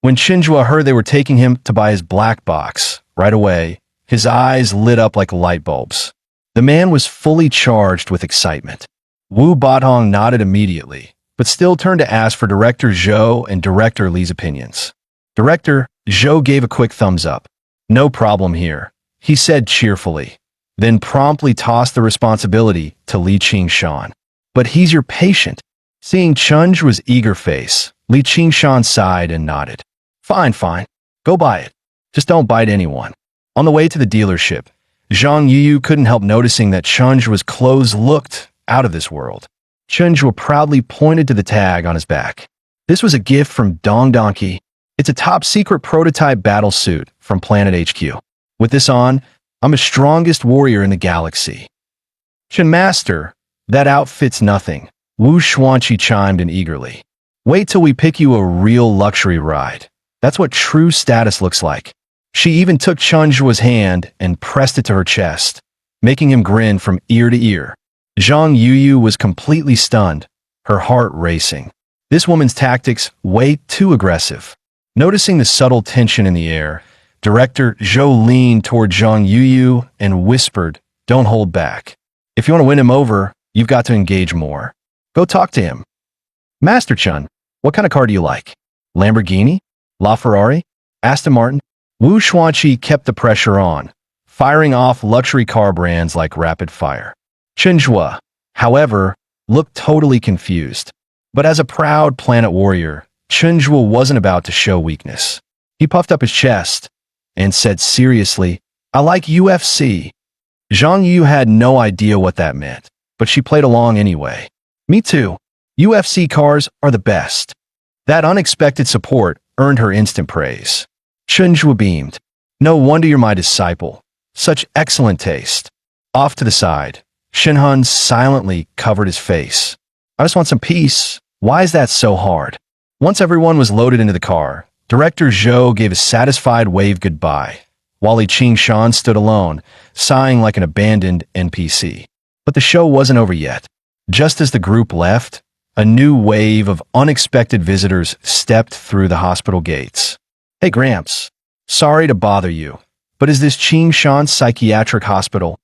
When Chenjua heard they were taking him to buy his black box, right away, his eyes lit up like light bulbs. The man was fully charged with excitement. Wu Badong nodded immediately, but still turned to ask for Director Zhou and Director Li's opinions. Director Zhou gave a quick thumbs up. No problem here, he said cheerfully, then promptly tossed the responsibility to Li Qingshan. But he's your patient. Seeing Chenjua's eager face, Li Qingshan sighed and nodded. Fine, go buy it. Just don't bite anyone. On the way to the dealership, Zhang Yuyu couldn't help noticing that Chenjua's clothes looked out of this world. Chenjua proudly pointed to the tag on his back. This was a gift from Dong Donkey. It's a top-secret prototype battle suit from Planet HQ. With this on, I'm the strongest warrior in the galaxy. Chen Master, that outfit's nothing. Wu Xuanqi chimed in eagerly. Wait till we pick you a real luxury ride. That's what true status looks like. She even took Chenjua's hand and pressed it to her chest, making him grin from ear to ear. Zhang Yuyu was completely stunned, her heart racing. This woman's tactics way too aggressive. Noticing the subtle tension in the air, Director Zhou leaned toward Zhang Yuyu and whispered, don't hold back. If you want to win him over, you've got to engage more. Go talk to him. Master Chen, what kind of car do you like? Lamborghini? LaFerrari? Aston Martin? Wu Xuanqi kept the pressure on, firing off luxury car brands like rapid fire. Chenjua, however, looked totally confused. But as a proud planet warrior, Chenjua wasn't about to show weakness. He puffed up his chest and said seriously, I like UFC. Zhang Yu had no idea what that meant, but she played along anyway. Me too. UFC cars are the best. That unexpected support earned her instant praise. Chenjua beamed. No wonder you're my disciple. Such excellent taste. Off to the side, Shenhun silently covered his face. I just want some peace. Why is that so hard? Once everyone was loaded into the car, Director Zhou gave a satisfied wave goodbye, while Li Qingshan stood alone, sighing like an abandoned NPC. But the show wasn't over yet. Just as the group left, a new wave of unexpected visitors stepped through the hospital gates. Hey Gramps, sorry to bother you, but is this Qingshan Psychiatric Hospital?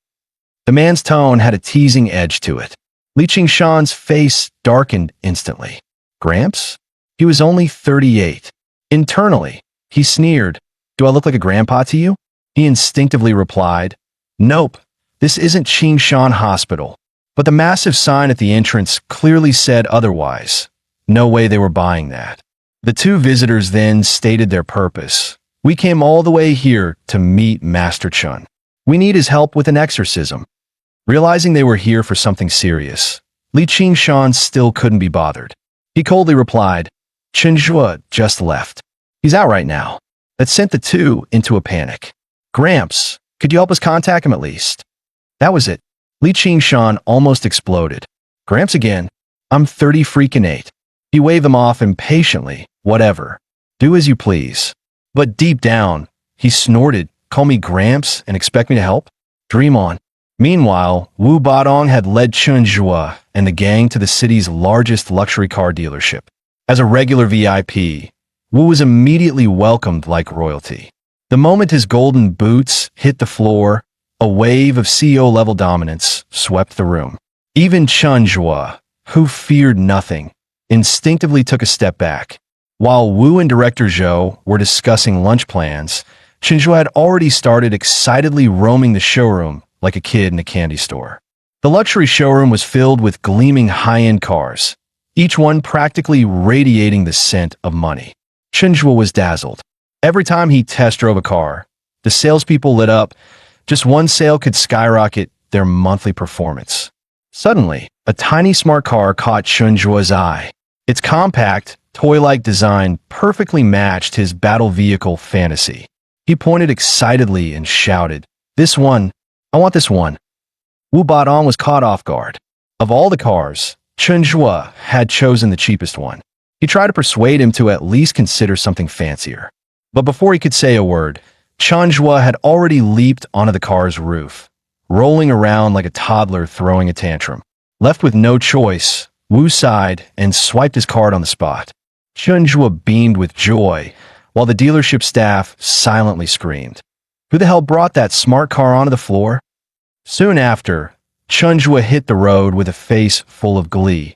The man's tone had a teasing edge to it. Li Qingshan's face darkened instantly. Gramps? He was only 38. Internally, he sneered, "Do I look like a grandpa to you?" He instinctively replied, "Nope, this isn't Qingshan Hospital." But the massive sign at the entrance clearly said otherwise. No way they were buying that. The two visitors then stated their purpose. "We came all the way here to meet Master Chun. We need his help with an exorcism." Realizing they were here for something serious, Li Qingshan still couldn't be bothered. He coldly replied, "Chen Zhua just left. He's out right now." That sent the two into a panic. "Gramps, could you help us contact him at least?" That was it. Li Qingshan almost exploded. "Gramps again? I'm 30 freaking 8. He waved them off impatiently. "Whatever. Do as you please." But deep down, he snorted, "Call me Gramps and expect me to help? Dream on." Meanwhile, Wu Batong had led Chen Zhua and the gang to the city's largest luxury car dealership. As a regular VIP, Wu was immediately welcomed like royalty. The moment his golden boots hit the floor, a wave of CEO-level dominance swept the room. Even Chen Zhua, who feared nothing, instinctively took a step back. While Wu and Director Zhou were discussing lunch plans, Chen Zhua had already started excitedly roaming the showroom like a kid in a candy store. The luxury showroom was filled with gleaming high-end cars, each one practically radiating the scent of money. Chen Zhua was dazzled. Every time he test drove a car, the salespeople lit up. Just one sale could skyrocket their monthly performance. Suddenly, a tiny smart car caught Chen Zhua's eye. Its compact, toy-like design perfectly matched his battle vehicle fantasy. He pointed excitedly and shouted, "This one! I want this one!" Wu Batong was caught off guard. Of all the cars, Chen Zhua had chosen the cheapest one. He tried to persuade him to at least consider something fancier. But before he could say a word, Chen Zhua had already leaped onto the car's roof, rolling around like a toddler throwing a tantrum. Left with no choice, Wu sighed and swiped his card on the spot. Chen Zhua beamed with joy, while the dealership staff silently screamed. Who the hell brought that smart car onto the floor? Soon after, Chen Zhua hit the road with a face full of glee.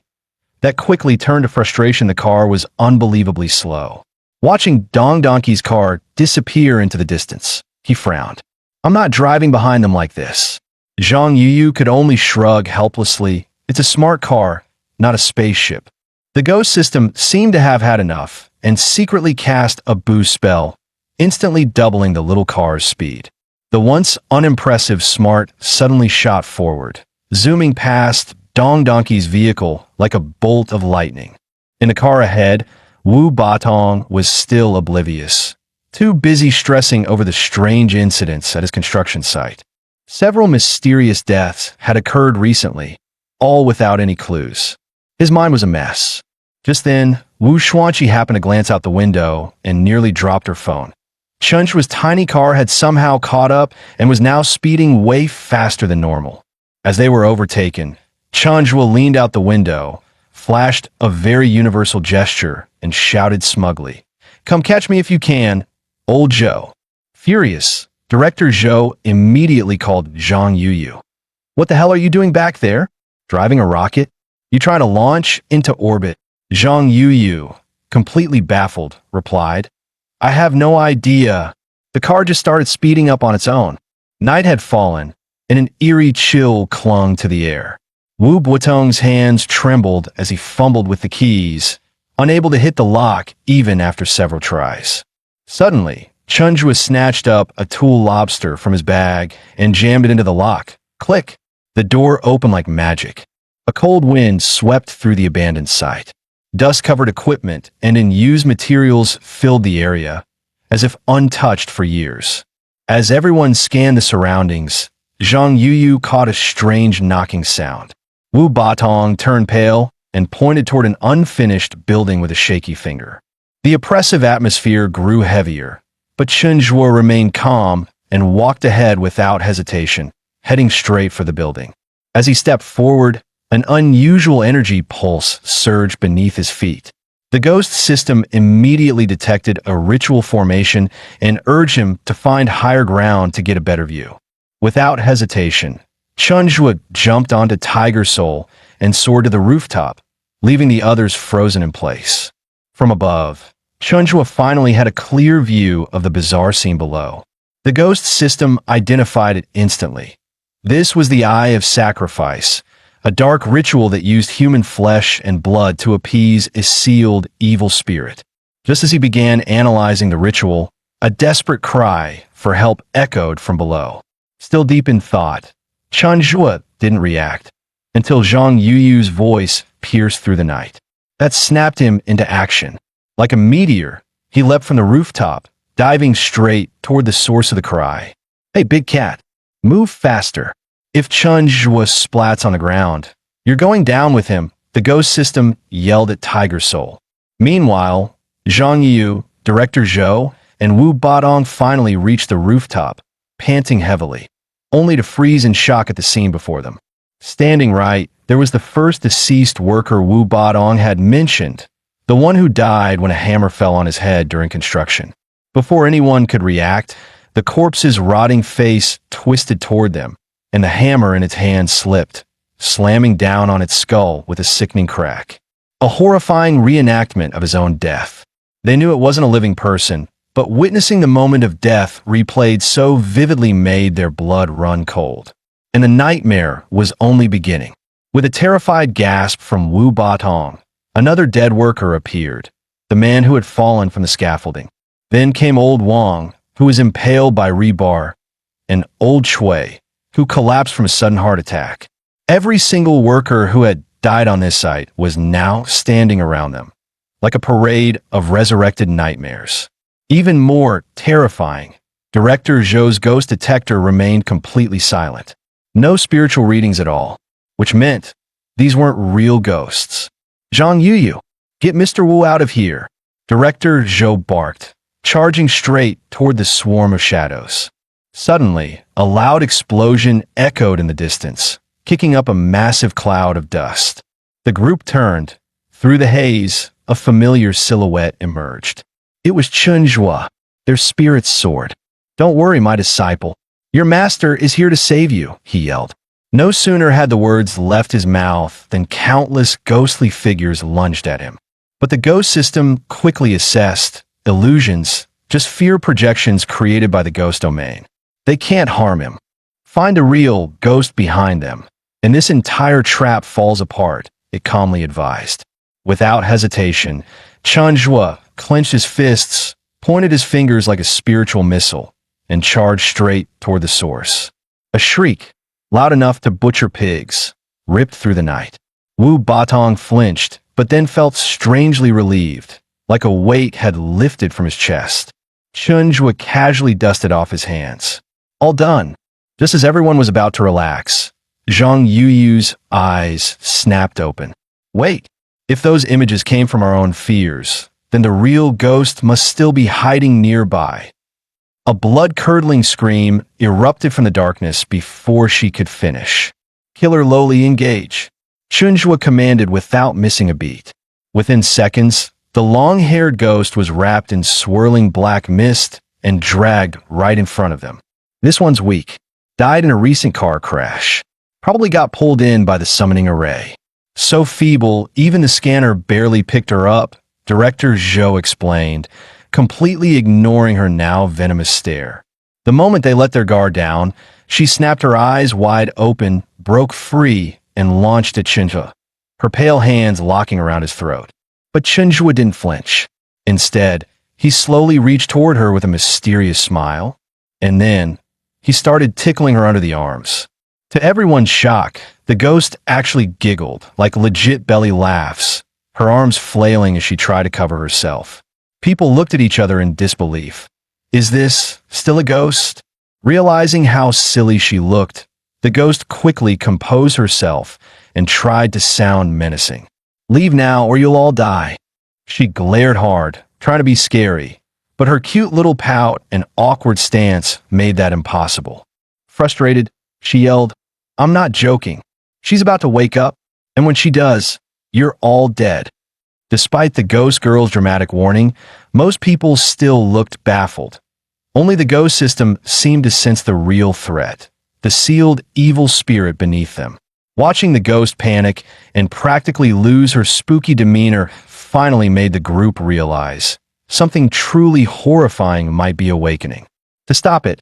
That quickly turned to frustration. The car was unbelievably slow. Watching Dong Donkey's car disappear into the distance, he frowned. "I'm not driving behind them like this." Zhang Yuyu could only shrug helplessly. "It's a smart car, not a spaceship." The ghost system seemed to have had enough and secretly cast a boost spell, instantly doubling the little car's speed. The once unimpressive smart suddenly shot forward, zooming past Dong Donkey's vehicle like a bolt of lightning. In the car ahead, Wu Batong was still oblivious, too busy stressing over the strange incidents at his construction site. Several mysterious deaths had occurred recently, all without any clues. His mind was a mess. Just then, Wu Xuanqi happened to glance out the window and nearly dropped her phone. Chen Zhua's tiny car had somehow caught up and was now speeding way faster than normal. As they were overtaken, Chen Zhua leaned out the window, flashed a very universal gesture, and shouted smugly, "Come catch me if you can, old Zhou." Furious, Director Zhou immediately called Zhang Yuyu. "What the hell are you doing back there? Driving a rocket? You trying to launch into orbit?" Zhang Yuyu, completely baffled, replied, "I have no idea. The car just started speeding up on its own." Night had fallen, and an eerie chill clung to the air. Wu Batong's hands trembled as he fumbled with the keys, unable to hit the lock even after several tries. Suddenly, Chen Zhua snatched up a tool lobster from his bag and jammed it into the lock. Click! The door opened like magic. A cold wind swept through the abandoned site. Dust-covered equipment and unused materials filled the area, as if untouched for years. As everyone scanned the surroundings, Zhang Yuyu caught a strange knocking sound. Wu Batong turned pale and pointed toward an unfinished building with a shaky finger. The oppressive atmosphere grew heavier, but Chen Zhua remained calm and walked ahead without hesitation, heading straight for the building. As he stepped forward, an unusual energy pulse surged beneath his feet. The ghost system immediately detected a ritual formation and urged him to find higher ground to get a better view. Without hesitation, Chen Zhua jumped onto Tiger Soul and soared to the rooftop, leaving the others frozen in place. From above, Chunjua finally had a clear view of the bizarre scene below. The ghost system identified it instantly. This was the Eye of Sacrifice, a dark ritual that used human flesh and blood to appease a sealed evil spirit. Just as he began analyzing the ritual, a desperate cry for help echoed from below. Still deep in thought, Chunjua didn't react until Zhang Yuyu's voice pierced through the night. That snapped him into action. Like a meteor, he leapt from the rooftop, diving straight toward the source of the cry. "Hey, big cat, move faster." If Chunjua splats on the ground, "You're going down with him," the ghost system yelled at Tiger Soul. Meanwhile, Zhang Yu, Director Zhou, and Wu Batong finally reached the rooftop, panting heavily, only to freeze in shock at the scene before them. Standing right, there was the first deceased worker Wu Batong had mentioned, the one who died when a hammer fell on his head during construction. Before anyone could react, the corpse's rotting face twisted toward them, and the hammer in its hand slipped, slamming down on its skull with a sickening crack. A horrifying reenactment of his own death. They knew it wasn't a living person, but witnessing the moment of death replayed so vividly made their blood run cold. And the nightmare was only beginning. With a terrified gasp from Wu Batong, another dead worker appeared, the man who had fallen from the scaffolding. Then came Old Wang, who was impaled by rebar, and Old Chui, who collapsed from a sudden heart attack. Every single worker who had died on this site was now standing around them, like a parade of resurrected nightmares. Even more terrifying, Director Zhou's ghost detector remained completely silent. No spiritual readings at all, which meant these weren't real ghosts. "Zhang Yuyu, get Mr. Wu out of here," Director Zhou barked, charging straight toward the swarm of shadows. Suddenly, a loud explosion echoed in the distance, kicking up a massive cloud of dust. The group turned. Through the haze, a familiar silhouette emerged. It was Chunjua, their spirit's sword. "Don't worry, my disciple. Your master is here to save you," he yelled. No sooner had the words left his mouth than countless ghostly figures lunged at him. But the ghost system quickly assessed illusions, just fear projections created by the ghost domain. They can't harm him. Find a real ghost behind them, and this entire trap falls apart, it calmly advised. Without hesitation, Chunjua clenched his fists, pointed his fingers like a spiritual missile, and charged straight toward the source. A shriek, loud enough to butcher pigs, ripped through the night. Wu Batong flinched, but then felt strangely relieved, like a weight had lifted from his chest. Chunjua casually dusted off his hands. All done. Just as everyone was about to relax, Zhang Yuyu's eyes snapped open. Wait, if those images came from our own fears, then the real ghost must still be hiding nearby. A blood-curdling scream erupted from the darkness before she could finish. "Killer Loli, engage," Chunjua commanded without missing a beat. Within seconds, the long-haired ghost was wrapped in swirling black mist and dragged right in front of them. "This one's weak. Died in a recent car crash. Probably got pulled in by the summoning array. So feeble, even the scanner barely picked her up," Director Zhou explained, completely ignoring her now venomous stare. The moment they let their guard down, she snapped her eyes wide open, broke free, and launched at Chunjua, her pale hands locking around his throat. But Chunjua didn't flinch. Instead, he slowly reached toward her with a mysterious smile, and then he started tickling her under the arms. To everyone's shock, the ghost actually giggled, like legit belly laughs, her arms flailing as she tried to cover herself. People looked at each other in disbelief. Is this still a ghost? Realizing how silly she looked, the ghost quickly composed herself and tried to sound menacing. "Leave now or you'll all die." She glared hard, trying to be scary, but her cute little pout and awkward stance made that impossible. Frustrated, she yelled, "I'm not joking. She's about to wake up, and when she does, you're all dead." Despite the ghost girl's dramatic warning, most people still looked baffled. Only the ghost system seemed to sense the real threat, the sealed evil spirit beneath them. Watching the ghost panic and practically lose her spooky demeanor finally made the group realize something truly horrifying might be awakening. To stop it,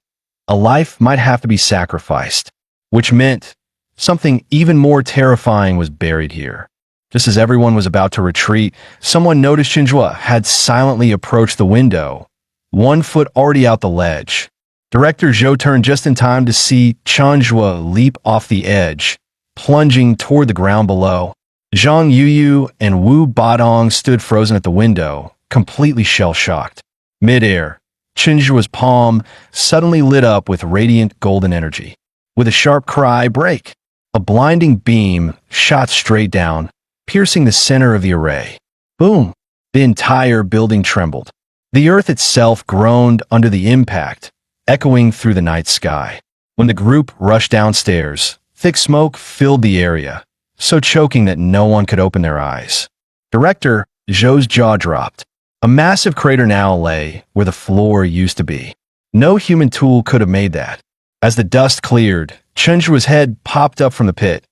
a life might have to be sacrificed, which meant something even more terrifying was buried here. Just as everyone was about to retreat, someone noticed Chenjue had silently approached the window, 1 foot already out the ledge. Director Zhou turned just in time to see Chenjue leap off the edge, plunging toward the ground below. Zhang Yuyu and Wu Badong stood frozen at the window, completely shell-shocked. Mid-air, Chenjue's palm suddenly lit up with radiant golden energy. With a sharp cry, break! A blinding beam shot straight down, piercing the center of the array. Boom! The entire building trembled. The earth itself groaned under the impact, echoing through the night sky. When the group rushed downstairs, thick smoke filled the area, so choking that no one could open their eyes. Director Zhou's jaw dropped. A massive crater now lay where the floor used to be. No human tool could have made that. As the dust cleared, Chenjue's head popped up from the pit,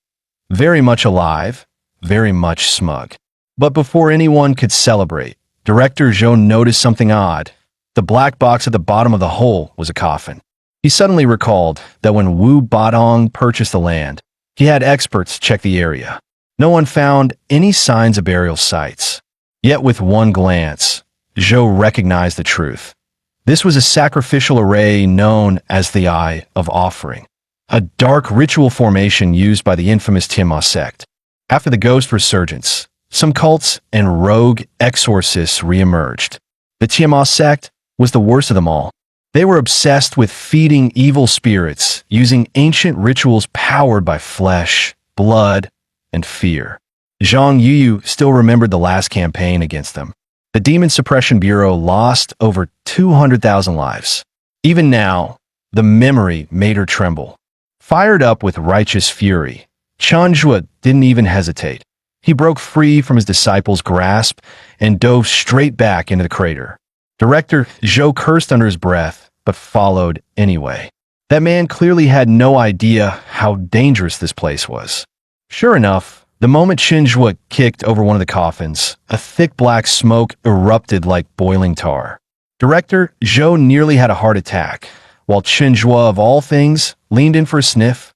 very much alive, very much smug. But before anyone could celebrate, Director Zhou noticed something odd. The black box at the bottom of the hole was a coffin. He suddenly recalled that when Wu Badong purchased the land, he had experts check the area. No one found any signs of burial sites. Yet with one glance, Zhou recognized the truth. This was a sacrificial array known as the Eye of Offering, a dark ritual formation used by the infamous Tianma sect. After the ghost resurgence, some cults and rogue exorcists re-emerged. The Tianma sect was the worst of them all. They were obsessed with feeding evil spirits using ancient rituals powered by flesh, blood, and fear. Zhang Yuyu still remembered the last campaign against them. The Demon Suppression Bureau lost over 200,000 lives. Even now, the memory made her tremble. Fired up with righteous fury, Chenjue didn't even hesitate. He broke free from his disciples' grasp and dove straight back into the crater. Director Zhou cursed under his breath, but followed anyway. That man clearly had no idea how dangerous this place was. Sure enough, the moment Chenjue kicked over one of the coffins, a thick black smoke erupted like boiling tar. Director Zhou nearly had a heart attack, while Chenjue, of all things, leaned in for a sniff.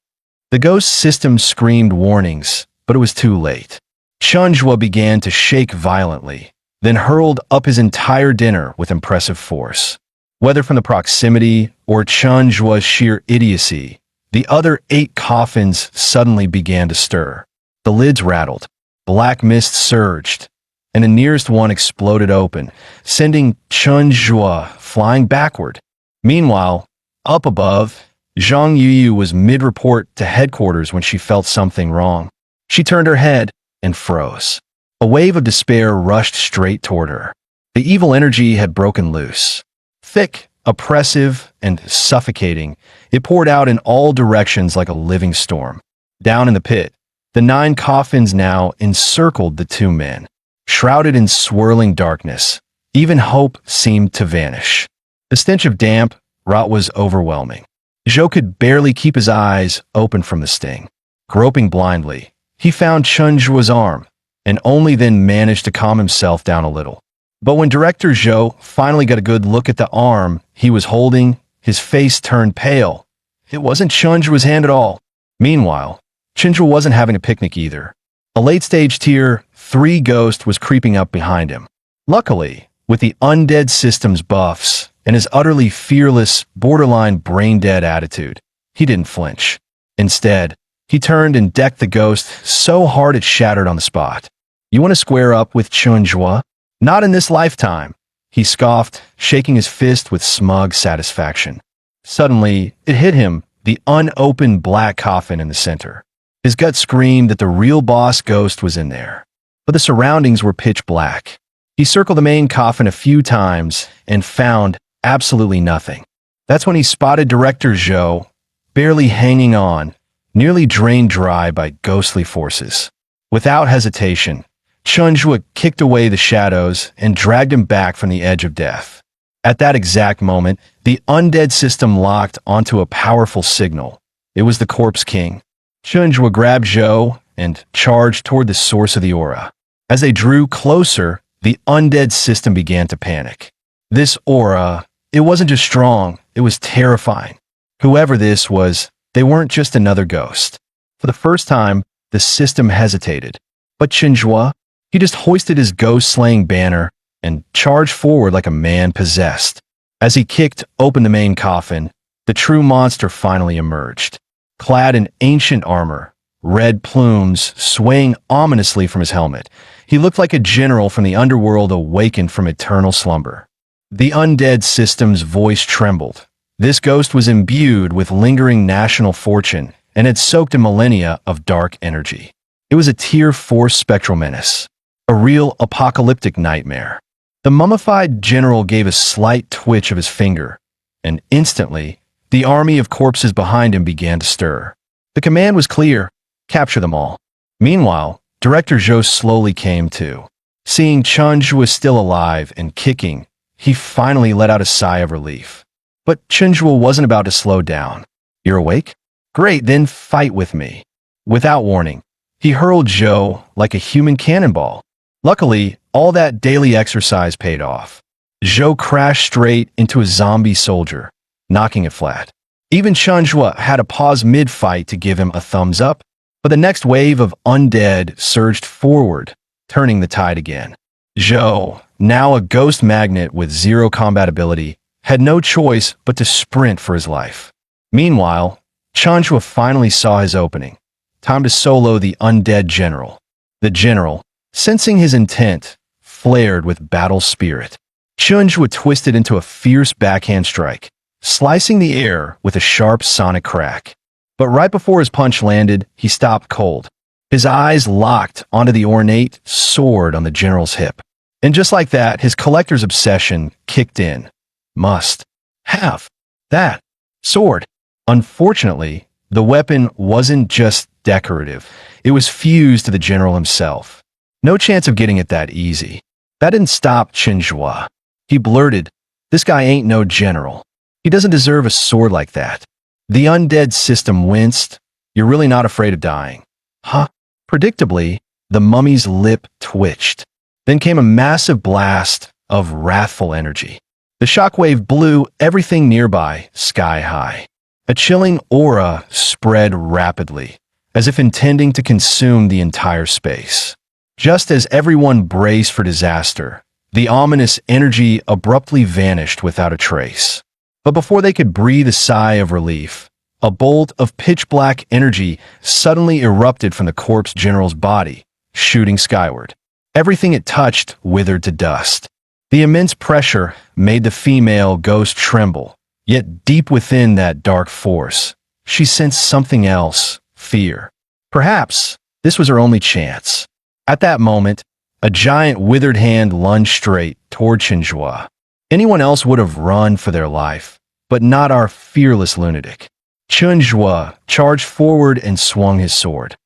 The ghost system screamed warnings, but it was too late. Chenjue began to shake violently, then hurled up his entire dinner with impressive force. Whether from the proximity or Chenjue's sheer idiocy, the other 8 coffins suddenly began to stir. The lids rattled, black mist surged, and the nearest one exploded open, sending Chenjue flying backward. Meanwhile, up above, Zhang Yuyu was mid-report to headquarters when she felt something wrong. She turned her head and froze. A wave of despair rushed straight toward her. The evil energy had broken loose. Thick, oppressive, and suffocating, it poured out in all directions like a living storm. Down in the pit, the 9 coffins now encircled the 2 men. Shrouded in swirling darkness, even hope seemed to vanish. The stench of damp rot was overwhelming. Zhou could barely keep his eyes open from the sting. Groping blindly, he found Chenjue's arm, and only then managed to calm himself down a little. But when Director Zhou finally got a good look at the arm he was holding, his face turned pale. It wasn't Chenjue's hand at all. Meanwhile, Chenjue wasn't having a picnic either. A late-stage Tier 3 ghost was creeping up behind him. Luckily, with the undead system's buffs and his utterly fearless, borderline brain-dead attitude, he didn't flinch. Instead, he turned and decked the ghost so hard it shattered on the spot. "You want to square up with Chenjue? Not in this lifetime," he scoffed, shaking his fist with smug satisfaction. Suddenly, it hit him, the unopened black coffin in the center. His gut screamed that the real boss ghost was in there. But the surroundings were pitch black. He circled the main coffin a few times and found absolutely nothing. That's when he spotted Director Zhou, barely hanging on, nearly drained dry by ghostly forces. Without hesitation, Chenjue kicked away the shadows and dragged him back from the edge of death. At that exact moment, the undead system locked onto a powerful signal. It was the Corpse King. Chenjue grabbed Zhou and charged toward the source of the aura. As they drew closer, The undead system began to panic. This aura, it wasn't just strong, it was terrifying. Whoever this was, they weren't just another ghost. For the first time, the system hesitated. But Chenjua, he just hoisted his ghost-slaying banner and charged forward like a man possessed. As he kicked open the main coffin, the true monster finally emerged. Clad in ancient armor, red plumes swaying ominously from his helmet, he looked like a general from the underworld awakened from eternal slumber. The undead system's voice trembled. This ghost was imbued with lingering national fortune and had soaked in millennia of dark energy. It was a Tier 4 spectral menace, a real apocalyptic nightmare. The mummified general gave a slight twitch of his finger, and instantly, the army of corpses behind him began to stir. The command was clear: capture them all. Meanwhile, Director Zhou slowly came to. Seeing Chunj was still alive and kicking, he finally let out a sigh of relief. But Chenjua wasn't about to slow down. You're awake? Great, then fight with me. Without warning, he hurled Zhou like a human cannonball. Luckily, all that daily exercise paid off. Zhou crashed straight into a zombie soldier, knocking it flat. Even Chenjua had to pause mid-fight to give him a thumbs up, but the next wave of undead surged forward, turning the tide again. Zhou, now a ghost magnet with zero combat ability, had no choice but to sprint for his life. Meanwhile, Chenjua finally saw his opening. Time to solo the undead general. The general, sensing his intent, flared with battle spirit. Chenjua twisted into a fierce backhand strike, slicing the air with a sharp sonic crack. But right before his punch landed, he stopped cold. His eyes locked onto the ornate sword on the general's hip. And just like that, his collector's obsession kicked in. Must have that sword. Unfortunately, the weapon wasn't just decorative. It was fused to the general himself. No chance of getting it that easy. That didn't stop Chenjua. He blurted, "This guy ain't no general. He doesn't deserve a sword like that." The undead system winced. "You're really not afraid of dying, huh?" Predictably, the mummy's lip twitched. Then came a massive blast of wrathful energy. The shockwave blew everything nearby sky high. A chilling aura spread rapidly, as if intending to consume the entire space. Just as everyone braced for disaster, the ominous energy abruptly vanished without a trace. But before they could breathe a sigh of relief, a bolt of pitch-black energy suddenly erupted from the corpse general's body, shooting skyward. Everything it touched withered to dust. The immense pressure made the female ghost tremble, yet deep within that dark force, she sensed something else: fear. Perhaps this was her only chance. At that moment, a giant withered hand lunged straight toward Chenjua. Anyone else would have run for their life, but not our fearless lunatic. Chenjua charged forward and swung his sword,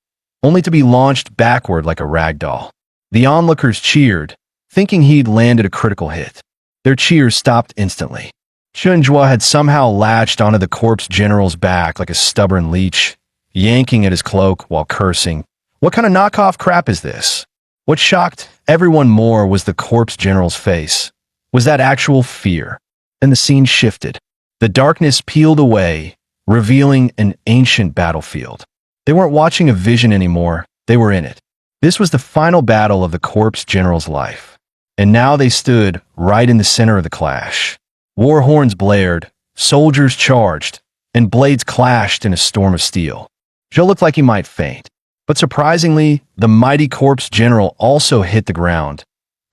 only to be launched backward like a rag doll. The onlookers cheered, thinking he'd landed a critical hit. Their cheers stopped instantly. Chenjua had somehow latched onto the corpse general's back like a stubborn leech, yanking at his cloak while cursing. What kind of knockoff crap is this? What shocked everyone more was the corpse general's face. Was that actual fear? Then the scene shifted. The darkness peeled away, revealing an ancient battlefield. They weren't watching a vision anymore, they were in it. This was the final battle of the corpse general's life. And now they stood right in the center of the clash. War horns blared, soldiers charged, and blades clashed in a storm of steel. Zhou looked like he might faint. But surprisingly, the mighty corpse general also hit the ground,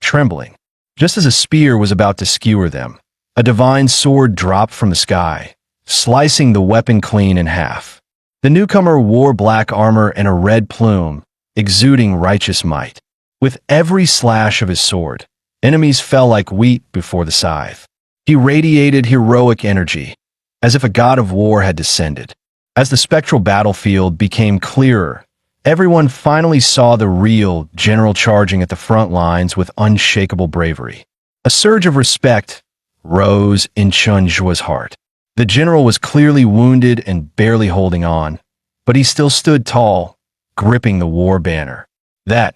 trembling. Just as a spear was about to skewer them, a divine sword dropped from the sky, slicing the weapon clean in half. The newcomer wore black armor and a red plume, exuding righteous might. With every slash of his sword, enemies fell like wheat before the scythe. He radiated heroic energy, as if a god of war had descended. As the spectral battlefield became clearer, everyone finally saw the real general charging at the front lines with unshakable bravery. A surge of respect rose in Chenjua's heart. The general was clearly wounded and barely holding on, but he still stood tall, gripping the war banner. That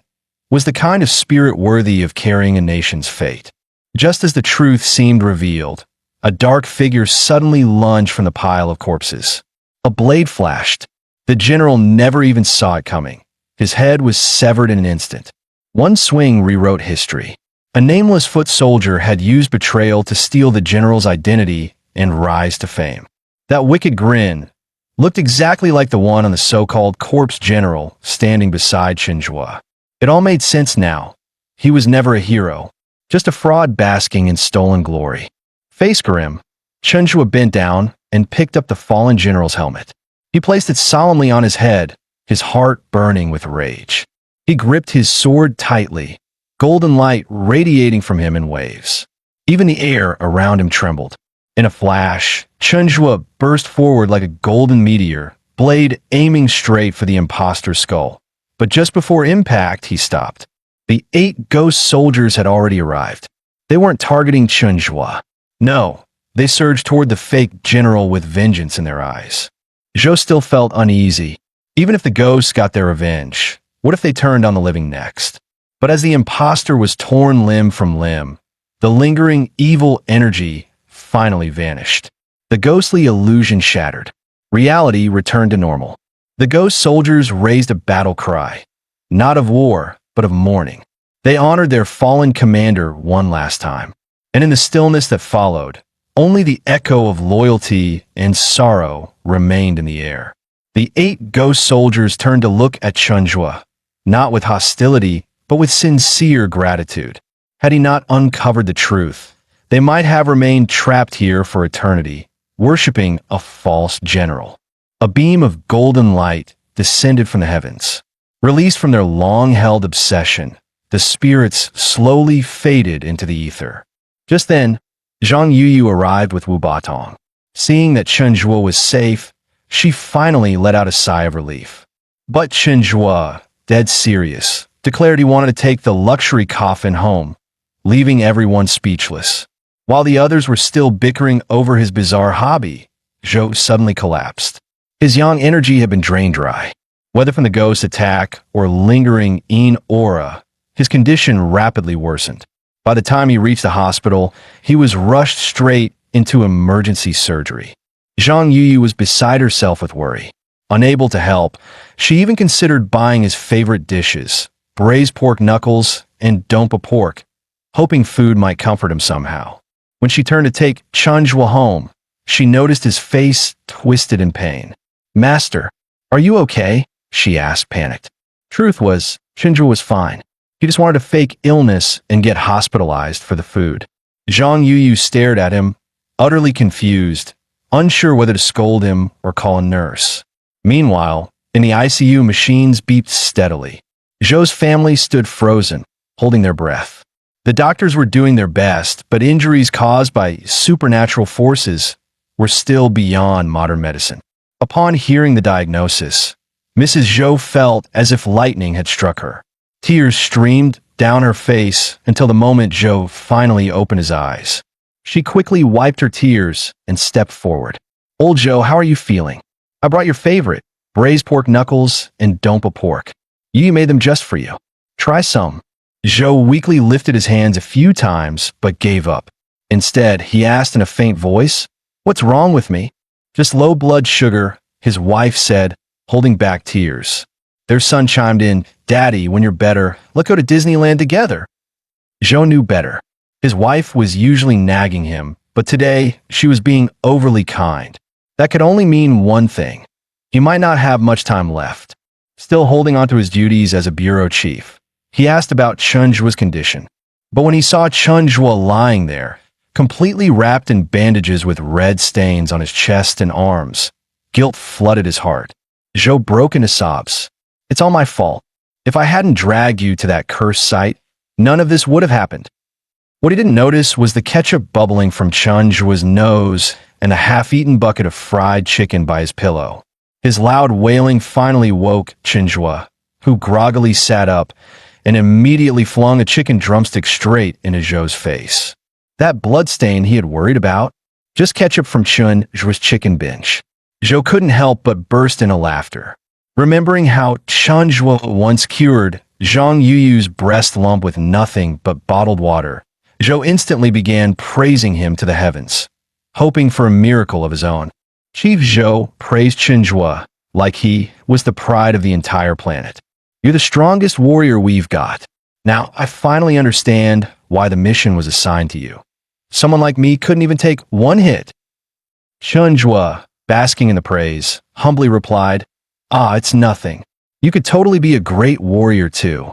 was the kind of spirit worthy of carrying a nation's fate. Just as the truth seemed revealed, a dark figure suddenly lunged from the pile of corpses. A blade flashed. The general never even saw it coming. His head was severed in an instant. One swing rewrote history. A nameless foot soldier had used betrayal to steal the general's identity and rise to fame. That wicked grin looked exactly like the one on the so-called corpse general standing beside Chenjue. It all made sense now. He was never a hero, just a fraud basking in stolen glory. Face grim, Chenjue bent down and picked up the fallen general's helmet. He placed it solemnly on his head, his heart burning with rage. He gripped his sword tightly, golden light radiating from him in waves. Even the air around him trembled. In a flash, Chenjue burst forward like a golden meteor, blade aiming straight for the imposter's skull. But just before impact, he stopped. The 8 ghost soldiers had already arrived. They weren't targeting Chenjue. No, they surged toward the fake general with vengeance in their eyes. Zhou still felt uneasy. Even if the ghosts got their revenge, what if they turned on the living next? But as the imposter was torn limb from limb, the lingering evil energy finally vanished. The ghostly illusion shattered. Reality returned to normal. The ghost soldiers raised a battle cry, not of war, but of mourning. They honored their fallen commander one last time. And in the stillness that followed, only the echo of loyalty and sorrow remained in the air. The 8 ghost soldiers turned to look at Chenjue, not with hostility, but with sincere gratitude. Had he not uncovered the truth, they might have remained trapped here for eternity, worshipping a false general. A beam of golden light descended from the heavens. Released from their long-held obsession, the spirits slowly faded into the ether. Just then, Zhang Yuyu arrived with Wu Batong. Seeing that Chenjue was safe, she finally let out a sigh of relief. But Chenjue, dead serious, declared he wanted to take the luxury coffin home, leaving everyone speechless. While the others were still bickering over his bizarre hobby, Zhou suddenly collapsed. His yang energy had been drained dry. Whether from the ghost attack or lingering Yin aura, his condition rapidly worsened. By the time he reached the hospital, he was rushed straight into emergency surgery. Zhang Yuyu was beside herself with worry. Unable to help, she even considered buying his favorite dishes, braised pork knuckles and dompa pork, hoping food might comfort him somehow. When she turned to take Chenjue home, she noticed his face twisted in pain. "Master, are you okay?" she asked, panicked. Truth was, Chenjue was fine. He just wanted to fake illness and get hospitalized for the food. Zhang Yuyu stared at him, utterly confused, unsure whether to scold him or call a nurse. Meanwhile, in the ICU, machines beeped steadily. Zhou's family stood frozen, holding their breath. The doctors were doing their best, but injuries caused by supernatural forces were still beyond modern medicine. Upon hearing the diagnosis, Mrs. Zhou felt as if lightning had struck her. Tears streamed down her face until the moment Zhou finally opened his eyes. She quickly wiped her tears and stepped forward. "Old Zhou, how are you feeling? I brought your favorite, braised pork knuckles and dompa pork. You made them just for you. Try some." Zhou weakly lifted his hands a few times, but gave up. Instead, he asked in a faint voice, "What's wrong with me?" "Just low blood sugar," his wife said, holding back tears. Their son chimed in, "Daddy, when you're better, let's go to Disneyland together." Zhou knew better. His wife was usually nagging him, but today she was being overly kind. That could only mean one thing. He might not have much time left. Still holding on to his duties as a bureau chief, he asked about Chenjue's condition. But when he saw Chenjue lying there, completely wrapped in bandages with red stains on his chest and arms, guilt flooded his heart. Zhou broke into sobs. "It's all my fault. If I hadn't dragged you to that cursed site, none of this would have happened." What he didn't notice was the ketchup bubbling from Chenjue's nose and a half-eaten bucket of fried chicken by his pillow. His loud wailing finally woke Chenjue, who groggily sat up and immediately flung a chicken drumstick straight into Zhou's face. That bloodstain he had worried about? Just ketchup from Chenjue's chicken binge. Zhou couldn't help but burst into laughter. Remembering how Chenjue once cured Zhang Yuyu's breast lump with nothing but bottled water, Zhou instantly began praising him to the heavens, hoping for a miracle of his own. Chief Zhou praised Chen Zhuo like he was the pride of the entire planet. You're the strongest warrior we've got. Now, I finally understand why the mission was assigned to you. Someone like me couldn't even take one hit. Chen Zhuo, basking in the praise, humbly replied, "Ah, it's nothing. You could totally be a great warrior too."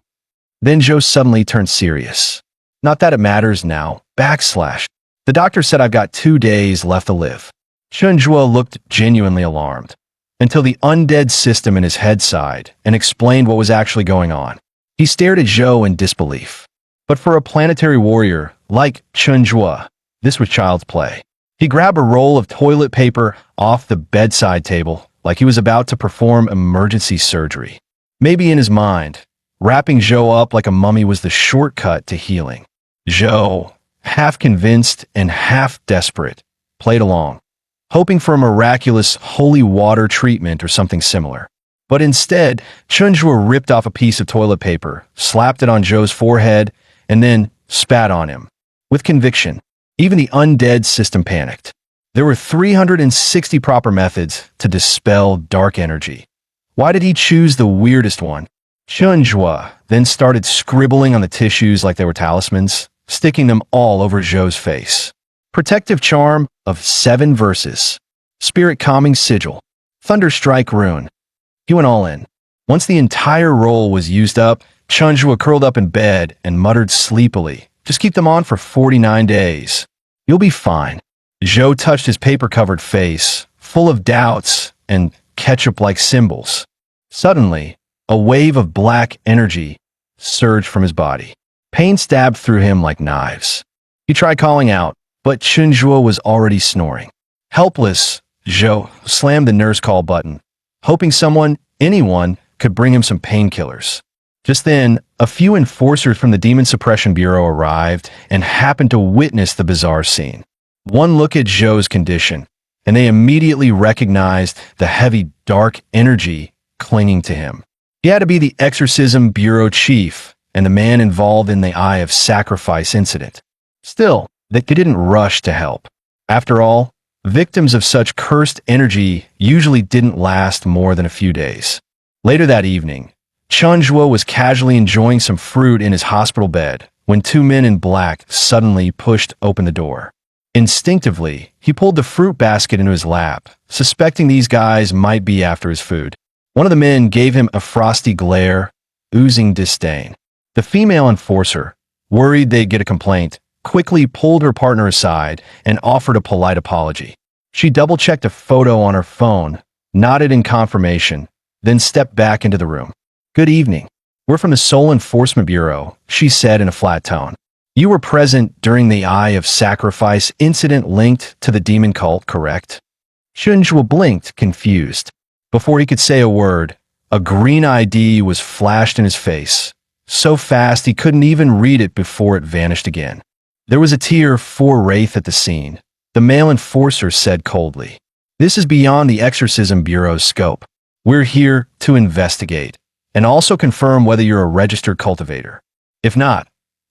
Then Zhou suddenly turned serious. "Not that it matters now. Backslash. The doctor said I've got 2 days left to live." Chen Zhuo looked genuinely alarmed, until the undead system in his head sighed and explained what was actually going on. He stared at Zhou in disbelief. But for a planetary warrior like Chen Zhuo, this was child's play. He grabbed a roll of toilet paper off the bedside table like he was about to perform emergency surgery. Maybe in his mind, wrapping Zhou up like a mummy was the shortcut to healing. Zhou, half convinced and half desperate, played along, hoping for a miraculous holy water treatment or something similar. But instead, Chen Zhuo ripped off a piece of toilet paper, slapped it on Zhou's forehead, and then spat on him. With conviction, even the undead system panicked. There were 360 proper methods to dispel dark energy. Why did he choose the weirdest one? Chen Zhuo then started scribbling on the tissues like they were talismans, sticking them all over Zhou's face. Protective charm of 7 verses. Spirit calming sigil. Thunderstrike rune. He went all in. Once the entire roll was used up, Chen Zhuo curled up in bed and muttered sleepily, "Just keep them on for 49 days. You'll be fine." Zhou touched his paper-covered face, full of doubts and ketchup-like symbols. Suddenly, a wave of black energy surged from his body. Pain stabbed through him like knives. He tried calling out, but Chen Zhuo was already snoring. Helpless, Zhou slammed the nurse call button, hoping anyone, could bring him some painkillers. Just then, a few enforcers from the Demon Suppression Bureau arrived and happened to witness the bizarre scene. One look at Zhou's condition, and they immediately recognized the heavy, dark energy clinging to him. He had to be the Exorcism Bureau chief and the man involved in the Eye of Sacrifice incident. Still, they didn't rush to help. After all, victims of such cursed energy usually didn't last more than a few days. Later that evening, Chen Zhuo was casually enjoying some fruit in his hospital bed when 2 men in black suddenly pushed open the door. Instinctively, he pulled the fruit basket into his lap, suspecting these guys might be after his food. One of the men gave him a frosty glare, oozing disdain. The female enforcer, worried they'd get a complaint, quickly pulled her partner aside and offered a polite apology. She double-checked a photo on her phone, nodded in confirmation, then stepped back into the room. "Good evening. We're from the Soul Enforcement Bureau," she said in a flat tone. "You were present during the Eye of Sacrifice incident linked to the demon cult, correct?" Chen Zhuo blinked, confused. Before he could say a word, a green ID was flashed in his face, so fast he couldn't even read it before it vanished again. There was a Tier 4 wraith at the scene. The male enforcer said coldly, "This is beyond the Exorcism Bureau's scope. We're here to investigate, and also confirm whether you're a registered cultivator. If not,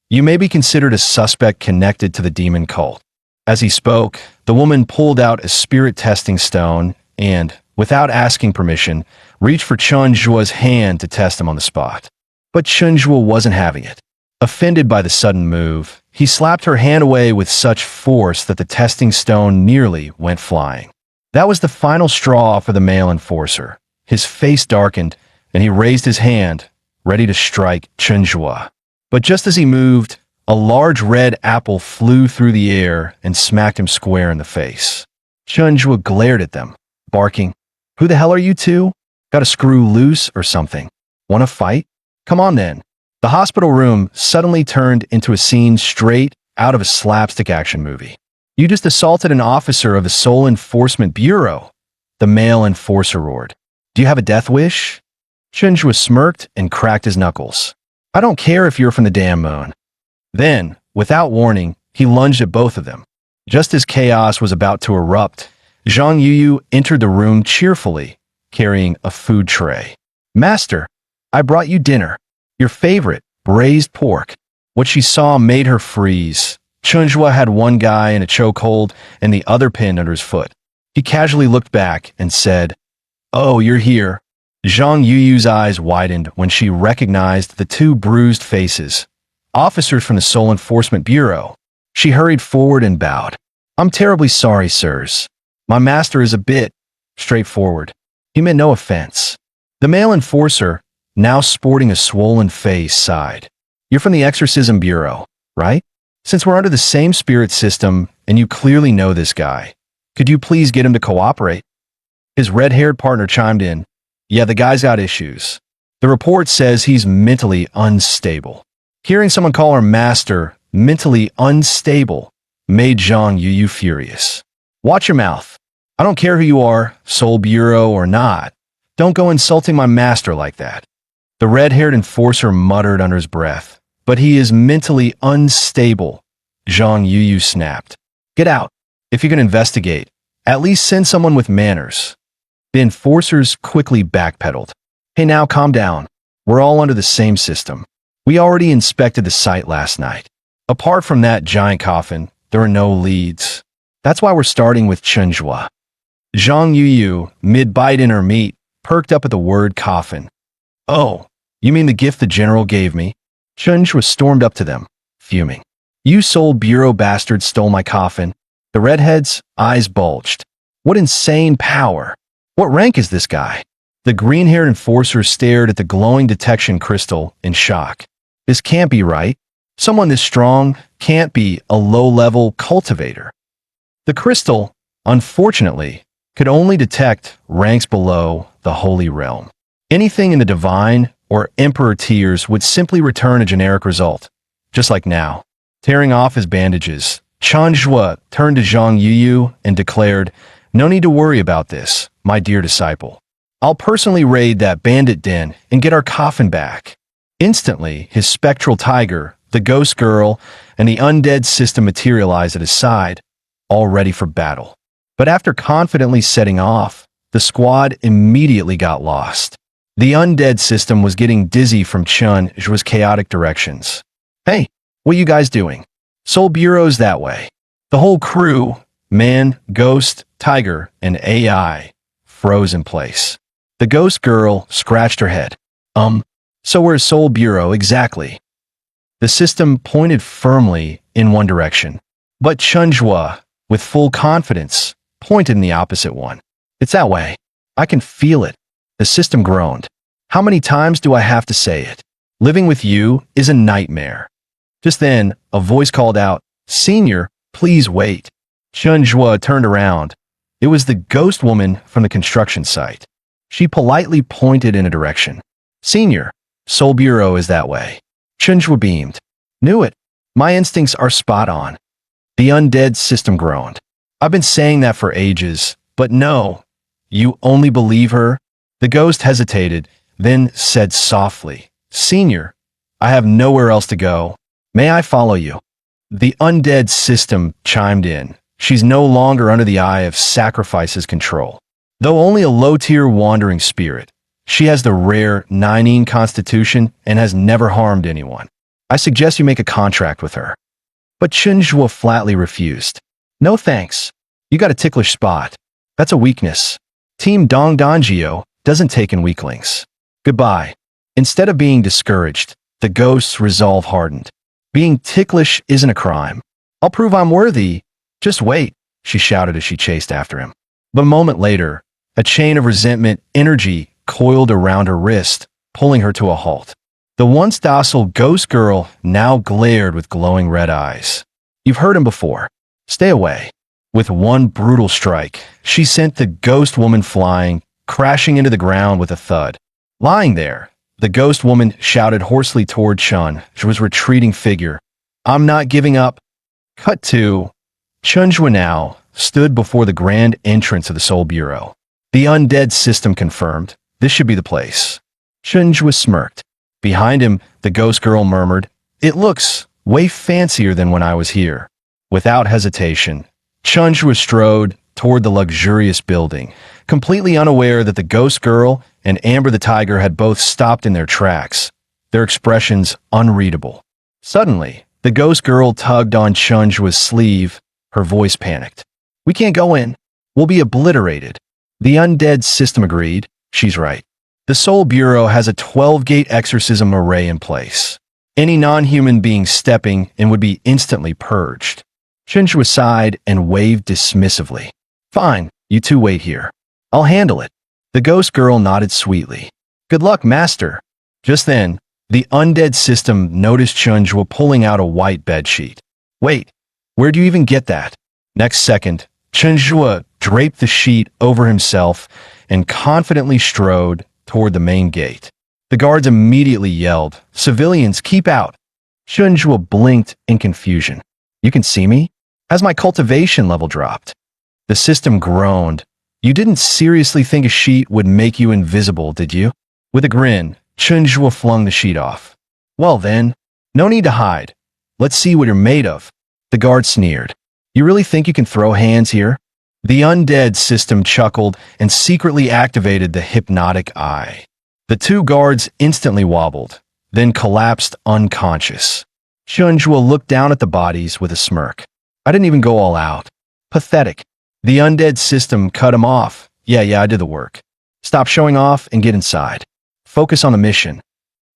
you may be considered a suspect connected to the demon cult." As he spoke, the woman pulled out a spirit testing stone and, without asking permission, reached for Chen Zhuo's hand to test him on the spot. But Chen Zhuo wasn't having it. Offended by the sudden move, he slapped her hand away with such force that the testing stone nearly went flying. That was the final straw for the male enforcer. His face darkened, and he raised his hand, ready to strike Chen Zhuo. But just as he moved, a large red apple flew through the air and smacked him square in the face. Chen Zhuo glared at them, barking, "Who the hell are you two? Got a screw loose or something? Want to fight? Come on then." The hospital room suddenly turned into a scene straight out of a slapstick action movie. "You just assaulted an officer of the Soul Enforcement Bureau," the male enforcer roared. "Do you have a death wish?" Chen Zhuo smirked and cracked his knuckles. "I don't care if you're from the damn moon." Then, without warning, he lunged at both of them. Just as chaos was about to erupt, Zhang Yuyu entered the room cheerfully, carrying a food tray. "Master, I brought you dinner. Your favorite, braised pork. What she saw made her freeze. Chunjua had one guy in a chokehold and the other pinned under his foot. He casually looked back and said, "Oh, you're here." Zhang Yuyu's eyes widened when she recognized the two bruised faces, officers from the Seoul Enforcement Bureau. She hurried forward and bowed. "I'm terribly sorry, sirs. My master is a bit straightforward." He meant no offense. The male enforcer, now sporting a swollen face, sighed. "You're from the Exorcism Bureau, right? Since we're under the same spirit system and you clearly know this guy, could you please get him to cooperate?" His red-haired partner chimed in. "Yeah, the guy's got issues. The report says he's mentally unstable." Hearing someone call her master mentally unstable made Zhang Yuyu furious. "Watch your mouth. I don't care who you are, Seoul Bureau or not. Don't go insulting my master like that." The red-haired enforcer muttered under his breath. "But he is mentally unstable," Zhang Yuyu snapped. "Get out. If you can investigate, at least send someone with manners." The enforcers quickly backpedaled. "Hey, now calm down. We're all under the same system. We already inspected the site last night. Apart from that giant coffin, there are no leads. That's why we're starting with Chunjua." Zhang Yuyu, mid-bite in her meat, perked up at the word coffin. "Oh, you mean the gift the general gave me?" Chunjua stormed up to them, fuming. "You Seoul Bureau bastards stole my coffin." The redhead's eyes bulged. "What insane power! What rank is this guy?" The green-haired enforcer stared at the glowing detection crystal in shock. "This can't be right. Someone this strong can't be a low-level cultivator." The crystal, unfortunately, could only detect ranks below the Holy Realm. Anything in the Divine or Emperor tiers would simply return a generic result, just like now. Tearing off his bandages, Chunjua turned to Zhang Yuyu and declared, "No need to worry about this, my dear disciple. I'll personally raid that bandit den and get our coffin back." Instantly, his spectral tiger, the ghost girl, and the undead system materialized at his side, all ready for battle. But after confidently setting off, the squad immediately got lost. The undead system was getting dizzy from Chunjua's chaotic directions. "Hey, what you guys doing? Seoul Bureau's that way." The whole crew, man, ghost, tiger, and AI, froze in place. The ghost girl scratched her head. So where's Seoul Bureau exactly?" The system pointed firmly in one direction, but Chunjua, with full confidence, pointed in the opposite one. "It's that way. I can feel it." The system groaned. "How many times do I have to say it? Living with you is a nightmare." Just then, a voice called out, "Senior, please wait." Chunjua turned around. It was the ghost woman from the construction site. She politely pointed in a direction. "Senior, Seoul Bureau is that way." Chunjua beamed. "Knew it. My instincts are spot on." The undead system groaned. "I've been saying that for ages, but no. You only believe her?" The ghost hesitated, then said softly, "Senior, I have nowhere else to go. May I follow you?" The undead system chimed in. "She's no longer under the Eye of Sacrifice's control. Though only a low-tier wandering spirit, she has the rare 9 constitution and has never harmed anyone. I suggest you make a contract with her." But Chunjua flatly refused. "No thanks. You got a ticklish spot. That's a weakness. Team Dongdanjio doesn't take in weaklings. Goodbye." Instead of being discouraged, the ghost's resolve hardened. "Being ticklish isn't a crime. I'll prove I'm worthy. Just wait," she shouted as she chased after him. But a moment later, a chain of resentment energy coiled around her wrist, pulling her to a halt. The once docile ghost girl now glared with glowing red eyes. "You've heard him before. Stay away." With one brutal strike, she sent the ghost woman flying, crashing into the ground with a thud. Lying there, the ghost woman shouted hoarsely toward Chunjua's retreating figure, "I'm not giving up." Cut to Chunjua now stood before the grand entrance of the Seoul Bureau. The undead system confirmed this should be the place. Chunjua smirked. Behind him, the ghost girl murmured, "It looks way fancier than when I was here." Without hesitation, Chunjua strode toward the luxurious building, completely unaware that the ghost girl and Amber the tiger had both stopped in their tracks, their expressions unreadable. Suddenly, the ghost girl tugged on Chunjua's sleeve, her voice panicked. "We can't go in. We'll be obliterated." The undead system agreed. She's right. The Soul Bureau has a 12-gate exorcism array in place. Any non-human being stepping in would be instantly purged. Chunjua sighed and waved dismissively. "Fine, you two wait here. I'll handle it." The ghost girl nodded sweetly. "Good luck, master." Just then, the undead system noticed Chunjua pulling out a white bedsheet. "Wait, where do you even get that?" Next second, Chunjua draped the sheet over himself and confidently strode toward the main gate. The guards immediately yelled, "Civilians, keep out!" Chunjua blinked in confusion. "You can see me?" As my cultivation level dropped. The system groaned. "You didn't seriously think a sheet would make you invisible, did you?" With a grin, Chunjua flung the sheet off. "Well then, no need to hide. Let's see what you're made of." The guard sneered. "You really think you can throw hands here?" The undead system chuckled and secretly activated the hypnotic eye. The two guards instantly wobbled, then collapsed unconscious. Chunjua looked down at the bodies with a smirk. "I didn't even go all out. Pathetic." The undead system cut him off. Yeah, I did the work. Stop showing off and get inside. Focus on the mission."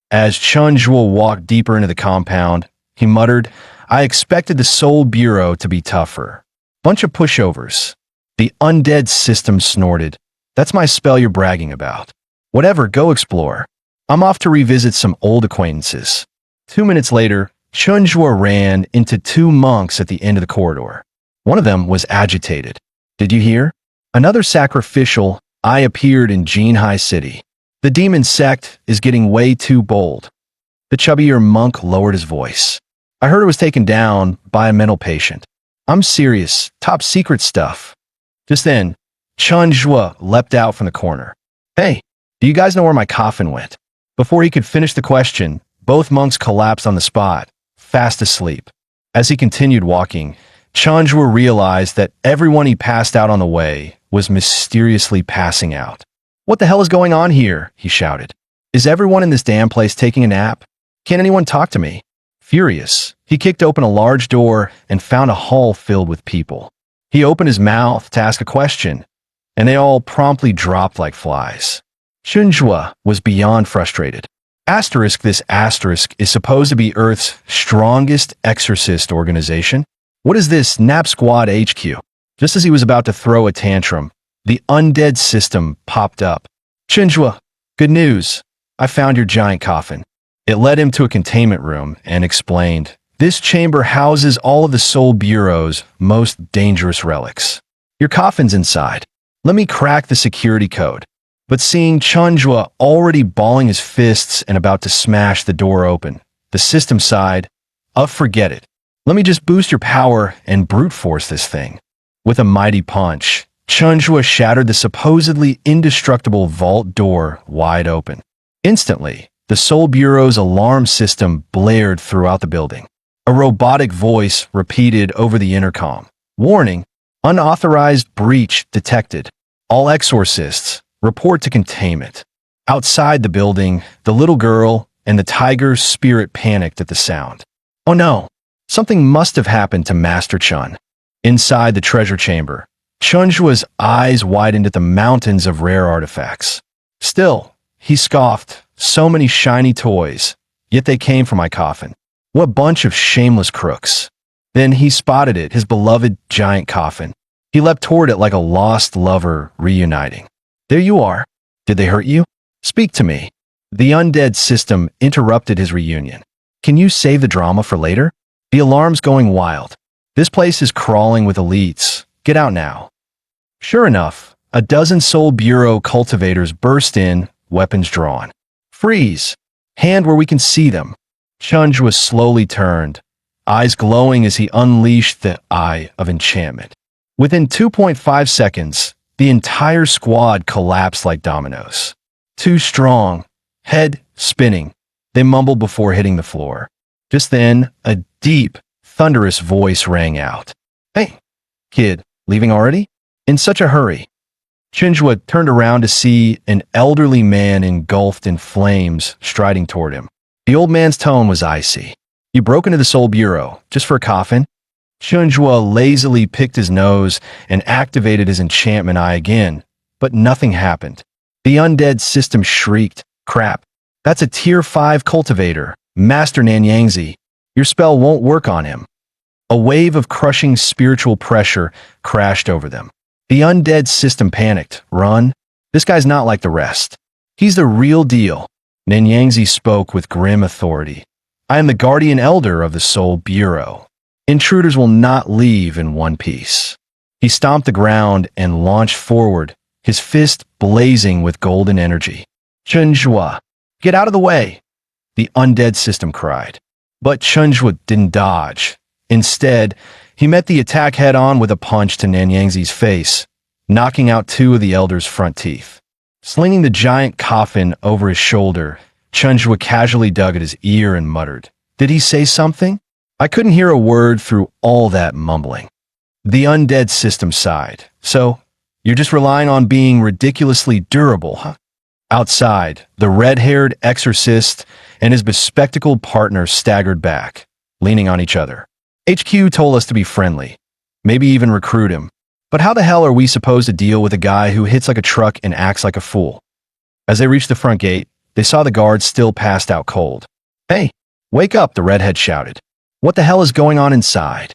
As Chunjua walked deeper into the compound, he muttered, "I expected the Soul Bureau to be tougher. Bunch of pushovers." The undead system snorted. "That's my spell you're bragging about. Whatever, go explore. I'm off to revisit some old acquaintances." 2 minutes later, Chunjua ran into two monks at the end of the corridor. One of them was agitated. "Did you hear? Another sacrificial eye appeared in Jinhai City. The demon sect is getting way too bold." The chubbier monk lowered his voice. "I heard it was taken down by a mental patient. I'm serious, top secret stuff." Just then, Chunjua leapt out from the corner. "Hey, do you guys know where my coffin went?" Before he could finish the question, both monks collapsed on the spot, fast asleep. As he continued walking, Chunjua realized that everyone he passed out on the way was mysteriously passing out. "What the hell is going on here?" he shouted. "Is everyone in this damn place taking a nap? Can't anyone talk to me?" Furious, he kicked open a large door and found a hall filled with people. He opened his mouth to ask a question, and they all promptly dropped like flies. Chunjua was beyond frustrated. This asterisk is supposed to be Earth's strongest exorcist organization. What is this Nap Squad HQ? Just as he was about to throw a tantrum, the undead system popped up. "Chunjua, good news. I found your giant coffin." It led him to a containment room and explained, "This chamber houses all of the Soul Bureau's most dangerous relics. Your coffin's inside. Let me crack the security code." But seeing Chunjua already balling his fists and about to smash the door open, the system sighed, Forget it. Let me just boost your power and brute force this thing." With a mighty punch, Chunjua shattered the supposedly indestructible vault door wide open. Instantly, the Soul Bureau's alarm system blared throughout the building. A robotic voice repeated over the intercom. "Warning, unauthorized breach detected. All exorcists, report to containment." Outside the building, the little girl and the tiger's spirit panicked at the sound. Oh no, something must have happened to Master Chun. Inside the treasure chamber, Chunjua's eyes widened at the mountains of rare artifacts. Still, he scoffed, so many shiny toys, yet they came from my coffin. What bunch of shameless crooks. Then he spotted it, his beloved giant coffin. He leapt toward it like a lost lover reuniting. "There you are. Did they hurt you? Speak to me." The undead system interrupted his reunion. "Can you save the drama for later? The alarm's going wild. This place is crawling with elites. Get out now." Sure enough, a dozen Soul Bureau cultivators burst in, weapons drawn. "Freeze! Hand where we can see them." Chunjua slowly turned, eyes glowing as he unleashed the Eye of Enchantment. Within 2.5 seconds, the entire squad collapsed like dominoes. Too strong, head spinning, they mumbled before hitting the floor. Just then, a deep, thunderous voice rang out. "Hey, kid, leaving already? In such a hurry?" Chunjua turned around to see an elderly man engulfed in flames striding toward him. The old man's tone was icy. You broke into the Soul Bureau, just for a coffin? Chunjua lazily picked his nose and activated his enchantment eye again, but nothing happened. The undead system shrieked, "Crap. That's a Tier 5 cultivator, Master Nanyangzi. Your spell won't work on him." A wave of crushing spiritual pressure crashed over them. The undead system panicked. "Run. This guy's not like the rest. He's the real deal." Nanyangzi spoke with grim authority. "I am the guardian elder of the Soul Bureau. Intruders will not leave in one piece." He stomped the ground and launched forward, his fist blazing with golden energy. "Chunjua, get out of the way!" the undead system cried. But Chunjua didn't dodge. Instead, he met the attack head-on with a punch to Nanyangzi's face, knocking out two of the elder's front teeth. Slinging the giant coffin over his shoulder, Chunjua casually dug at his ear and muttered, "Did he say something?" "I couldn't hear a word through all that mumbling." The undead system sighed. "So, you're just relying on being ridiculously durable, huh?" Outside, the red-haired exorcist and his bespectacled partner staggered back, leaning on each other. "HQ told us to be friendly, maybe even recruit him. But how the hell are we supposed to deal with a guy who hits like a truck and acts like a fool?" As they reached the front gate, they saw the guards still passed out cold. "Hey, wake up," the redhead shouted. "What the hell is going on inside?"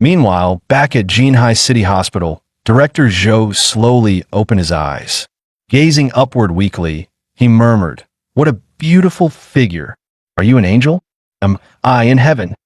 Meanwhile, back at Jinhai City Hospital, Director Zhou slowly opened his eyes. Gazing upward weakly, he murmured, "What a beautiful figure. Are you an angel?" "Am I in heaven?"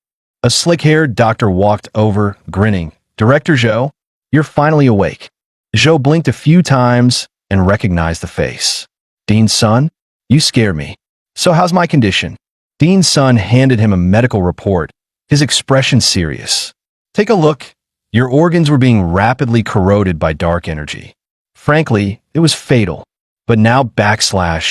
A slick-haired doctor walked over, grinning. "Director Zhou, you're finally awake." Zhou blinked a few times and recognized the face. "Dean's son? You scare me. So how's my condition?" Dean's son handed him a medical report, his expression serious. "Take a look. Your organs were being rapidly corroded by dark energy. Frankly, it was fatal. But now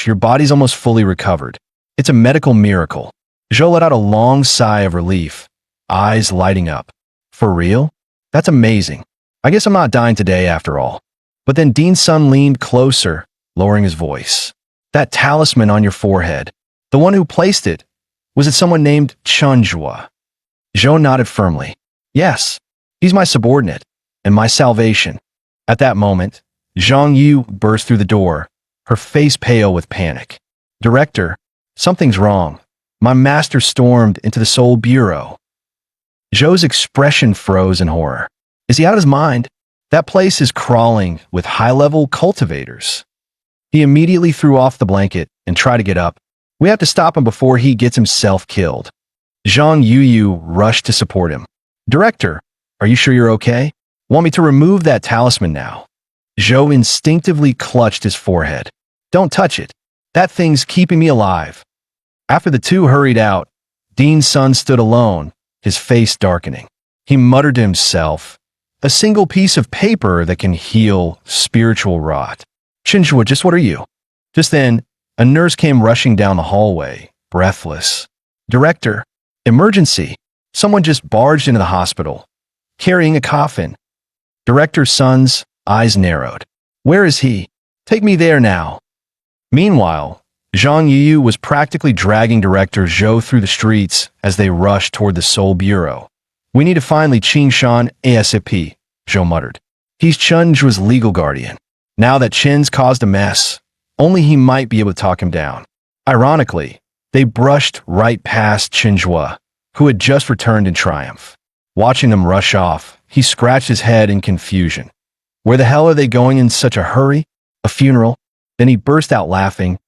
your body's almost fully recovered. It's a medical miracle." Zhou let out a long sigh of relief, eyes lighting up. "For real? That's amazing. I guess I'm not dying today after all." But then Dean's son leaned closer, lowering his voice. "That talisman on your forehead, the one who placed it, was it someone named Chunjua?" Zhou nodded firmly. "Yes, he's my subordinate, and my salvation." At that moment, Zhang Yu burst through the door, her face pale with panic. "Director, something's wrong. My master stormed into the Soul Bureau." Zhou's expression froze in horror. "Is he out of his mind? That place is crawling with high-level cultivators." He immediately threw off the blanket and tried to get up. "We have to stop him before he gets himself killed." Zhang Yu rushed to support him. "Director, are you sure you're okay? Want me to remove that talisman now?" Zhou instinctively clutched his forehead. "Don't touch it. That thing's keeping me alive." After the two hurried out, Dean's son stood alone, his face darkening. He muttered to himself, "A single piece of paper that can heal spiritual rot. Chunjua, just what are you?" Just then, a nurse came rushing down the hallway, breathless. "Director, emergency. Someone just barged into the hospital, carrying a coffin." Director's son's eyes narrowed. "Where is he? Take me there now." Meanwhile, Zhang Yu was practically dragging Director Zhou through the streets as they rushed toward the Soul Bureau. "We need to find Li Qingshan ASAP," Zhou muttered. "He's Chunjua's legal guardian. Now that Chen's caused a mess, only he might be able to talk him down." Ironically, they brushed right past Chunjua, who had just returned in triumph. Watching them rush off, he scratched his head in confusion. Where the hell are they going in such a hurry? A funeral? Then he burst out laughing.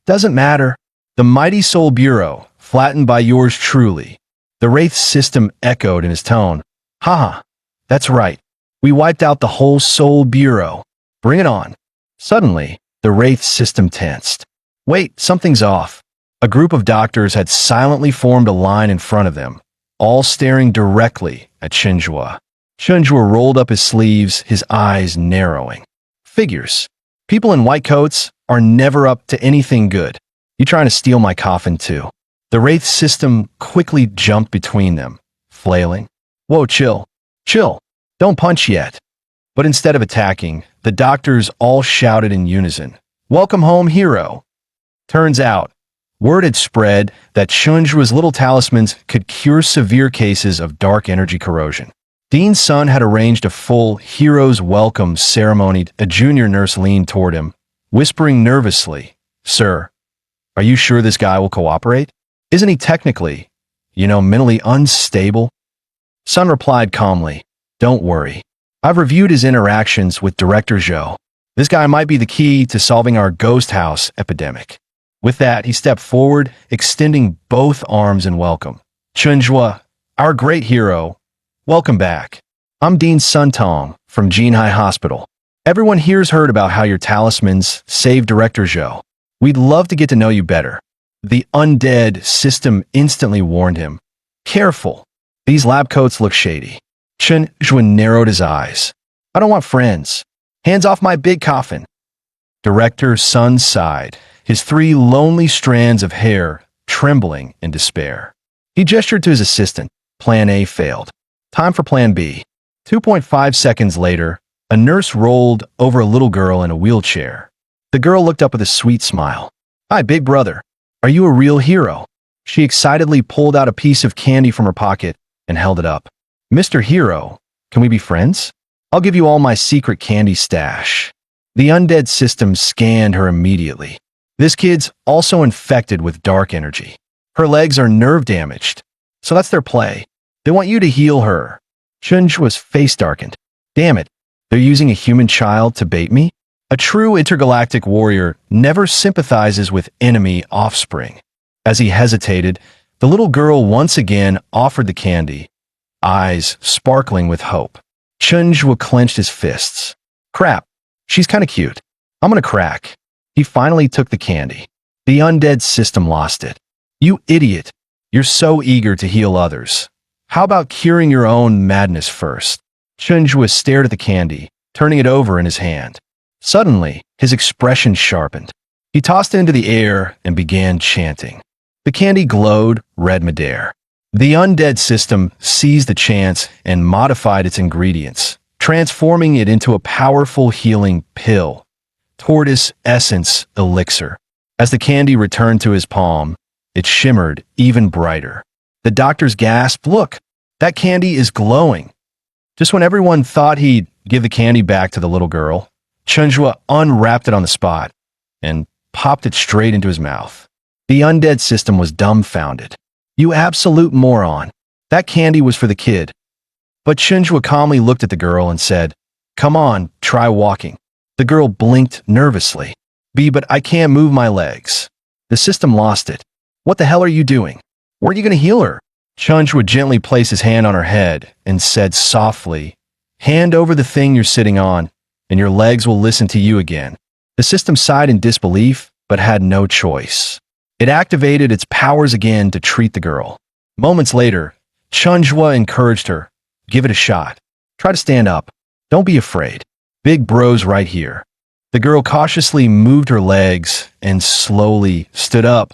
"Doesn't matter. The mighty Soul Bureau, flattened by yours truly." The Wraith system echoed in his tone. "Haha, that's right. We wiped out the whole Soul Bureau. Bring it on." Suddenly, the Wraith system tensed. "Wait, something's off." A group of doctors had silently formed a line in front of them, all staring directly at Chunjua. Chunjua rolled up his sleeves, his eyes narrowing. "Figures. People in white coats are never up to anything good. You trying to steal my coffin too?" The Wraith system quickly jumped between them, flailing. "Whoa, chill. Chill. Don't punch yet." But instead of attacking, the doctors all shouted in unison, "Welcome home, hero." Turns out, Word had spread that Chunjua's little talismans could cure severe cases of dark energy corrosion. Dean Sun had arranged a full hero's welcome ceremony. A junior nurse leaned toward him, whispering nervously, "Sir, are you sure this guy will cooperate? Isn't he technically, mentally unstable?" Sun replied calmly, "Don't worry. I've reviewed his interactions with Director Zhou. This guy might be the key to solving our ghost house epidemic." With that, he stepped forward, extending both arms in welcome. "Chunjua, our great hero, welcome back. I'm Dean Sun Tong from Jinhai Hospital. Everyone here's heard about how your talismans saved Director Zhou. We'd love to get to know you better." The undead system instantly warned him, "Careful. These lab coats look shady." Chunjua narrowed his eyes. "I don't want friends. Hands off my big coffin." Director Sun sighed, his 3 lonely strands of hair trembling in despair. He gestured to his assistant. Plan A failed. Time for Plan B. 2.5 seconds later, a nurse rolled over a little girl in a wheelchair. The girl looked up with a sweet smile. "Hi, big brother. Are you a real hero?" She excitedly pulled out a piece of candy from her pocket and held it up. "Mr. Hero, can we be friends? I'll give you all my secret candy stash." The undead system scanned her immediately. This kid's also infected with dark energy. Her legs are nerve damaged, so that's their play. They want you to heal her. Chunjua's face darkened. Damn it, they're using a human child to bait me? A true intergalactic warrior never sympathizes with enemy offspring. As he hesitated, the little girl once again offered the candy, eyes sparkling with hope. Chunjua clenched his fists. Crap, she's kinda cute. I'm gonna crack. He finally took the candy. The undead system lost it. You idiot. You're so eager to heal others. How about curing your own madness first? Chunjua stared at the candy, turning it over in his hand. Suddenly, his expression sharpened. He tossed it into the air and began chanting. The candy glowed red midair. The undead system seized the chance and modified its ingredients, transforming it into a powerful healing pill, Tortoise Essence Elixir. As the candy returned to his palm, it shimmered even brighter. The doctors gasped, "Look, that candy is glowing." Just when everyone thought he'd give the candy back to the little girl, Chunjua unwrapped it on the spot and popped it straight into his mouth. The undead system was dumbfounded. "You absolute moron. That candy was for the kid." But Chunjua calmly looked at the girl and said, "Come on, try walking." The girl blinked nervously. But I can't move my legs." The system lost it. "What the hell are you doing? Weren't you going to heal her?" Chunjua gently placed his hand on her head and said softly, "Hand over the thing you're sitting on, and your legs will listen to you again." The system sighed in disbelief, but had no choice. It activated its powers again to treat the girl. Moments later, Chunjua encouraged her, "Give it a shot. Try to stand up. Don't be afraid. Big bro's right here." The girl cautiously moved her legs and slowly stood up,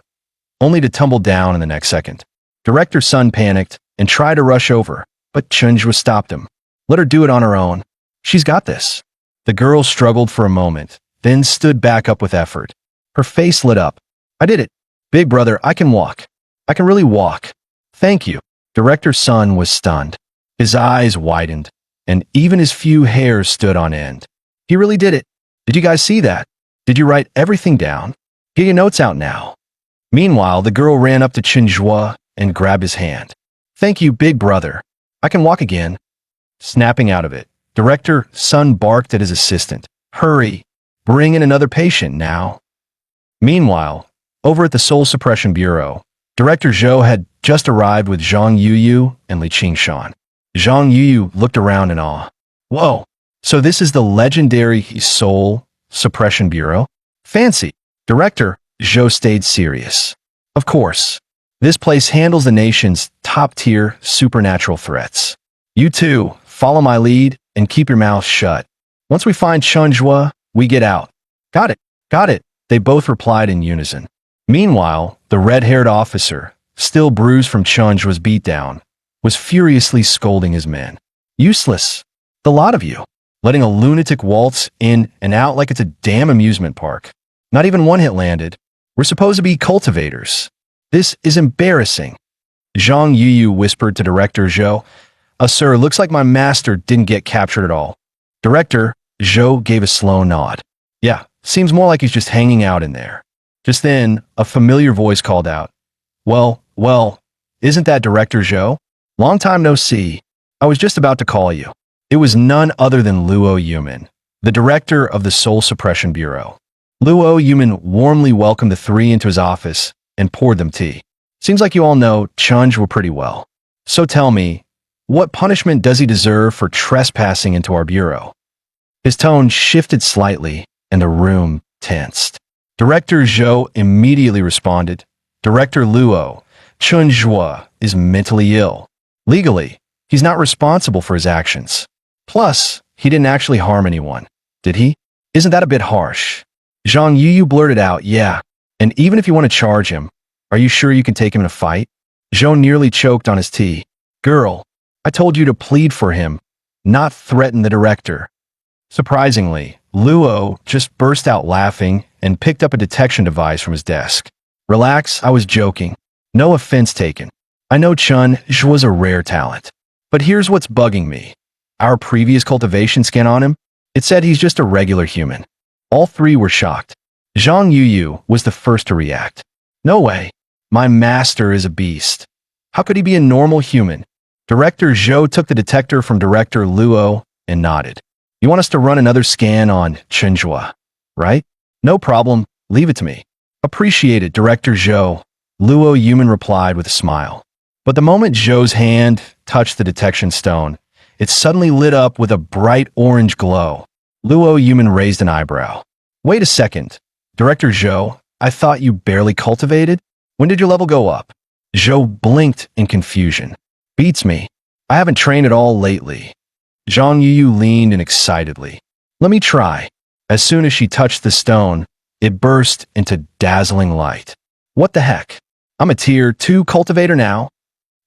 only to tumble down in the next second. Director Sun panicked and tried to rush over, but Chunjua stopped him. "Let her do it on her own. She's got this." The girl struggled for a moment, then stood back up with effort. Her face lit up. "I did it. Big brother, I can walk. I can really walk. Thank you." Director Sun was stunned. His eyes widened, and even his few hairs stood on end. He really did it. Did you guys see that? Did you write everything down? Get your notes out now. Meanwhile, the girl ran up to Chunjua and grabbed his hand. "Thank you, big brother. I can walk again." Snapping out of it, Director Sun barked at his assistant. "Hurry. Bring in another patient now." Meanwhile, over at the Soul Suppression Bureau, Director Zhou had just arrived with Zhang Yuyu and Li Qingshan. Zhang Yuyu looked around in awe. "Whoa, so this is the legendary Soul Suppression Bureau? Fancy." Director Zhou stayed serious. "Of course. This place handles the nation's top-tier supernatural threats. You two, follow my lead and keep your mouth shut. Once we find Chunjua, we get out." "Got it, got it," they both replied in unison. Meanwhile, the red-haired officer, still bruised from Chunjua's beatdown, was furiously scolding his men. "Useless, the lot of you, letting a lunatic waltz in and out like it's a damn amusement park. Not even one hit landed. We're supposed to be cultivators. This is embarrassing. Zhang Yuyu whispered to Director Zhou. Sir, looks like my master didn't get captured at all. Director Zhou gave a slow nod. Yeah, seems more like he's just hanging out in there. Just then, a familiar voice called out. Well, isn't that Director Zhou? Long time no see. I was just about to call you. It was none other than Luo Yuman, the director of the Soul Suppression Bureau. Luo Yuman warmly welcomed the three into his office and poured them tea. Seems like you all know Chunj pretty well. So tell me, what punishment does he deserve for trespassing into our bureau? His tone shifted slightly, and the room tensed. Director Zhou immediately responded, Director Luo, Chunjua is mentally ill. Legally, he's not responsible for his actions. Plus, he didn't actually harm anyone, did he? Isn't that a bit harsh? Zhang Yuyu blurted out, yeah, and even if you want to charge him, are you sure you can take him in a fight? Zhou nearly choked on his tea. Girl, I told you to plead for him, not threaten the director. Surprisingly, Luo just burst out laughing and picked up a detection device from his desk. Relax, I was joking. No offense taken. I know Chun was a rare talent. But here's what's bugging me. Our previous cultivation scan on him, it said he's just a regular human. All three were shocked. Zhang Yuyu was the first to react. No way. My master is a beast. How could he be a normal human? Director Zhou took the detector from Director Luo and nodded. You want us to run another scan on Chenjua, right? No problem. Leave it to me. Appreciate it, Director Zhou. Luo Yuman replied with a smile. But the moment Zhou's hand touched the detection stone, it suddenly lit up with a bright orange glow. Luo Yuman raised an eyebrow. Wait a second. Director Zhou, I thought you barely cultivated? When did your level go up? Zhou blinked in confusion. Beats me. I haven't trained at all lately. Zhang Yuyu leaned in excitedly. Let me try. As soon as she touched the stone, it burst into dazzling light. What the heck? I'm a tier 2 cultivator now?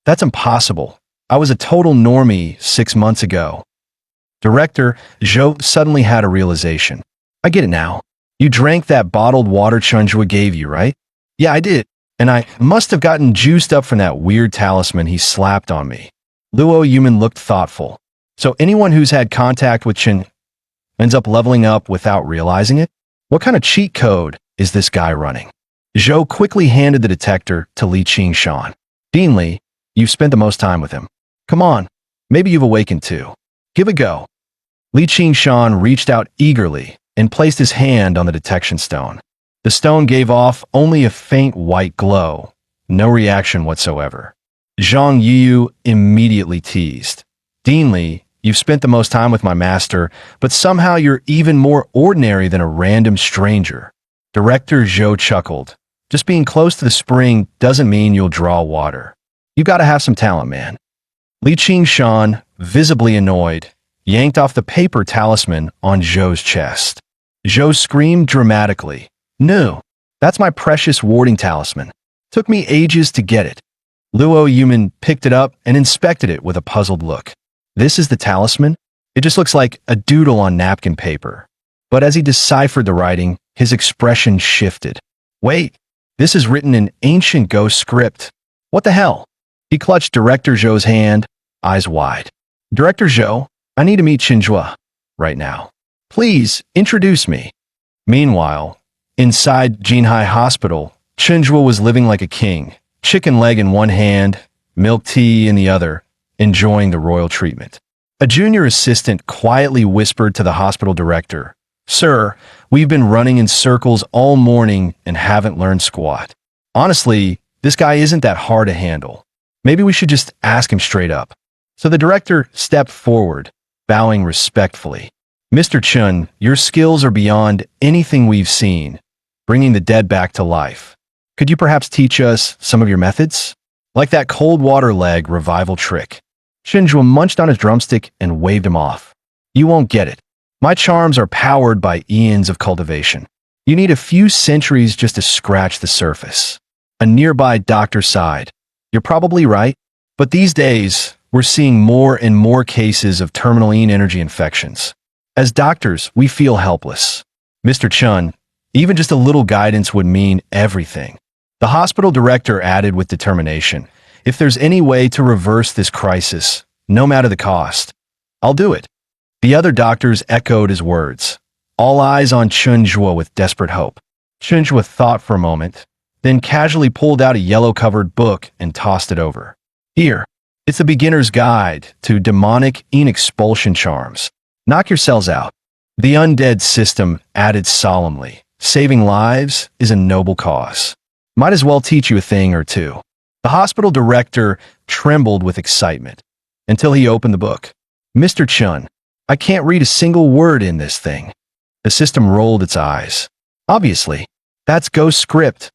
That's impossible. I was a total normie 6 months ago. Director Zhou suddenly had a realization. I get it now. You drank that bottled water Chunjua gave you, right? Yeah, I did. And I must have gotten juiced up from that weird talisman he slapped on me. Luo Yuman looked thoughtful. So anyone who's had contact with Chen ends up leveling up without realizing it? What kind of cheat code is this guy running? Zhou quickly handed the detector to Li Qingshan. Dean Li, you've spent the most time with him. Come on, maybe you've awakened too. Give a go. Li Qingshan reached out eagerly and placed his hand on the detection stone. The stone gave off only a faint white glow, no reaction whatsoever. Zhang Yuyu immediately teased. Dean Li, you've spent the most time with my master, but somehow you're even more ordinary than a random stranger. Director Zhou chuckled. Just being close to the spring doesn't mean you'll draw water. You gotta have some talent, man. Li Qingshan, visibly annoyed, yanked off the paper talisman on Zhou's chest. Zhou screamed dramatically. No, that's my precious warding talisman. Took me ages to get it. Luo Yuman picked it up and inspected it with a puzzled look. This is the talisman? It just looks like a doodle on napkin paper. But as he deciphered the writing, his expression shifted. Wait, this is written in ancient ghost script. What the hell? He clutched Director Zhou's hand, eyes wide. Director Zhou, I need to meet Chenjua right now. Please, introduce me. Meanwhile, inside Jinhai Hospital, Chenjua was living like a king, chicken leg in one hand, milk tea in the other, enjoying the royal treatment. A junior assistant quietly whispered to the hospital director, Sir, we've been running in circles all morning and haven't learned squat. Honestly, this guy isn't that hard to handle. Maybe we should just ask him straight up. So the director stepped forward, bowing respectfully. Mr. Chun, your skills are beyond anything we've seen, bringing the dead back to life. Could you perhaps teach us some of your methods? Like that cold water leg revival trick. Chenjua munched on his drumstick and waved him off. You won't get it. My charms are powered by eons of cultivation. You need a few centuries just to scratch the surface. A nearby doctor sighed. You're probably right, but these days, we're seeing more and more cases of terminal energy infections. As doctors, we feel helpless. Mr. Chun, Even just a little guidance would mean everything. The hospital director added with determination, "If there's any way to reverse this crisis, no matter the cost, I'll do it." The other doctors echoed his words, all eyes on Chunjua with desperate hope. Chunjua thought for a moment, then casually pulled out a yellow-covered book and tossed it over. "Here, it's a beginner's guide to demonic expulsion charms. Knock yourselves out." The undead system added solemnly, "Saving lives is a noble cause. Might as well teach you a thing or two." The hospital director trembled with excitement until he opened the book. "Mr. Chun, I can't read a single word in this thing." The system rolled its eyes. "Obviously, that's ghost script,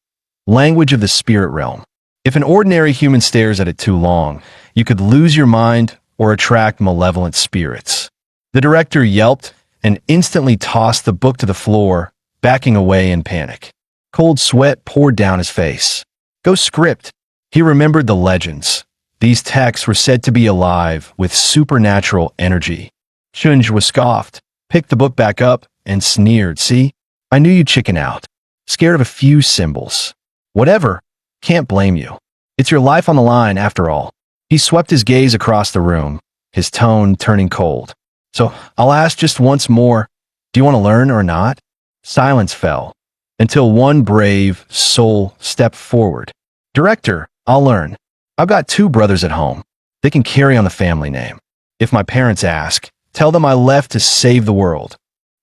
language of the spirit realm. If an ordinary human stares at it too long, you could lose your mind or attract malevolent spirits." The director yelped and instantly tossed the book to the floor, backing away in panic. Cold sweat poured down his face. Ghost script. He remembered the legends. These texts were said to be alive with supernatural energy. Chunjua scoffed, picked the book back up, and sneered. "See? I knew you'd chicken out. Scared of a few symbols. Whatever. Can't blame you. It's your life on the line, after all." He swept his gaze across the room, his tone turning cold. "So, I'll ask just once more. Do you want to learn or not?" Silence fell, until one brave soul stepped forward. "Director, I'll learn. I've got 2 brothers at home. They can carry on the family name. If my parents ask, tell them I left to save the world."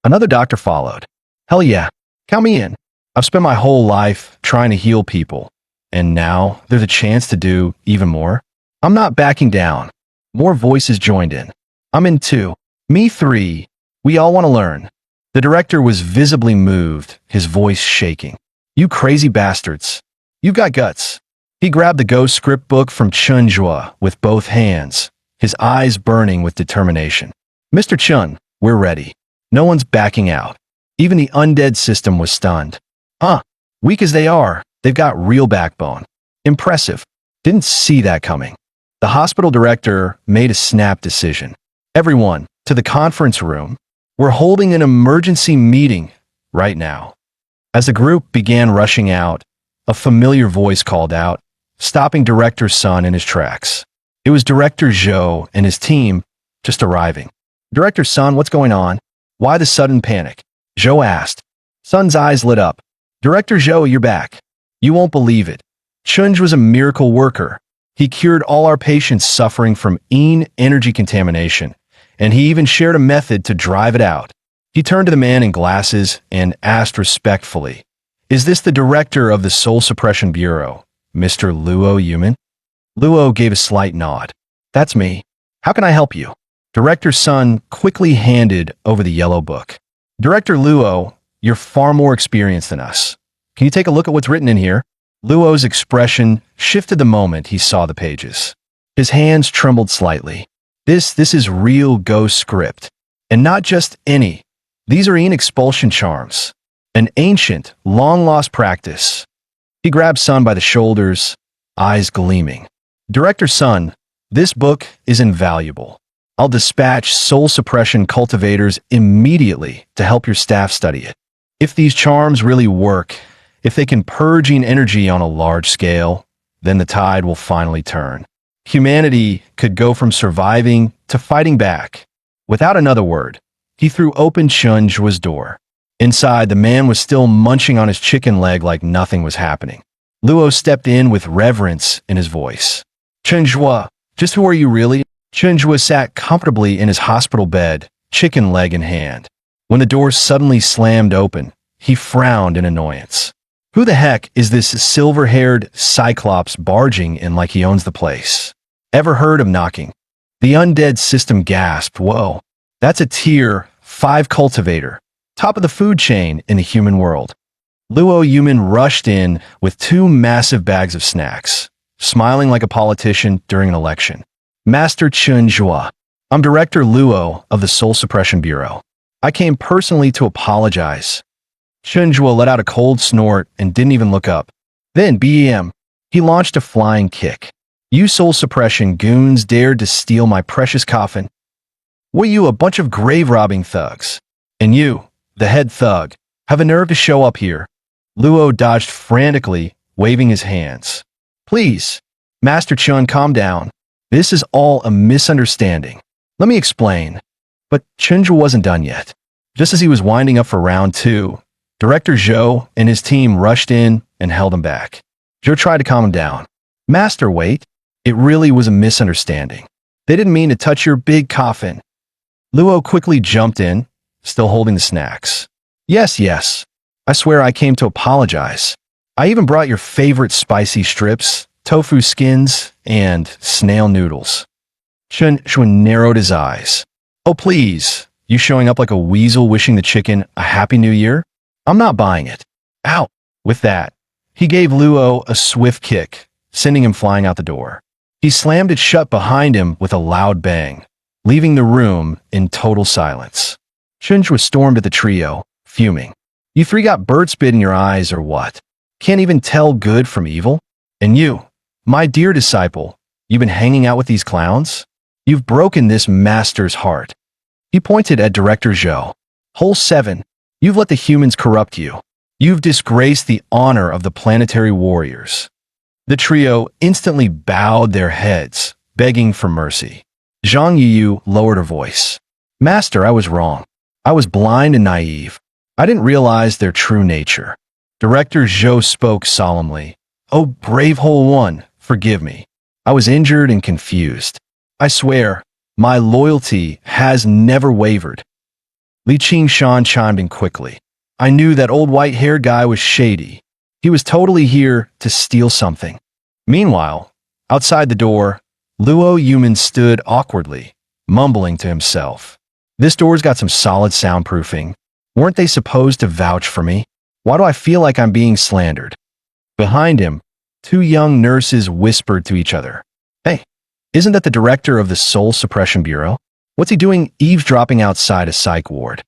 Another doctor followed. "Hell yeah, count me in. I've spent my whole life trying to heal people, and now there's a chance to do even more. I'm not backing down." More voices joined in. "I'm in too. Me 3. We all want to learn." The director was visibly moved, his voice shaking. "You crazy bastards. You've got guts." He grabbed the ghost script book from Chunjua with both hands, his eyes burning with determination. "Mr. Chun, we're ready. No one's backing out." Even the undead system was stunned. "Huh, weak as they are, they've got real backbone. Impressive. Didn't see that coming." The hospital director made a snap decision. "Everyone, to the conference room. We're holding an emergency meeting right now." As the group began rushing out, a familiar voice called out, stopping Director Sun in his tracks. It was Director Zhou and his team just arriving. "Director Sun, what's going on? Why the sudden panic?" Zhou asked. Sun's eyes lit up. "Director Zhou, you're back. You won't believe it. Chunj was a miracle worker. He cured all our patients suffering from energy contamination, and he even shared a method to drive it out." He turned to the man in glasses and asked respectfully, "Is this the director of the Soul Suppression Bureau, Mr. Luo Yuman?" Luo gave a slight nod. "That's me. How can I help you?" Director Sun quickly handed over the yellow book. "Director Luo, you're far more experienced than us. Can you take a look at what's written in here?" Luo's expression shifted the moment he saw the pages. His hands trembled slightly. This is real ghost script. And not just any. These are expulsion charms. An ancient, long-lost practice. He grabbed Sun by the shoulders, eyes gleaming. "Director Sun, this book is invaluable. I'll dispatch soul suppression cultivators immediately to help your staff study it. If these charms really work, if they can purge energy on a large scale, then the tide will finally turn. Humanity could go from surviving to fighting back." Without another word, he threw open Chunjua's door. Inside, the man was still munching on his chicken leg like nothing was happening. Luo stepped in with reverence in his voice. "Chunjua, just who are you really?" Chunjua sat comfortably in his hospital bed, chicken leg in hand. When the door suddenly slammed open, he frowned in annoyance. Who the heck is this silver-haired cyclops barging in like he owns the place? Ever heard of knocking? The undead system gasped. "Whoa, that's a tier 5 cultivator, top of the food chain in the human world." Luo Yuman rushed in with 2 massive bags of snacks, smiling like a politician during an election. "Master Chunjua, I'm Director Luo of the Soul Suppression Bureau. I came personally to apologize." Chunjua let out a cold snort and didn't even look up. Then, BEM, he launched a flying kick. "You soul suppression goons dared to steal my precious coffin? What, you a bunch of grave-robbing thugs? And you, the head thug, have a nerve to show up here. Luo dodged frantically, waving his hands. Please, Master Chun, calm down. This is all a misunderstanding. Let me explain. But Chunjua wasn't done yet. Just as he was winding up for round 2, Director Zhou and his team rushed in and held him back. Zhou tried to calm him down. Master, wait. It really was a misunderstanding. They didn't mean to touch your big coffin. Luo quickly jumped in, still holding the snacks. Yes. I swear I came to apologize. I even brought your favorite spicy strips, tofu skins, and snail noodles. Chunjua narrowed his eyes. Oh please, you showing up like a weasel wishing the chicken a happy new year? I'm not buying it. Ow! With that, he gave Luo a swift kick, sending him flying out the door. He slammed it shut behind him with a loud bang, leaving the room in total silence. Chunjua stormed at the trio, fuming. You three got bird spit in your eyes or what? Can't even tell good from evil? And you, my dear disciple, you've been hanging out with these clowns? You've broken this master's heart. He pointed at Director Zhou. Hole 7, you've let the humans corrupt you. You've disgraced the honor of the planetary warriors. The trio instantly bowed their heads, begging for mercy. Zhang Yiyu lowered her voice. Master, I was wrong. I was blind and naive. I didn't realize their true nature. Director Zhou spoke solemnly. Oh, brave Hole 1, forgive me. I was injured and confused. I swear, my loyalty has never wavered. Li Qingshan chimed in quickly. I knew that old white-haired guy was shady. He was totally here to steal something. Meanwhile, outside the door, Luo Yuman stood awkwardly, mumbling to himself. This door's got some solid soundproofing. Weren't they supposed to vouch for me? Why do I feel like I'm being slandered? Behind him, 2 young nurses whispered to each other. Hey, isn't that the director of the Soul Suppression Bureau? What's he doing eavesdropping outside a psych ward?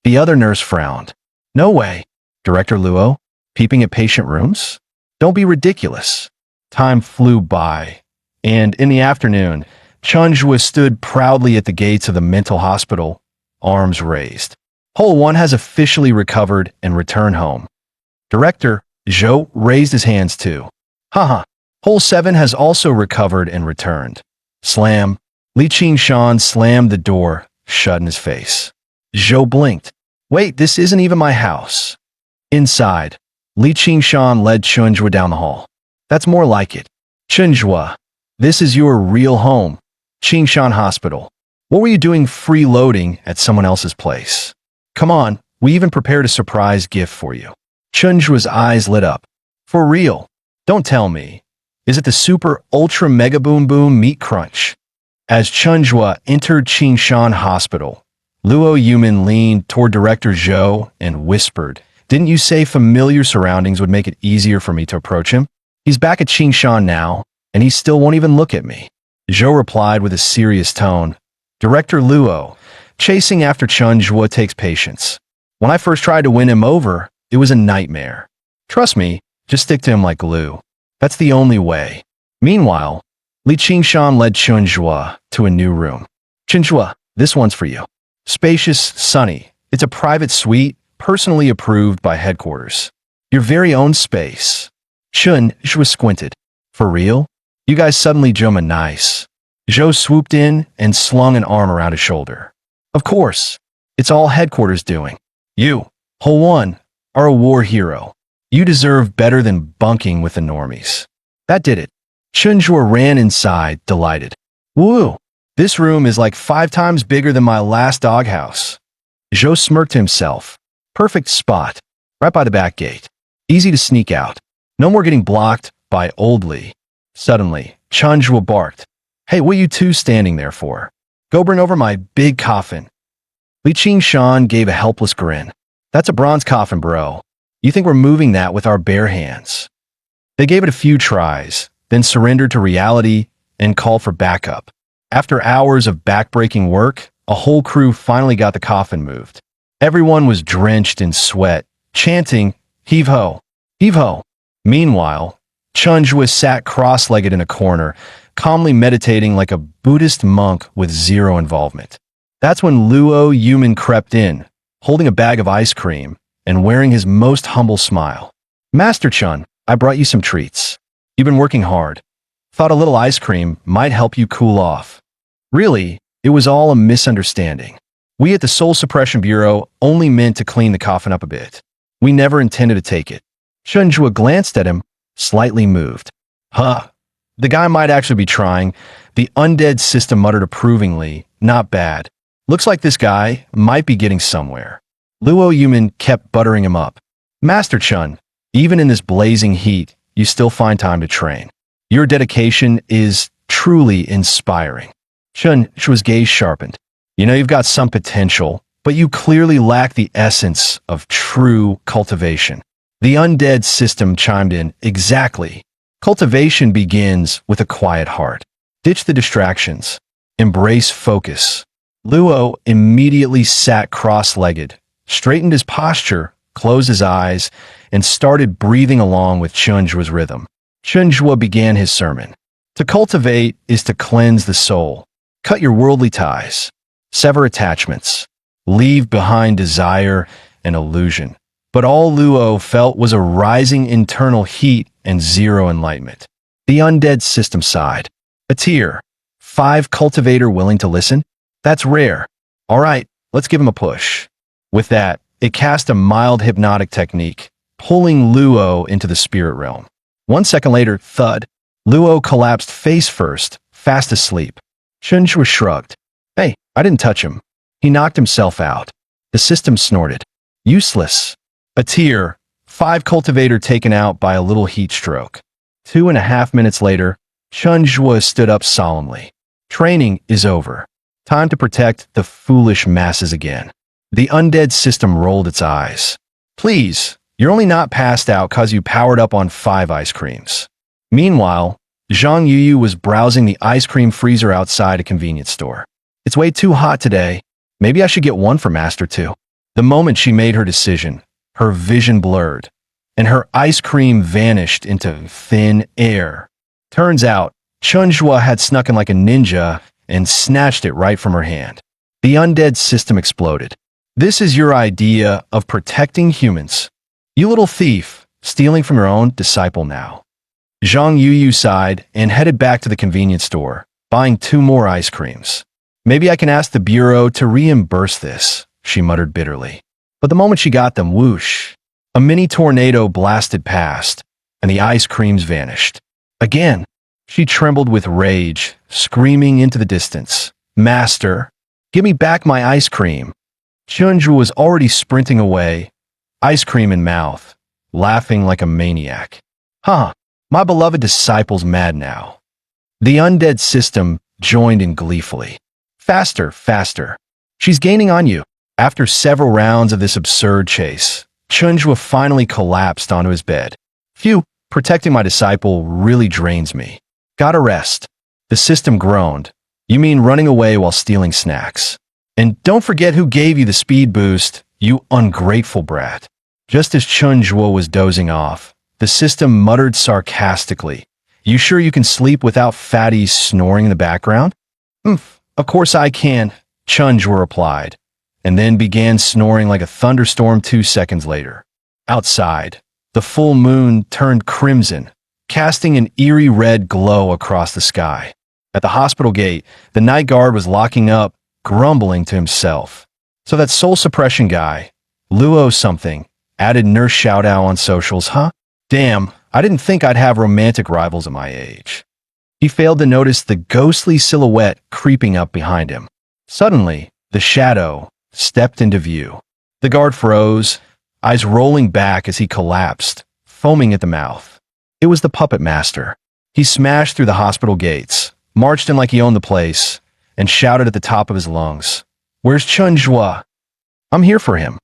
The other nurse frowned. No way. Director Luo, peeping at patient rooms? Don't be ridiculous. Time flew by, and in the afternoon, Chunjua stood proudly at the gates of the mental hospital, arms raised. Hole 1 has officially recovered and returned home. Director Zhou raised his hands too. Haha. Hole 7 has also recovered and returned. Slam. Li Qingshan slammed the door shut in his face. Zhou blinked. Wait, this isn't even my house. Inside, Li Qingshan led Chunjua down the hall. That's more like it. Chunjua, this is your real home. Qingshan Hospital. What were you doing freeloading at someone else's place? Come on, we even prepared a surprise gift for you. Chunjua's eyes lit up. For real? Don't tell me. Is it the super ultra mega boom boom meat crunch? As Chunjua entered Qingshan Hospital, Luo Yuman leaned toward Director Zhou and whispered, Didn't you say familiar surroundings would make it easier for me to approach him? He's back at Qingshan now, and he still won't even look at me. Zhou replied with a serious tone, Director Luo, chasing after Chunjua takes patience. When I first tried to win him over, it was a nightmare. Trust me, just stick to him like glue. That's the only way. Meanwhile, Li Qingshan led Chunjua to a new room. Chunjua, this one's for you. Spacious, sunny. It's a private suite, personally approved by headquarters. Your very own space. Chunjua squinted. For real? You guys suddenly jumma nice. Zhou swooped in and slung an arm around his shoulder. Of course. It's all headquarters doing. You, Hole 1, are a war hero. You deserve better than bunking with the normies. That did it. Chunjua ran inside, delighted. Woo! This room is like 5 times bigger than my last doghouse. Zhou smirked to himself. Perfect spot. Right by the back gate. Easy to sneak out. No more getting blocked by Old Li. Suddenly, Chunjua barked. Hey, what you two standing there for? Go bring over my big coffin. Li Qingshan gave a helpless grin. That's a bronze coffin, bro. You think we're moving that with our bare hands? They gave it a few tries, then surrendered to reality and called for backup. After hours of backbreaking work, a whole crew finally got the coffin moved. Everyone was drenched in sweat, chanting, Heave ho! Heave ho! Meanwhile, Chunjua sat cross-legged in a corner, calmly meditating like a Buddhist monk with zero involvement. That's when Luo Yuman crept in, holding a bag of ice cream, and wearing his most humble smile. Master Chun, I brought you some treats. You've been working hard. Thought a little ice cream might help you cool off. Really, it was all a misunderstanding. We at the Soul Suppression Bureau only meant to clean the coffin up a bit. We never intended to take it. Chunjua glanced at him, slightly moved. Huh. The guy might actually be trying. The undead system muttered approvingly. Not bad. Looks like this guy might be getting somewhere. Luo Yuman kept buttering him up. Master Chun, even in this blazing heat, you still find time to train. Your dedication is truly inspiring. Chunjua's gaze sharpened. You know you've got some potential, but you clearly lack the essence of true cultivation. The undead system chimed in. Exactly. Cultivation begins with a quiet heart. Ditch the distractions. Embrace focus. Luo immediately sat cross-legged, straightened his posture, closed his eyes, and started breathing along with Chunjua's rhythm. Chunjua began his sermon. To cultivate is to cleanse the soul. Cut your worldly ties. Sever attachments. Leave behind desire and illusion. But all Luo felt was a rising internal heat and zero enlightenment. The undead system sighed. A tear. 5 cultivator willing to listen? That's rare. All right, let's give him a push. With that, it cast a mild hypnotic technique, pulling Luo into the spirit realm. 1 second later, thud. Luo collapsed face first, fast asleep. Chunjua shrugged. Hey, I didn't touch him. He knocked himself out. The system snorted. Useless. A tear. 5 cultivator taken out by a little heat stroke. 2.5 minutes later, Chunjua stood up solemnly. Training is over. Time to protect the foolish masses again. The undead system rolled its eyes. Please, you're only not passed out cause you powered up on 5 ice creams. Meanwhile, Zhang Yuyu was browsing the ice cream freezer outside a convenience store. It's way too hot today. Maybe I should get one for Master too. The moment she made her decision, her vision blurred, and her ice cream vanished into thin air. Turns out, Chunjua had snuck in like a ninja and snatched it right from her hand. The undead system exploded. This is your idea of protecting humans. You little thief, stealing from your own disciple now. Zhang Yuyu sighed and headed back to the convenience store, buying 2 more ice creams. Maybe I can ask the Bureau to reimburse this, she muttered bitterly. But the moment she got them, whoosh, a mini tornado blasted past, and the ice creams vanished. Again, she trembled with rage, screaming into the distance. Master, give me back my ice cream. Chunjua was already sprinting away, ice cream in mouth, laughing like a maniac. Huh, my beloved disciple's mad now. The undead system joined in gleefully. Faster, faster. She's gaining on you. After several rounds of this absurd chase, Chunjua finally collapsed onto his bed. Phew, protecting my disciple really drains me. Gotta rest. The system groaned. You mean running away while stealing snacks? And don't forget who gave you the speed boost, you ungrateful brat. Just as Chunjua was dozing off, the system muttered sarcastically. You sure you can sleep without fatties snoring in the background? Of course I can, Chunjua replied, and then began snoring like a thunderstorm 2 seconds later. Outside, the full moon turned crimson, casting an eerie red glow across the sky. At the hospital gate, the night guard was locking up, grumbling to himself. So that soul suppression guy, Luo something, added Nurse Shoutao on socials, huh? Damn, I didn't think I'd have romantic rivals at my age. He failed to notice the ghostly silhouette creeping up behind him. Suddenly, the shadow stepped into view. The guard froze, eyes rolling back as he collapsed, foaming at the mouth. It was the puppet master. He smashed through the hospital gates, marched in like he owned the place, and shouted at the top of his lungs, "Where's Chunjua? I'm here for him."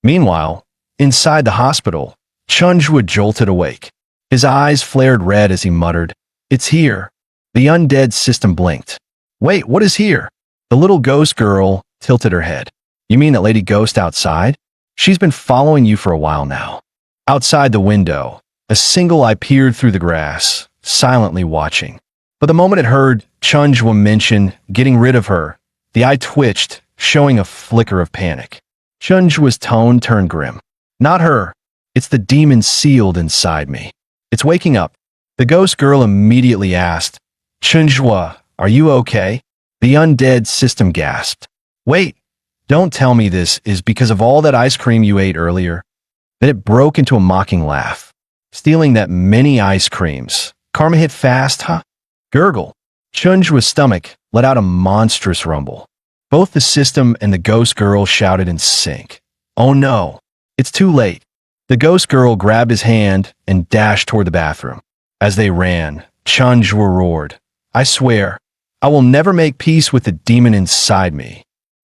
Meanwhile, inside the hospital, Chunjua jolted awake. His eyes flared red as he muttered, "It's here." The undead system blinked. "Wait, what is here?" The little ghost girl tilted her head. "You mean that lady ghost outside? She's been following you for a while now." Outside the window, a single eye peered through the grass, silently watching. But the moment it heard Chunjua mention getting rid of her, the eye twitched, showing a flicker of panic. Chunjua's tone turned grim. Not her. It's the demon sealed inside me. It's waking up. The ghost girl immediately asked, Chunjua, are you okay? The undead system gasped. Wait, don't tell me this is because of all that ice cream you ate earlier. Then it broke into a mocking laugh. Stealing that many ice creams. Karma hit fast, huh? Gurgle. Chunjua's stomach let out a monstrous rumble. Both the system and the ghost girl shouted in sync. Oh no, it's too late. The ghost girl grabbed his hand and dashed toward the bathroom. As they ran, Chunjua roared, I swear, I will never make peace with the demon inside me.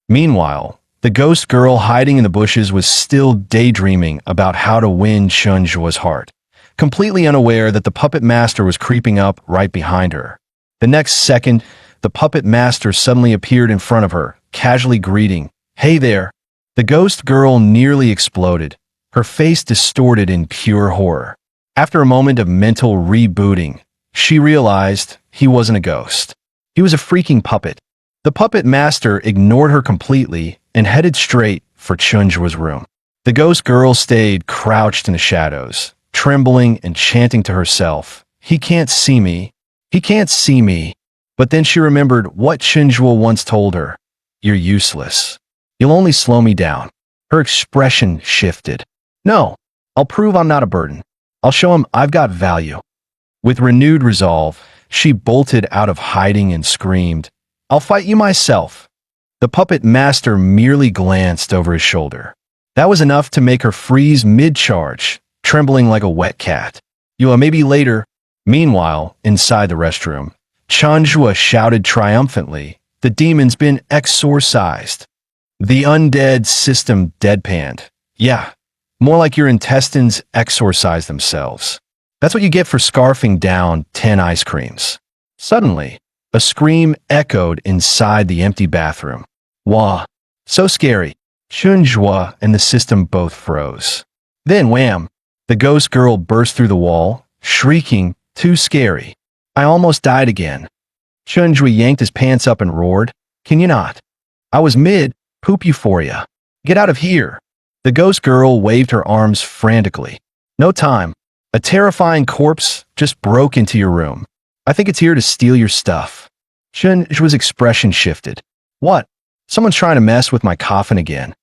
Meanwhile, the ghost girl hiding in the bushes was still daydreaming about how to win Chunjua's heart, completely unaware that the puppet master was creeping up right behind her. The next second, the puppet master suddenly appeared in front of her, casually greeting, Hey there. The ghost girl nearly exploded, her face distorted in pure horror. After a moment of mental rebooting, she realized he wasn't a ghost. He was a freaking puppet. The puppet master ignored her completely and headed straight for Chunjua's room. The ghost girl stayed crouched in the shadows, trembling and chanting to herself, He can't see me. He can't see me. But then she remembered what Chunjua once told her. You're useless. You'll only slow me down. Her expression shifted. No, I'll prove I'm not a burden. I'll show him I've got value. With renewed resolve, she bolted out of hiding and screamed, I'll fight you myself. The puppet master merely glanced over his shoulder. That was enough to make her freeze mid-charge, trembling like a wet cat. Maybe later. Meanwhile, inside the restroom, Chunjua shouted triumphantly, The demon's been exorcised. The undead system deadpanned. Yeah, more like your intestines exorcise themselves. That's what you get for scarfing down 10 ice creams. Suddenly, a scream echoed inside the empty bathroom. Wah! So scary. Chunjua and the system both froze. Then wham! The ghost girl burst through the wall, shrieking, Too scary. I almost died again. Chunjua yanked his pants up and roared, Can you not? I was mid-poop euphoria. Get out of here. The ghost girl waved her arms frantically. No time. A terrifying corpse just broke into your room. I think it's here to steal your stuff. Chunjua's expression shifted. What? Someone's trying to mess with my coffin again.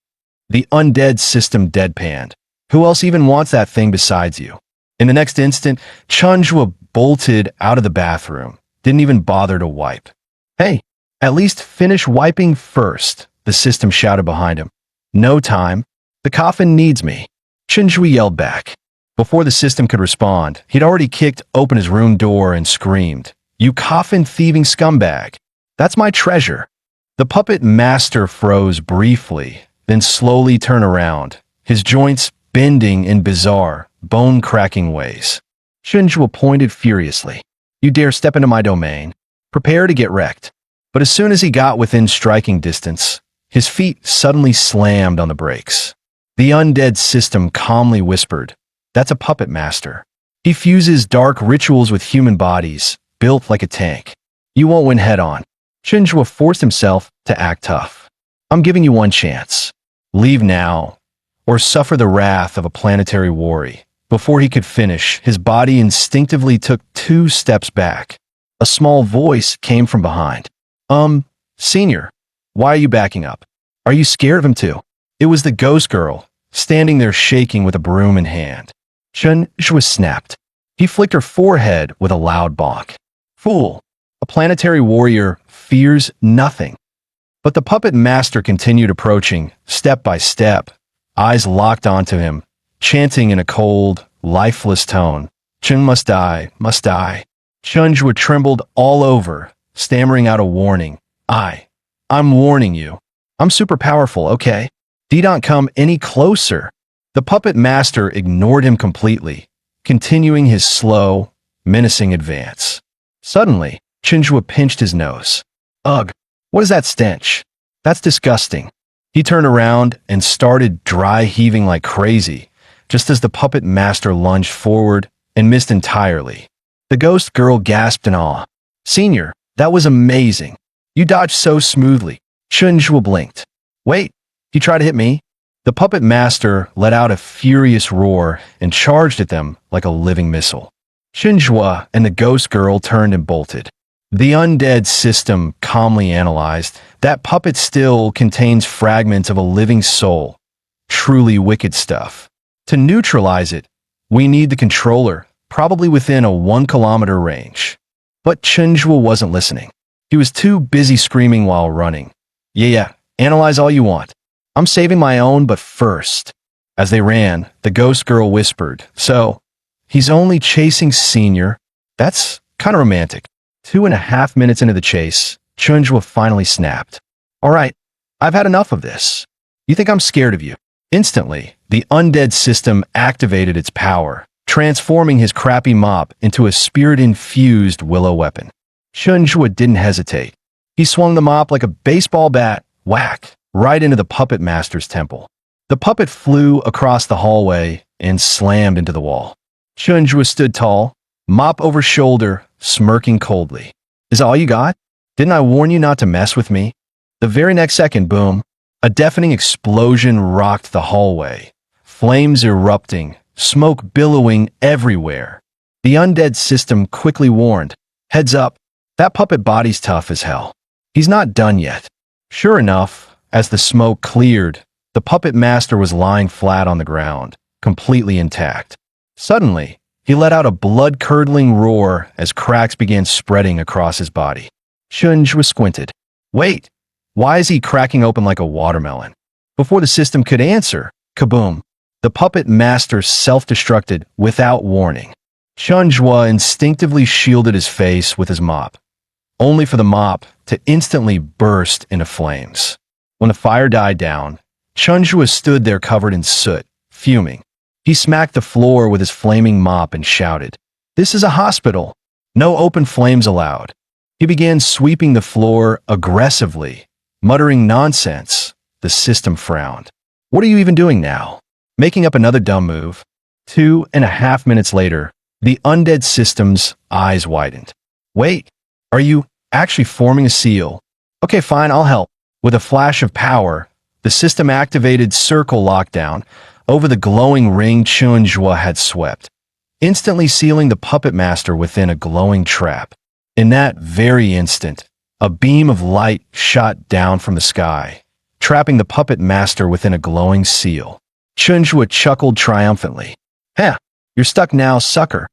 The undead system deadpanned. Who else even wants that thing besides you? In the next instant, Chunjua bolted out of the bathroom, didn't even bother to wipe. Hey, at least finish wiping first, the system shouted behind him. No time. The coffin needs me. Chunjua yelled back. Before the system could respond, he'd already kicked open his room door and screamed, You coffin-thieving scumbag. That's my treasure. The puppet master froze briefly, then slowly turned around, his joints bending in bizarre, bone-cracking ways. Chunjua pointed furiously. You dare step into my domain. Prepare to get wrecked. But as soon as he got within striking distance, his feet suddenly slammed on the brakes. The undead system calmly whispered, That's a puppet master. He fuses dark rituals with human bodies, built like a tank. You won't win head-on. Chunjua forced himself to act tough. I'm giving you one chance. Leave now, or suffer the wrath of a planetary worry. Before he could finish, his body instinctively took 2 steps back. A small voice came from behind. Senior, why are you backing up? Are you scared of him too? It was the ghost girl, standing there shaking with a broom in hand. Chunjua snapped. He flicked her forehead with a loud bonk. Fool, a planetary warrior fears nothing. But the puppet master continued approaching, step by step, eyes locked onto him, chanting in a cold, lifeless tone, Chun must die, must die. Chunjua trembled all over, stammering out a warning. I'm warning you. I'm super powerful, okay? Don't come any closer. The puppet master ignored him completely, continuing his slow, menacing advance. Suddenly, Chunjua pinched his nose. Ugh, what is that stench? That's disgusting. He turned around and started dry heaving like crazy, just as the puppet master lunged forward and missed entirely. The ghost girl gasped in awe. Senior, that was amazing. You dodged so smoothly. Chunjua blinked. Wait, he tried to hit me? The puppet master let out a furious roar and charged at them like a living missile. Chenjua and the ghost girl turned and bolted. The undead system calmly analyzed. That puppet still contains fragments of a living soul. Truly wicked stuff. To neutralize it, we need the controller, probably within a 1-kilometer range. But Chenjua wasn't listening. He was too busy screaming while running. Yeah, analyze all you want. I'm saving my own, but first. As they ran, the ghost girl whispered, "So, he's only chasing Senior? That's kind of romantic." 2.5 minutes into the chase, Chenjua finally snapped. "All right, I've had enough of this. You think I'm scared of you?" Instantly, the undead system activated its power, transforming his crappy mop into a spirit-infused willow weapon. Chenjua didn't hesitate. He swung the mop like a baseball bat, whack, right into the puppet master's temple. The puppet flew across the hallway and slammed into the wall. Chenjua stood tall, mop over shoulder, smirking coldly. "Is that all you got? Didn't I warn you not to mess with me?" The very next second, boom, a deafening explosion rocked the hallway. Flames erupting, smoke billowing everywhere. The undead system quickly warned, "Heads up, that puppet body's tough as hell. He's not done yet." Sure enough, as the smoke cleared, the puppet master was lying flat on the ground, completely intact. Suddenly, he let out a blood-curdling roar as cracks began spreading across his body. Chenjua squinted. "Wait, why is he cracking open like a watermelon?" Before the system could answer, kaboom, the puppet master self-destructed without warning. Chenjua instinctively shielded his face with his mop, only for the mop to instantly burst into flames. When the fire died down, Chenjua stood there covered in soot, fuming. He smacked the floor with his flaming mop and shouted, "This is a hospital. No open flames allowed." He began sweeping the floor aggressively, muttering nonsense. The system frowned. "What are you even doing now?" Making up another dumb move. 2.5 minutes later, the undead system's eyes widened. "Wait, are you actually forming a seal? Okay, fine, I'll help." With a flash of power, the system activated circle lockdown over the glowing ring Chenjua had swept, instantly sealing the puppet master within a glowing trap. In that very instant, a beam of light shot down from the sky, trapping the puppet master within a glowing seal. Chenjua chuckled triumphantly. "Heh, you're stuck now, sucker."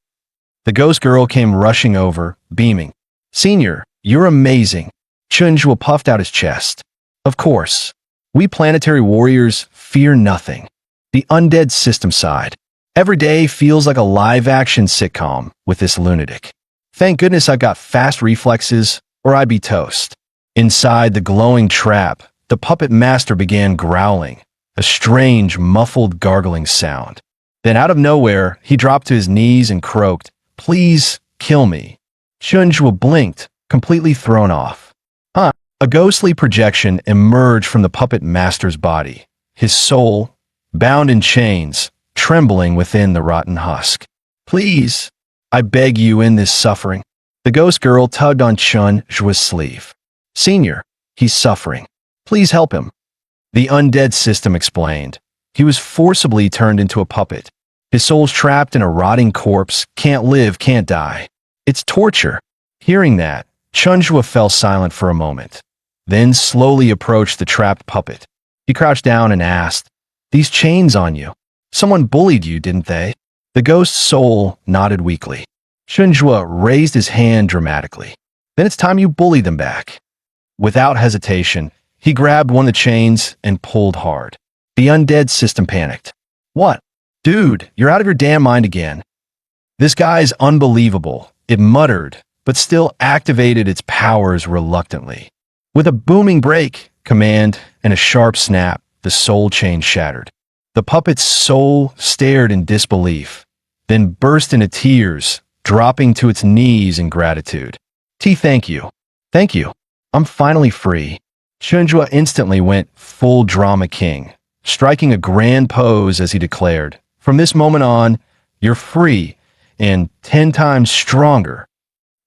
The ghost girl came rushing over, beaming. "Senior, you're amazing." Chenjua puffed out his chest. "Of course. We planetary warriors fear nothing." The undead system sighed. "Every day feels like a live-action sitcom with this lunatic. Thank goodness I've got fast reflexes, or I'd be toast." Inside the glowing trap, the puppet master began growling, a strange, muffled gargling sound. Then out of nowhere, he dropped to his knees and croaked, "Please kill me." Chenjua blinked, completely thrown off. A ghostly projection emerged from the puppet master's body, his soul, bound in chains, trembling within the rotten husk. "Please, I beg you, end this suffering." The ghost girl tugged on Chenjua's sleeve. "Senior, he's suffering. Please help him." The undead system explained. He was forcibly turned into a puppet. His soul's trapped in a rotting corpse, can't live, can't die. It's torture. Hearing that, Chenjua fell silent for a moment, then slowly approached the trapped puppet. He crouched down and asked, "These chains on you, someone bullied you, didn't they?" The ghost's soul nodded weakly. Chenjua raised his hand dramatically. "Then it's time you bully them back." Without hesitation, he grabbed one of the chains and pulled hard. The undead system panicked. "What? Dude, you're out of your damn mind again." "This guy's unbelievable," it muttered, but still activated its powers reluctantly. With a booming break, command, and a sharp snap, the soul chain shattered. The puppet's soul stared in disbelief, then burst into tears, dropping to its knees in gratitude. Thank you. Thank you. I'm finally free." Chenjua instantly went full drama king, striking a grand pose as he declared, "From this moment on, you're free and 10 times stronger."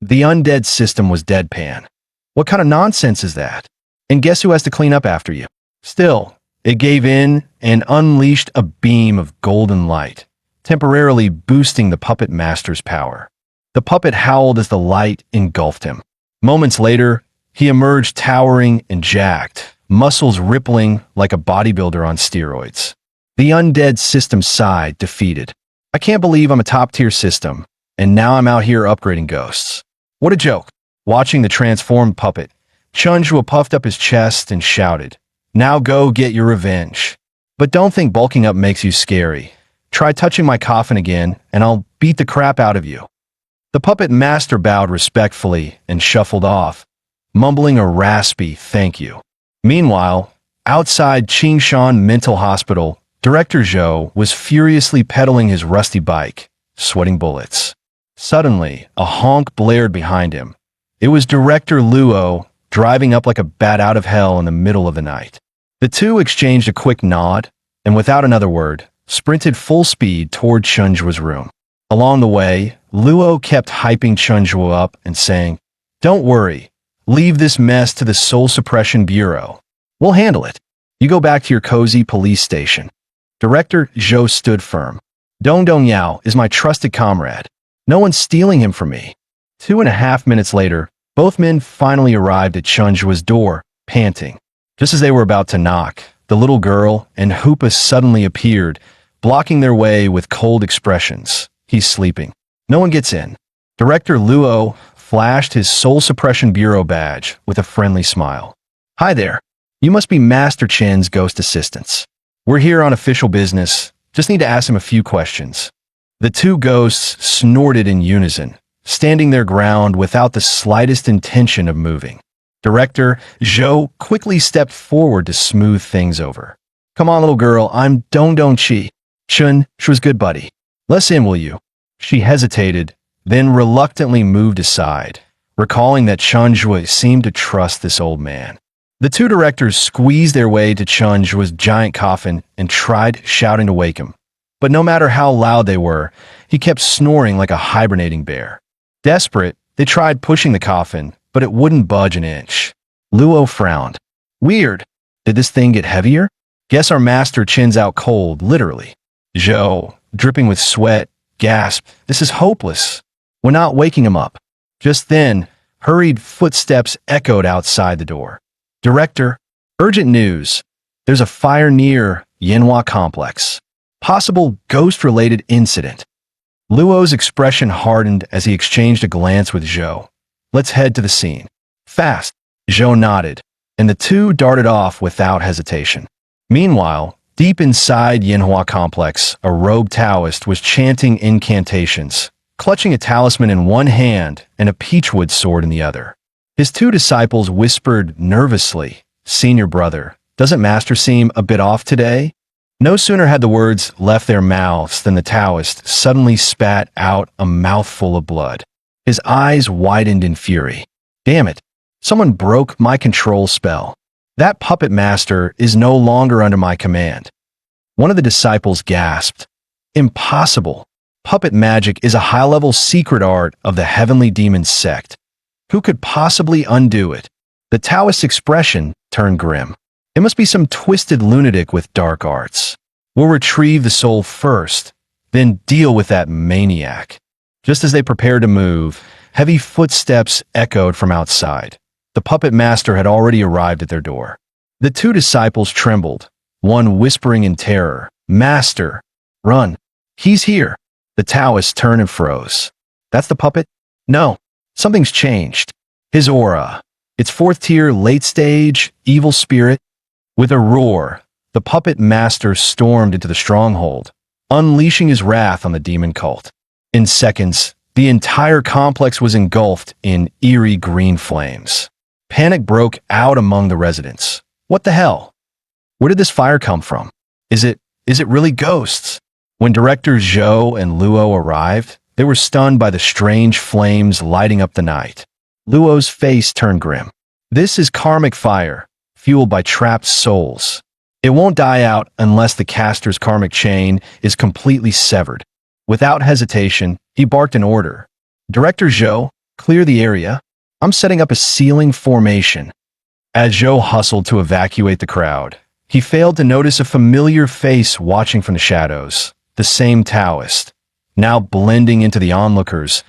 The undead system was deadpan. "What kind of nonsense is that? And guess who has to clean up after you?" Still, It gave in and unleashed a beam of golden light, temporarily boosting the puppet master's power. The puppet howled as the light engulfed him. Moments later, he emerged towering and jacked, muscles rippling like a bodybuilder on steroids. The undead system sighed, defeated. I can't believe I'm a top-tier system, and now I'm out here upgrading ghosts. What a joke. Watching the transformed puppet, Chunjua puffed up his chest and shouted, "Now go get your revenge. But don't think bulking up makes you scary. Try touching my coffin again, and I'll beat the crap out of you." The puppet master bowed respectfully and shuffled off, mumbling a raspy thank you. Meanwhile, outside Qingshan Mental Hospital, Director Zhou was furiously pedaling his rusty bike, sweating bullets. Suddenly, a honk blared behind him. It was Director Luo, driving up like a bat out of hell in the middle of the night. The two exchanged a quick nod, and without another word, sprinted full speed toward Chunjua's room. Along the way, Luo kept hyping Chunjua up and saying, "Don't worry, leave this mess to the Soul Suppression Bureau. We'll handle it. You go back to your cozy police station." Director Zhou stood firm. "Dong Dong Yao is my trusted comrade. No one's stealing him from me." 2.5 minutes later, both men finally arrived at Chunjua's door, panting. Just as they were about to knock, the little girl and Hoopa suddenly appeared, blocking their way with cold expressions. "He's sleeping. No one gets in." Director Luo flashed his Soul Suppression Bureau badge with a friendly smile. "Hi there. You must be Master Chen's ghost assistants. We're here on official business. Just need to ask him a few questions." The two ghosts snorted in unison, standing their ground without the slightest intention of moving. Director Zhou quickly stepped forward to smooth things over. "Come on, little girl, I'm Dong Dong Chi. Chun, Shu's good buddy. Let's in, will you?" She hesitated, then reluctantly moved aside, recalling that Chunjua seemed to trust this old man. The two directors squeezed their way to Chunjua's giant coffin and tried shouting to wake him. But no matter how loud they were, he kept snoring like a hibernating bear. Desperate, they tried pushing the coffin, but it wouldn't budge an inch. Luo frowned. "Weird. Did this thing get heavier? Guess our master Chen's out cold, literally." Zhou, dripping with sweat, gasped, "This is hopeless. We're not waking him up." Just then, hurried footsteps echoed outside the door. "Director, urgent news. There's a fire near Yanhua Complex. Possible ghost-related incident." Luo's expression hardened as he exchanged a glance with Zhou. "Let's head to the scene. Fast." Zhou nodded, and the two darted off without hesitation. Meanwhile, deep inside Yanhua Complex, a rogue Taoist was chanting incantations, clutching a talisman in one hand and a peachwood sword in the other. His two disciples whispered nervously, "Senior brother, doesn't Master seem a bit off today?" No sooner had the words left their mouths than the Taoist suddenly spat out a mouthful of blood. His eyes widened in fury. "Damn it! Someone broke my control spell. That puppet master is no longer under my command." One of the disciples gasped. "Impossible. Puppet magic is a high-level secret art of the Heavenly Demon sect. Who could possibly undo it?" The Taoist's expression turned grim. "It must be some twisted lunatic with dark arts. We'll retrieve the soul first, then deal with that maniac." Just as they prepared to move, heavy footsteps echoed from outside. The puppet master had already arrived at their door. The two disciples trembled, one whispering in terror, "Master, run. He's here." The Taoist turned and froze. "That's the puppet?" "No, something's changed. His aura. It's fourth tier, late stage, evil spirit." With a roar, the puppet master stormed into the stronghold, unleashing his wrath on the demon cult. In seconds, the entire complex was engulfed in eerie green flames. Panic broke out among the residents. What the hell? Where did this fire come from? Is it really ghosts? When Director Zhou and Luo arrived, they were stunned by the strange flames lighting up the night. Luo's face turned grim. "This is karmic fire, fueled by trapped souls. It won't die out unless the caster's karmic chain is completely severed." Without hesitation, he barked an order. "Director Zhou, clear the area. I'm setting up a sealing formation." As Zhou hustled to evacuate the crowd, He failed to notice a familiar face watching from the shadows, the same Taoist, now blending into the onlookers,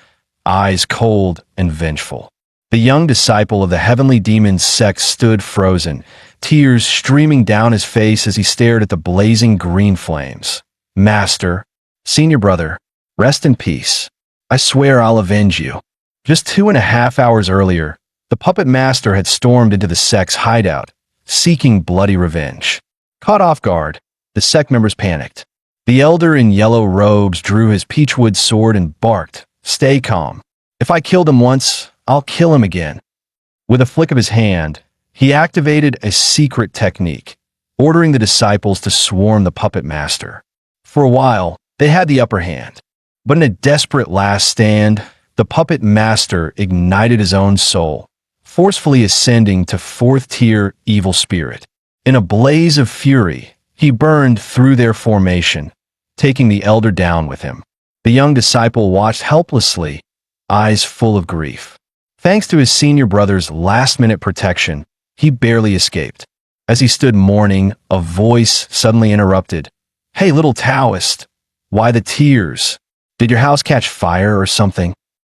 eyes cold and vengeful. The young disciple of the heavenly demon's sect stood frozen, tears streaming down his face as he stared at the blazing green flames. Master, senior brother, rest in peace. I swear I'll avenge you. Just 2.5 hours earlier, the puppet master had stormed into the sect's hideout, seeking bloody revenge. Caught off guard, the sect members panicked. The elder in yellow robes drew his peachwood sword and barked, "Stay calm. If I killed him once, I'll kill him again." With a flick of his hand, he activated a secret technique, ordering the disciples to swarm the puppet master. For a while, they had the upper hand. But in a desperate last stand, the puppet master ignited his own soul, forcefully ascending to fourth-tier evil spirit. In a blaze of fury, he burned through their formation, taking the elder down with him. The young disciple watched helplessly, eyes full of grief. Thanks to his senior brother's last-minute protection, he barely escaped. As he stood mourning, a voice suddenly interrupted. "Hey, little Taoist, why the tears? Did your house catch fire or something?"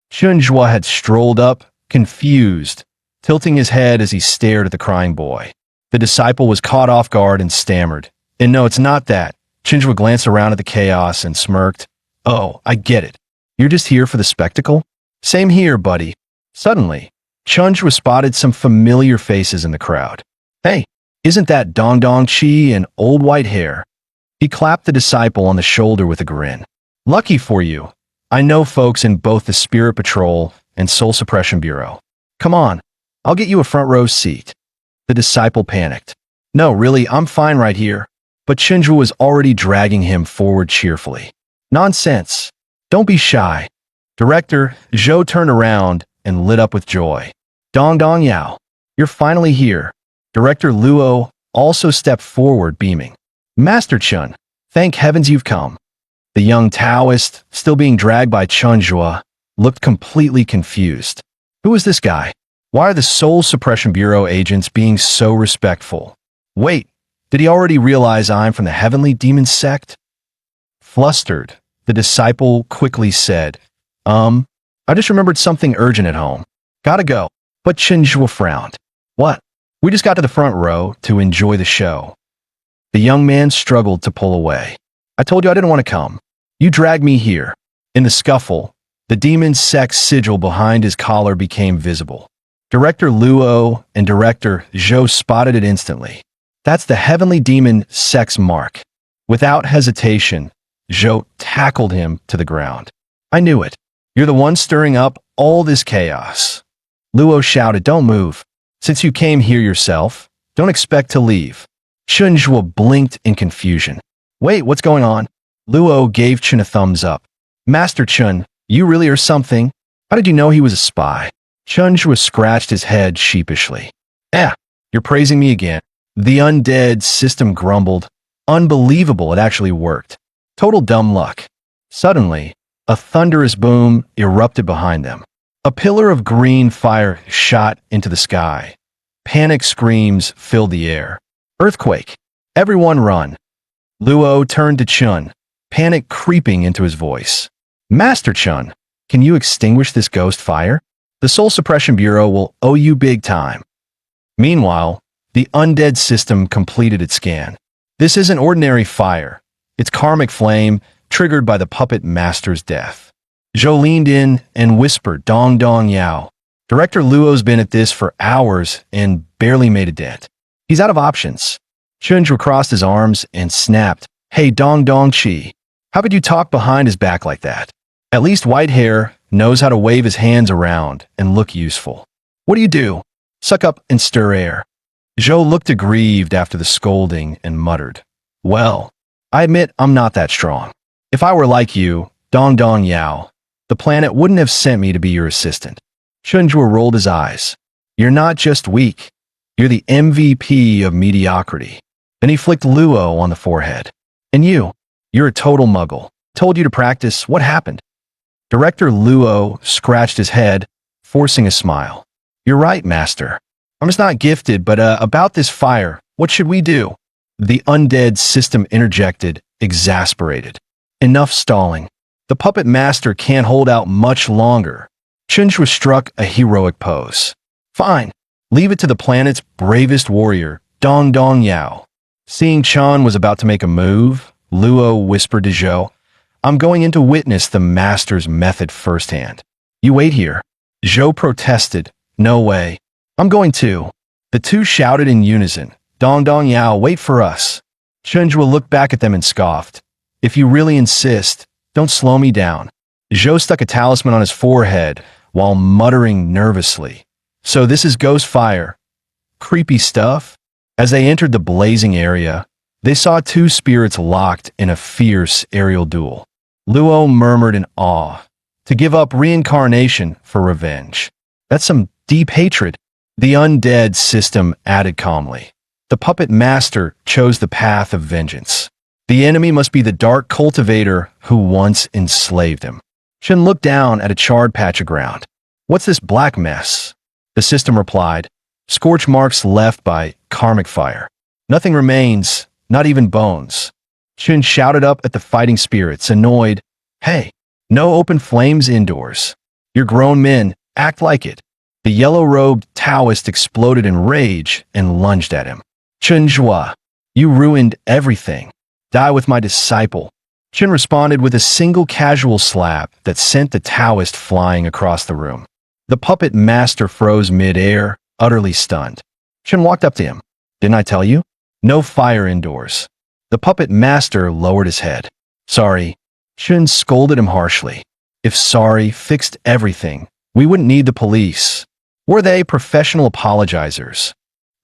Chunjua had strolled up, confused, tilting his head as he stared at the crying boy. The disciple was caught off guard and stammered. "And no, it's not that." Chunjua glanced around at the chaos and smirked. "Oh, I get it. You're just here for the spectacle?" "Same here, buddy." Suddenly, Chunjua spotted some familiar faces in the crowd. "Hey, isn't that Dong Dong Chi and Old White Hair?" He clapped the disciple on the shoulder with a grin. "Lucky for you, I know folks in both the Spirit Patrol and Soul Suppression Bureau. Come on, I'll get you a front row seat." The disciple panicked. "No, really, I'm fine right here." But Chunjua was already dragging him forward cheerfully. "Nonsense. Don't be shy." Director Zhou turned around and lit up with joy. "Dong Dong Yao, you're finally here." Director Luo also stepped forward, beaming. "Master Chun, thank heavens you've come." The young Taoist, still being dragged by Chunjua, looked completely confused. Who is this guy? Why are the Soul Suppression Bureau agents being so respectful? Wait, did he already realize I'm from the Heavenly Demon Sect? Flustered, the disciple quickly said, I just remembered something urgent at home. Gotta go." But Chunjua frowned. "What?" "We just got to the front row to enjoy the show." The young man struggled to pull away. "I told you I didn't want to come. You dragged me here." In the scuffle, the demon sect's sigil behind his collar became visible. Director Luo and Director Zhou spotted it instantly. "That's the Heavenly Demon Sect's mark." Without hesitation, Zhou tackled him to the ground. "I knew it. You're the one stirring up all this chaos." Luo shouted, "Don't move. Since you came here yourself, don't expect to leave." Chunjua blinked in confusion. "Wait, what's going on?" Luo gave Chun a thumbs up. "Master Chun, you really are something. How did you know he was a spy?" Chunjua scratched his head sheepishly. You're praising me again." The undead system grumbled. "Unbelievable, it actually worked. Total dumb luck." Suddenly, a thunderous boom erupted behind them. A pillar of green fire shot into the sky. Panic screams filled the air. "Earthquake! Everyone run!" Luo turned to Chun, panic creeping into his voice. "Master Chun, can you extinguish this ghost fire? The Soul Suppression Bureau will owe you big time." Meanwhile, the undead system completed its scan. "This isn't ordinary fire. It's karmic flame triggered by the puppet master's death." Zhou leaned in and whispered, "Dong Dong Yao. Director Luo's been at this for hours and barely made a dent. He's out of options." Chunjua crossed his arms and snapped, "Hey, Dong Dong Chi, how could you talk behind his back like that? At least White Hair knows how to wave his hands around and look useful. What do you do? Suck up and stir air." Zhou looked aggrieved after the scolding and muttered, "Well, I admit I'm not that strong. If I were like you, Dong Dong Yao, the planet wouldn't have sent me to be your assistant." Chunjua rolled his eyes. "You're not just weak. You're the MVP of mediocrity." Then he flicked Luo on the forehead. "And you're a total muggle. Told you to practice. What happened?" Director Luo scratched his head, forcing a smile. "You're right, Master. I'm just not gifted, but about this fire, what should we do?" The undead system interjected, exasperated. Enough stalling. The puppet master can't hold out much longer. Chunjua struck a heroic pose. Fine. Leave it to the planet's bravest warrior, Dong Dong Yao. Seeing Chun was about to make a move, Luo whispered to Zhou, I'm going in to witness the master's method firsthand. You wait here. Zhou protested. No way. I'm going too. The two shouted in unison. Dong Dong Yao, wait for us. Chunjua looked back at them and scoffed. If you really insist, don't slow me down. Zhou stuck a talisman on his forehead while muttering nervously. So this is ghost fire. Creepy stuff? As they entered the blazing area, they saw two spirits locked in a fierce aerial duel. Luo murmured in awe. To give up reincarnation for revenge. That's some deep hatred. The undead system added calmly. The puppet master chose the path of vengeance. The enemy must be the dark cultivator who once enslaved him. Shen looked down at a charred patch of ground. What's this black mess? The system replied, scorch marks left by karmic fire. Nothing remains, not even bones. Chun shouted up at the fighting spirits, annoyed. Hey, no open flames indoors. You're grown men, act like it. The yellow-robed Taoist exploded in rage and lunged at him. Chunjua, you ruined everything. Die with my disciple. Chen responded with a single casual slap that sent the Taoist flying across the room. The puppet master froze mid-air, utterly stunned. Chen walked up to him. Didn't I tell you? No fire indoors. The puppet master lowered his head. Sorry. Chen scolded him harshly. If sorry fixed everything, we wouldn't need the police. Were they professional apologizers?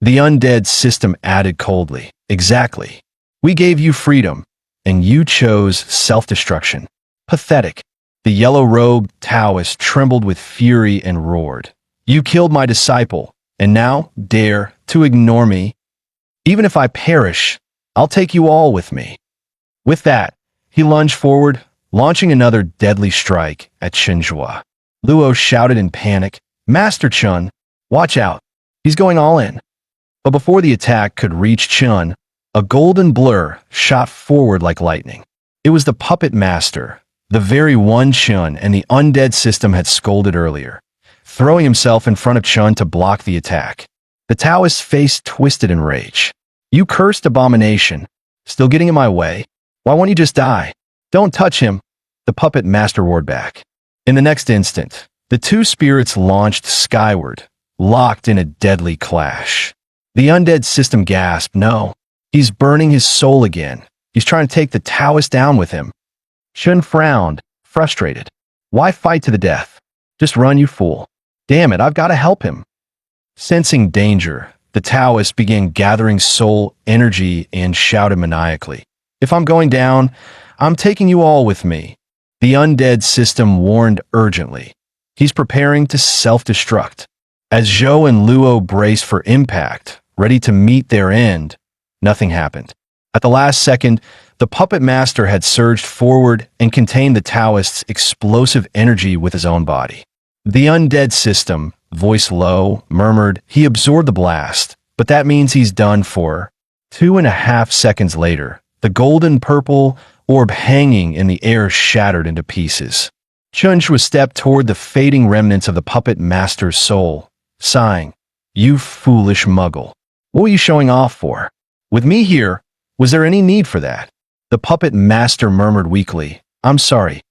The undead system added coldly. Exactly. We gave you freedom, and you chose self-destruction. Pathetic. The yellow-robed Taoist trembled with fury and roared. You killed my disciple, and now dare to ignore me? Even if I perish, I'll take you all with me. With that, he lunged forward, launching another deadly strike at Chunjua. Luo shouted in panic, Master Chun, watch out. He's going all in. But before the attack could reach Chun, a golden blur shot forward like lightning. It was the puppet master, the very one Chun and the undead system had scolded earlier, throwing himself in front of Chun to block the attack. The Taoist's face twisted in rage. You cursed abomination. Still getting in my way? Why won't you just die? Don't touch him, the puppet master roared back. In the next instant, the two spirits launched skyward, locked in a deadly clash. The undead system gasped, no. He's burning his soul again. He's trying to take the Taoist down with him. Chun frowned, frustrated. Why fight to the death? Just run, you fool. Damn it, I've got to help him. Sensing danger, the Taoist began gathering soul energy and shouted maniacally. If I'm going down, I'm taking you all with me. The undead system warned urgently. He's preparing to self-destruct. As Zhou and Luo braced for impact, ready to meet their end, nothing happened. At the last second, the puppet master had surged forward and contained the Taoist's explosive energy with his own body. The undead system, voice low, murmured, he absorbed the blast, but that means he's done for. 2.5 seconds later, the golden-purple orb hanging in the air shattered into pieces. Chunjua stepped toward the fading remnants of the puppet master's soul, sighing, You foolish muggle. What were you showing off for? With me here, was there any need for that? The puppet master murmured weakly, I'm sorry.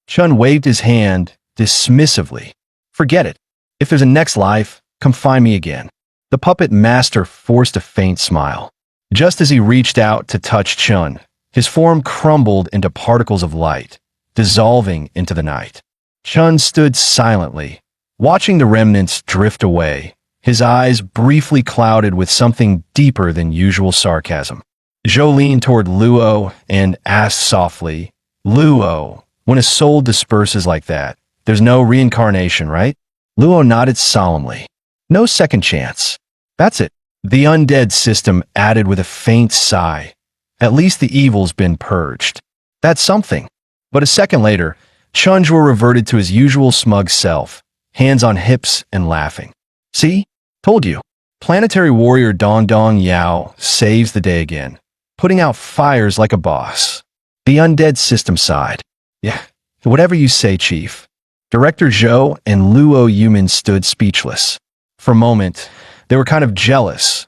Chun waved his hand dismissively. Forget it. If there's a next life, come find me again. The puppet master forced a faint smile. Just as he reached out to touch Chun, his form crumbled into particles of light, dissolving into the night. Chun stood silently, watching the remnants drift away, his eyes briefly clouded with something deeper than usual sarcasm. Zhou leaned toward Luo and asked softly, Luo, when a soul disperses like that, there's no reincarnation, right? Luo nodded solemnly. No second chance. That's it. The undead system added with a faint sigh. At least the evil's been purged. That's something. But a second later, Chunjua reverted to his usual smug self, hands on hips and laughing. See? Told you. Planetary warrior Dong Dong Yao saves the day again. putting out fires like a boss. The undead system sighed. Yeah, whatever you say, Chief. Director Zhou and Luo Yumin stood speechless. For a moment, they were kind of jealous.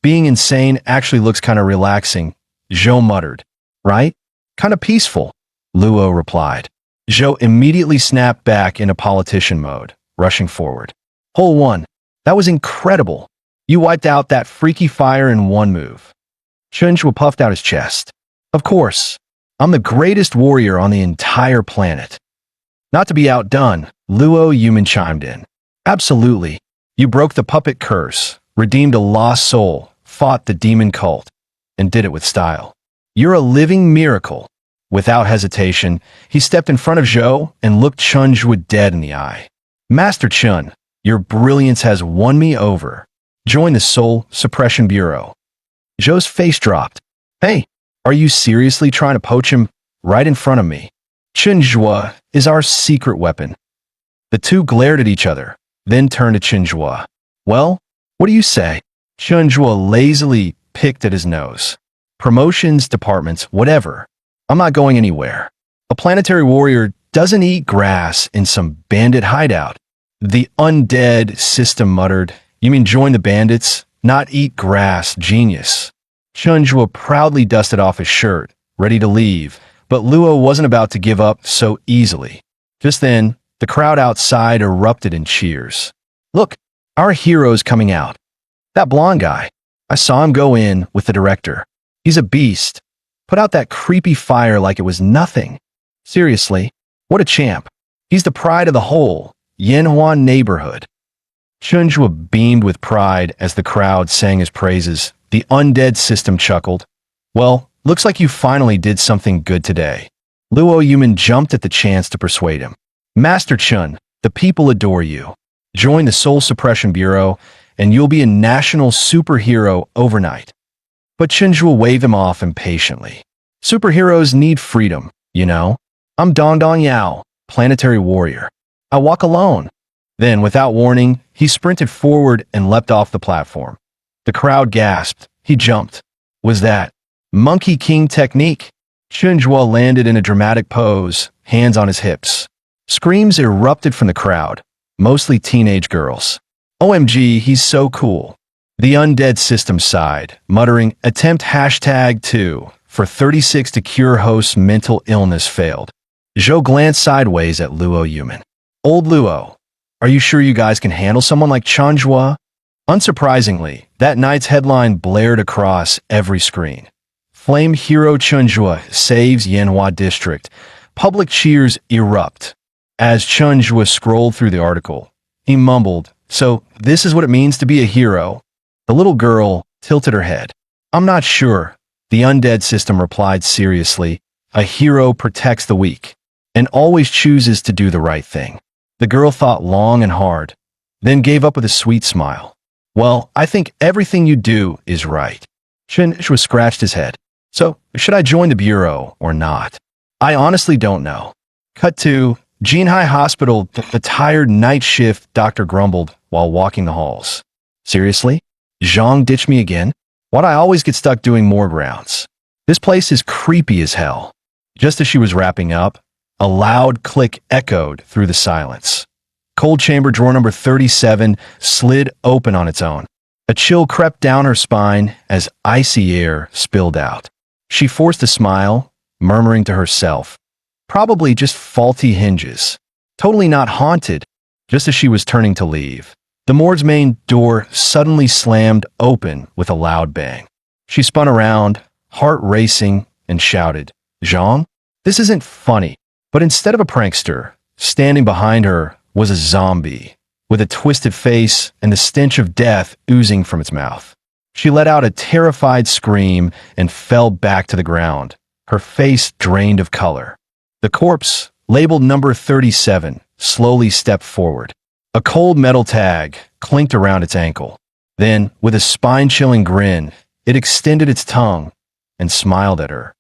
Being insane actually looks kind of relaxing, Zhou muttered. Right? Kind of peaceful, Luo replied. Zhou immediately snapped back into politician mode, rushing forward. Hole 1. That was incredible. You wiped out that freaky fire in one move. Chunjua puffed out his chest. Of course. I'm the greatest warrior on the entire planet. Not to be outdone, Luo Yumin chimed in. Absolutely. You broke the puppet curse, redeemed a lost soul, fought the demon cult, and did it with style. You're a living miracle. Without hesitation, he stepped in front of Zhou and looked Chunjua dead in the eye. Master Chun, your brilliance has won me over. Join the Soul Suppression Bureau. Zhou's face dropped. Hey, are you seriously trying to poach him right in front of me? Chunjua is our secret weapon. The two glared at each other, then turned to Chunjua. Well, what do you say? Chunjua lazily picked at his nose. Promotions, departments, whatever. I'm not going anywhere. A planetary warrior doesn't eat grass in some bandit hideout. The undead system muttered. You mean join the bandits, not eat grass, genius. Chunjua proudly dusted off his shirt, ready to leave, but Luo wasn't about to give up so easily. Just then, the crowd outside erupted in cheers. Look, our hero's coming out. That blonde guy. I saw him go in with the director. He's a beast. Put out that creepy fire like it was nothing. Seriously, what a champ. He's the pride of the whole Yanhuan neighborhood. Chunjua beamed with pride as the crowd sang his praises. The undead system chuckled. Well, looks like you finally did something good today. Luo Yumin jumped at the chance to persuade him. Master Chun, the people adore you. Join the Soul Suppression Bureau, and you'll be a national superhero overnight. But Chunjua waved him off impatiently. Superheroes need freedom, you know. I'm Dong Yao, planetary warrior. I walk alone. Then, without warning, he sprinted forward and leapt off the platform. The crowd gasped. He jumped. Was that Monkey King technique? Chunjua landed in a dramatic pose, hands on his hips. Screams erupted from the crowd, mostly teenage girls. OMG, he's so cool. The undead system sighed, muttering, attempt #2 for 36 to cure host's mental illness failed. Zhou glanced sideways at Luo Yumin. Old Luo, are you sure you guys can handle someone like Chunjua? Unsurprisingly, that night's headline blared across every screen. Flame Hero Chunjua saves Yanhua District. Public cheers erupt. As Chunjua scrolled through the article, he mumbled, so this is what it means to be a hero. The little girl tilted her head. I'm not sure, the undead system replied seriously. A hero protects the weak, and always chooses to do the right thing. The girl thought long and hard, then gave up with a sweet smile. Well, I think everything you do is right. Chunjua scratched his head. So, should I join the bureau or not? I honestly don't know. Cut to Jinhai Hospital, the tired night shift doctor grumbled while walking the halls. Seriously? Zhang ditched me again? Why'd I always get stuck doing morgue rounds? This place is creepy as hell. Just as she was wrapping up, a loud click echoed through the silence. Cold chamber drawer number 37 slid open on its own. A chill crept down her spine as icy air spilled out. She forced a smile, murmuring to herself, probably just faulty hinges. Totally not haunted. Just as she was turning to leave, the morgue's main door suddenly slammed open with a loud bang. She spun around, heart racing, and shouted, Zhang? This isn't funny. But instead of a prankster, standing behind her was a zombie, with a twisted face and the stench of death oozing from its mouth. She let out a terrified scream and fell back to the ground, her face drained of color. The corpse, labeled number 37, slowly stepped forward. A cold metal tag clinked around its ankle. Then, with a spine-chilling grin, it extended its tongue and smiled at her.